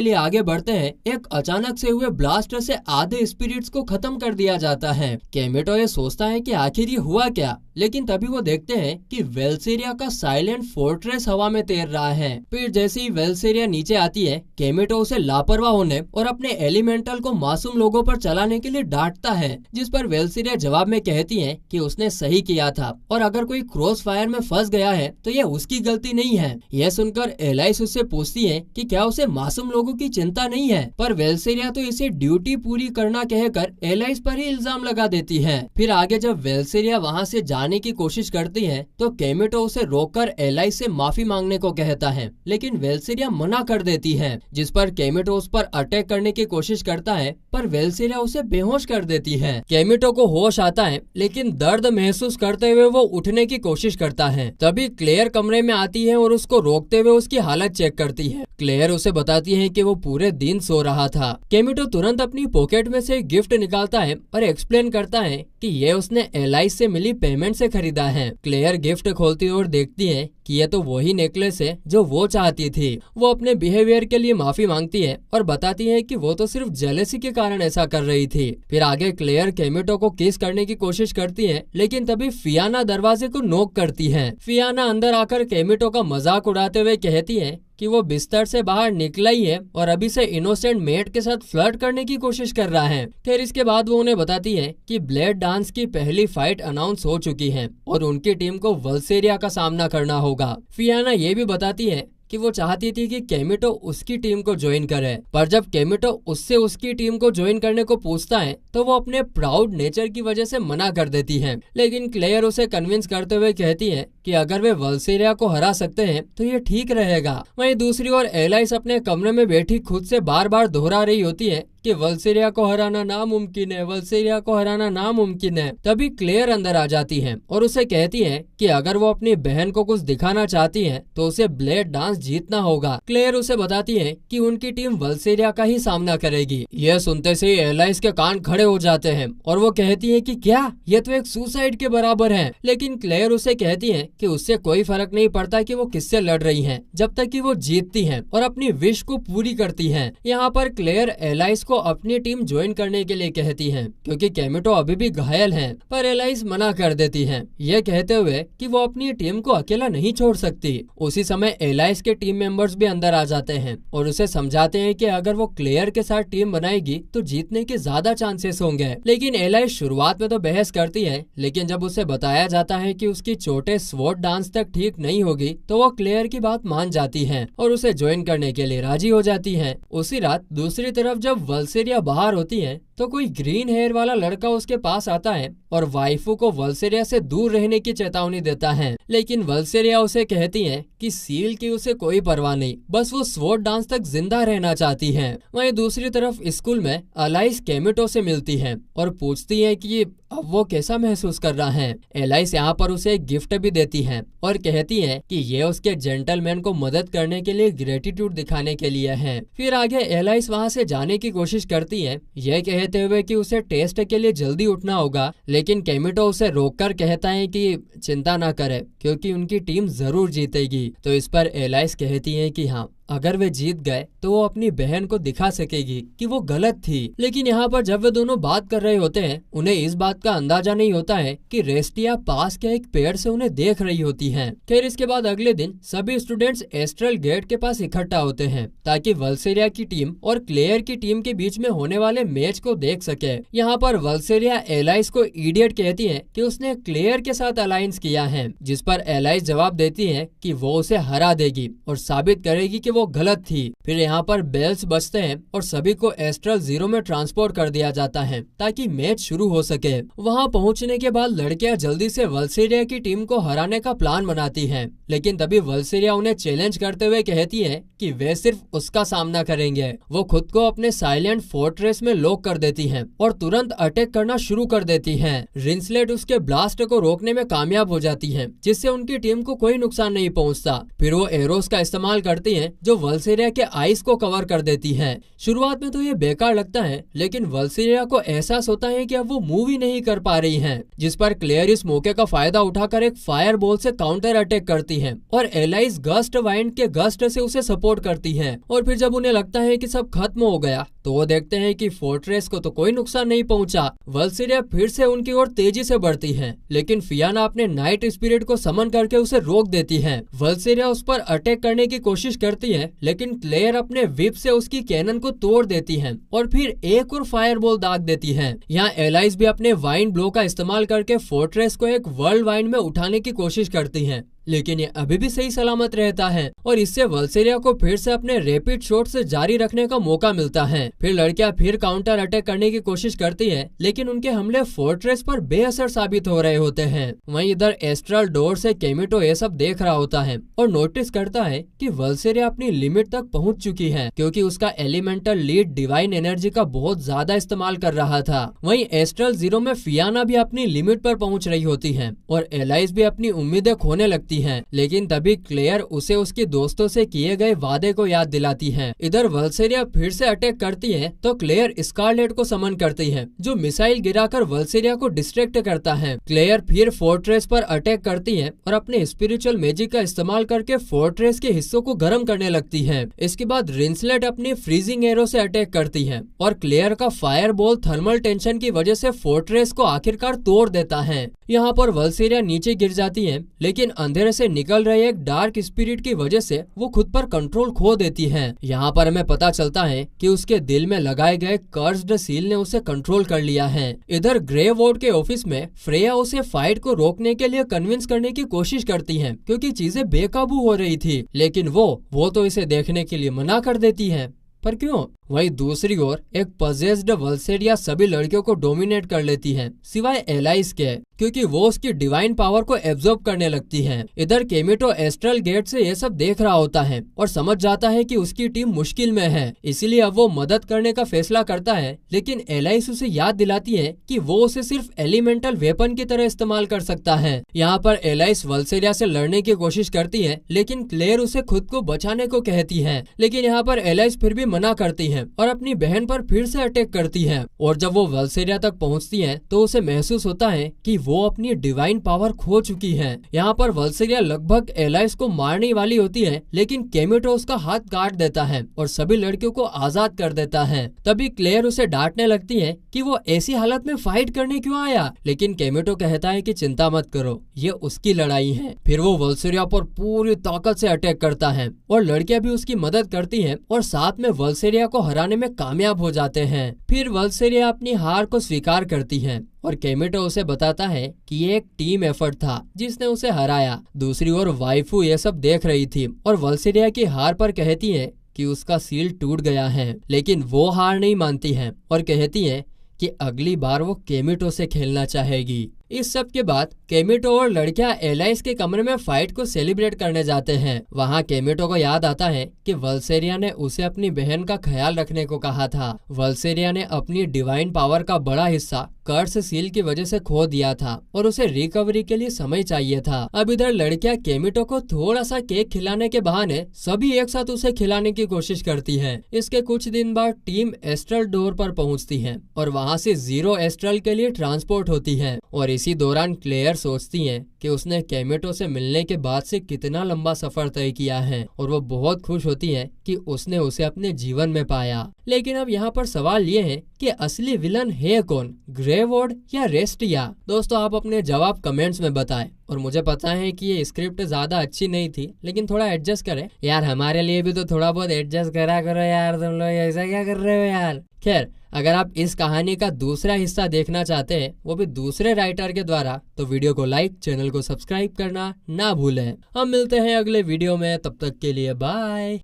लिए आगे बढ़ते हैं, एक अचानक से हुए ब्लास्ट से आधे स्पिरिट्स को खत्म कर दिया जाता है। केमिटो ये सोचता है कि आखिर ये हुआ क्या, लेकिन तभी वो देखते हैं कि वेल्सेरिया का साइलेंट फोर्ट्रेस हवा में तैर रहा है। फिर जैसे ही वेल्सेरिया नीचे आती है, केमिटो उसे लापरवाह होने और अपने एलिमेंटल को मासूम लोगों पर चलाने के लिए डांटता है, जिस पर वेल्सेरिया जवाब में कहती है कि उसने सही किया था और अगर कोई क्रॉस फायर में फंस गया है तो यह उसकी गलती नहीं है। यह सुनकर एलाइस उससे पूछती है कि क्या उसे मासूम लोगों की चिंता नहीं है, पर वेल्सेरिया तो इसे ड्यूटी पूरी करना कहकर एलाइस पर ही इल्जाम लगा देती है। फिर आगे जब वेल्सेरिया वहाँ से जाने की कोशिश करती है तो केमिटो उसे रोककर एलाइस से माफी मांगने को कहता है, लेकिन वेल्सेरिया मना कर देती है, जिस पर केमिटो उस पर अटैक करने की कोशिश करता है, पर वेल्सेरिया उसे बेहोश कर देती है। केमिटो को होश आता है, लेकिन दर्द महसूस करते हुए वो उठने की कोशिश करता है। तभी क्लेयर कमरे में आती है और उसको रोकते हुए उसकी हालत चेक करती है। क्लेयर उसे बताती है कि वो पूरे दिन सो रहा था। केमिटो तुरंत अपनी पॉकेट में से गिफ्ट निकालता है और एक्सप्लेन करता है कि ये उसने एलाइस से मिली पेमेंट से खरीदा है। क्लेयर गिफ्ट खोलती और देखती है कि यह तो वही नेकलेस है जो वो चाहती थी। वो अपने बिहेवियर के लिए माफी मांगती है और बताती है कि वो तो सिर्फ जेलेसी के कारण ऐसा कर रही थी। फिर आगे क्लेयर केमिटो को किस करने की कोशिश करती है, लेकिन तभी फियाना दरवाजे को नॉक करती है। फियाना अंदर आकर केमिटो का मजाक उड़ाते हुए कहती है कि वो बिस्तर से बाहर निकला ही है और अभी से इनोसेंट मेट के साथ फ्लर्ट करने की कोशिश कर रहा है। फिर इसके बाद वो उन्हें बताती है कि ब्लेड डांस की पहली फाइट अनाउंस हो चुकी है और उनकी टीम को वेल्सेरिया का सामना करना होगा। फियाना ये भी बताती है कि वो चाहती थी कि केमिटो उसकी टीम को ज्वाइन करे, पर जब केमिटो उससे उसकी टीम को ज्वाइन करने को पूछता है तो वो अपने प्राउड नेचर की वजह से मना कर देती है। लेकिन क्लेयर उसे कन्विंस करते हुए कहती है कि अगर वे वेल्सेरिया को हरा सकते हैं तो ये ठीक रहेगा। वहीं दूसरी ओर एलाइस अपने कमरे में बैठी खुद से बार बार दोहरा रही होती है कि वल्सेरिया को हराना नामुमकिन है, वल्सेरिया को हराना नामुमकिन है। तभी क्लेयर अंदर आ जाती है और उसे कहती है कि अगर वो अपनी बहन को कुछ दिखाना चाहती है तो उसे ब्लेड डांस जीतना होगा। क्लेयर उसे बताती है कि उनकी टीम वल्सेरिया का ही सामना करेगी। यह सुनते से एलाइस के कान खड़े हो जाते हैं और वो कहती है कि क्या, ये तो एक सुसाइड के बराबर है। लेकिन क्लेयर उसे कहती है कि उससे कोई फर्क नहीं पड़ता कि वो किससे लड़ रही है, जब तक कि वो जीतती है और अपनी विश को पूरी करती है। यहाँ पर क्लेयर एलाइस को अपनी टीम ज्वाइन करने के लिए कहती है क्योंकि कैमिटो अभी भी घायल है, पर एलाइस मना कर देती है, ये कहते हुए कि वो अपनी टीम को अकेला नहीं छोड़ सकती। उसी समय एलाइस के टीम मेंबर्स भी अंदर आ जाते हैं और उसे समझाते हैं कि अगर वो क्लेयर के साथ टीम बनाएगी तो जीतने के ज्यादा चांसेस होंगे। लेकिन एलाइस शुरुआत में तो बहस करती है, लेकिन जब उसे बताया जाता है कि उसकी चोटें स्वॉर्ड डांस तक ठीक नहीं होगी तो वो क्लेयर की बात मान जाती है और उसे ज्वाइन करने के लिए राजी हो जाती है। उसी रात दूसरी तरफ जब वल्सेरिया बाहर होती है तो कोई ग्रीन हेयर वाला लड़का उसके पास आता है और वाइफू को वल्सेरिया से दूर रहने की चेतावनी देता है। लेकिन वल्सेरिया उसे कहती है कि सील की उसे कोई परवाह नहीं, बस वो स्वॉर्ड डांस तक जिंदा रहना चाहती है। वहीं दूसरी तरफ स्कूल में अलाइस कैमिटो से मिलती है और पूछती है कि अब वो कैसा महसूस कर रहा है। एलाइस यहाँ पर उसे एक गिफ्ट भी देती है और कहती है कि ये उसके जेंटलमैन को मदद करने के लिए ग्रेटिट्यूड दिखाने के लिए है। फिर आगे एलाइस वहाँ से जाने की कोशिश करती है, यह कहते हुए कि उसे टेस्ट के लिए जल्दी उठना होगा। लेकिन कैमिटो उसे रोककर कहता है कि चिंता ना करे क्योंकि उनकी टीम जरूर जीतेगी। तो इस पर एलाइस कहती है कि हाँ, अगर वे जीत गए तो वो अपनी बहन को दिखा सकेगी कि वो गलत थी। लेकिन यहाँ पर जब वे दोनों बात कर रहे होते हैं उन्हें इस बात का अंदाजा नहीं होता है कि रेस्टिया पास के एक पेड़ से उन्हें देख रही होती है। खैर इसके बाद अगले दिन सभी स्टूडेंट्स एस्ट्रल गेट के पास इकट्ठा होते हैं ताकि वल्सेरिया की टीम और क्लेयर की टीम के बीच में होने वाले मैच को देख सके। यहाँ पर वल्सेरिया एलाइस को इडियट कहती है कि उसने क्लेयर के साथ अलायंस किया है, जिस पर एलाइस जवाब देती है कि वो उसे हरा देगी और साबित करेगी कि वो गलत थी। फिर यहाँ पर बेल्स बजते हैं और सभी को एस्ट्रल जीरो में ट्रांसपोर्ट कर दिया जाता है ताकि मैच शुरू हो सके। वहाँ पहुँचने के बाद लड़कियां जल्दी से वल्सेरिया की टीम को हराने का प्लान बनाती हैं, लेकिन तभी वल्सेरिया उन्हें चैलेंज करते हुए कहती है कि वे सिर्फ उसका सामना करेंगे। वो खुद को अपने साइलेंट फोर्ट्रेस में लॉक कर देती है और तुरंत अटैक करना शुरू कर देती है। रिंसलेट उसके ब्लास्ट को रोकने में कामयाब हो जाती है, जिससे उनकी टीम को कोई नुकसान नहीं पहुँचता। फिर वो एरोस का इस्तेमाल करती है जो वल्सेरिया के आइस को कवर कर देती है। शुरुआत में तो ये बेकार लगता है, लेकिन वल्सेरिया को एहसास होता है कि अब वो मूव ही नहीं कर पा रही है, जिस पर क्लेयर इस मौके का फायदा उठाकर एक फायर बॉल से काउंटर अटैक करती है और एलाइस गस्ट वाइंड के गस्ट से उसे सपोर्ट करती है। और फिर जब उन्हें लगता है कि सब खत्म हो गया तो वो देखते हैं कि फोर्ट्रेस को तो कोई नुकसान नहीं पहुंचा। वल्सेरिया फिर से उनकी ओर तेजी से बढ़ती है, लेकिन फियाना अपने नाइट स्पिरिट को समन करके उसे रोक देती है। वल्सेरिया उस पर अटैक करने की कोशिश करती है, लेकिन क्लेयर अपने विप से उसकी कैनन को तोड़ देती है और फिर एक और फायर बॉल दाग देती है। यहाँ एलाइस भी अपने वाइन ब्लो का इस्तेमाल करके फोर्ट्रेस को एक वर्ल्ड वाइन में उठाने की कोशिश करती है, लेकिन ये अभी भी सही सलामत रहता है और इससे वल्सेरिया को फिर से अपने रैपिड शॉट से जारी रखने का मौका मिलता है। फिर लड़कियां फिर काउंटर अटैक करने की कोशिश करती है, लेकिन उनके हमले फोर्ट्रेस पर बेअसर साबित हो रहे होते हैं। वहीं इधर एस्ट्रल डोर से केमिटो ये सब देख रहा होता है और नोटिस करता है कि वल्सेरिया अपनी लिमिट तक पहुंच चुकी है, क्योंकि उसका एलिमेंटल लीड डिवाइन एनर्जी का बहुत ज्यादा इस्तेमाल कर रहा था। वहीं एस्ट्रल जीरो में फियाना भी अपनी लिमिट पर पहुंच रही होती है और एलाइस भी अपनी उम्मीदें खोने लगती है। लेकिन तभी क्लेयर उसे उसके दोस्तों से किए गए वादे को याद दिलाती है। इधर वल्सेरिया फिर से अटैक करती है तो क्लेयर स्कारलेट को समन करती है, जो मिसाइल गिराकर वल्सेरिया को डिस्ट्रैक्ट करता है। क्लेयर फिर फोर्ट्रेस पर अटैक करती है और अपने स्पिरिचुअल मैजिक का इस्तेमाल करके फोर्ट्रेस के हिस्सों को गर्म करने लगती है। इसके बाद रिंसलेट अपनी फ्रीजिंग एरो से अटैक करती है और क्लेयर का फायर बॉल थर्मल टेंशन की वजह से फोर्ट्रेस को आखिरकार तोड़ देता है। यहाँ पर वल्सेरिया नीचे गिर जाती है, लेकिन अंधेरे से निकल रहे एक डार्क स्पिरिट की वजह से वो खुद पर कंट्रोल खो देती है। यहाँ पर हमें पता चलता है कि उसके दिल में लगाए गए कर्स्ड सील ने उसे कंट्रोल कर लिया है। इधर ग्रे वॉर्ड के ऑफिस में फ्रेया उसे फाइट को रोकने के लिए कन्विंस करने की कोशिश करती है, क्योंकि चीजें बेकाबू हो रही थी, लेकिन वो तो इसे देखने के लिए मना कर देती है। पर क्यों? वहीं दूसरी ओर एक पजेस्ड वल्सेरिया सभी लड़कियों को डोमिनेट कर लेती है, सिवाय एलाइस के, क्योंकि वो उसकी डिवाइन पावर को एब्जॉर्ब करने लगती है। इधर केमिटो एस्ट्रल गेट से ये सब देख रहा होता है और समझ जाता है कि उसकी टीम मुश्किल में है, इसीलिए अब वो मदद करने का फैसला करता है। लेकिन एलाइस उसे याद दिलाती है कि वो उसे सिर्फ एलिमेंटल वेपन की तरह इस्तेमाल कर सकता है। यहाँ पर एलाइस वल्सेरिया से लड़ने की कोशिश करती है, लेकिन क्लेयर उसे खुद को बचाने को कहती है। लेकिन यहाँ पर एलाइस फिर भी मना करती है और अपनी बहन पर फिर से अटैक करती है। और जब वो वल्सेरिया तक पहुँचती है तो उसे महसूस होता है कि वो अपनी डिवाइन पावर खो चुकी है। यहाँ पर वल्सेरिया लगभग एलाइस को मारने वाली होती है, लेकिन केमिटो उसका हाथ काट देता है और सभी लड़कियों को आजाद कर देता है। तभी क्लेयर उसे डांटने लगती है कि वो ऐसी हालत में फाइट करने क्यों आया, लेकिन केमिटो कहता है कि चिंता मत करो, ये उसकी लड़ाई है। फिर वो वल्सेरिया पर पूरी ताकत से अटैक करता है और लड़कियां भी उसकी मदद करती हैं और साथ में वल्सेरिया को हराने में कामयाब हो जाते हैं। फिर वल्सेरिया अपनी हार को स्वीकार करती है और केमिटो उसे बताता है कि ये एक टीम एफर्ट था जिसने उसे हराया। दूसरी ओर वाइफू ये सब देख रही थी और वल्सेरिया की हार पर कहती है कि उसका सील टूट गया है, लेकिन वो हार नहीं मानती है और कहती है कि अगली बार वो केमिटो से खेलना चाहेगी। इस सब के बाद केमिटो और लड़कियां एलाइस के कमरे में फाइट को सेलिब्रेट करने जाते हैं। वहाँ केमिटो को याद आता है कि वल्सेरिया ने उसे अपनी बहन का ख्याल रखने को कहा था। वल्सेरिया ने अपनी डिवाइन पावर का बड़ा हिस्सा कर्स सील की वजह से खो दिया था और उसे रिकवरी के लिए समय चाहिए था। अब इधर लड़कियां केमिटो को थोड़ा सा केक खिलाने के बहाने सभी एक साथ उसे खिलाने की कोशिश करती है। इसके कुछ दिन बाद टीम एस्ट्रल डोर पर पहुंचती है और वहां से जीरो एस्ट्रल के लिए ट्रांसपोर्ट होती है। और इसी दौरान क्लेयर सोचती है कि उसने केमिटो से मिलने के बाद से कितना लंबा सफर तय किया है और वो बहुत खुश होती है कि उसने उसे अपने जीवन में पाया। लेकिन अब यहाँ पर सवाल ये है कि असली विलन है कौन, ग्रेवोर्ड या रेस्टिया? दोस्तों आप अपने जवाब कमेंट्स में बताएं। और मुझे पता है कि ये स्क्रिप्ट ज्यादा अच्छी नहीं थी, लेकिन थोड़ा एडजस्ट करें यार, हमारे लिए भी तो थोड़ा बहुत एडजस्ट करा करो यार, तुम लोग ऐसा क्या कर रहे हो यार। खैर, अगर आप इस कहानी का दूसरा हिस्सा देखना चाहते हैं, वो भी दूसरे राइटर के द्वारा, तो वीडियो को लाइक, चैनल को सब्सक्राइब करना ना भूलें। हम मिलते हैं अगले वीडियो में, तब तक के लिए बाय।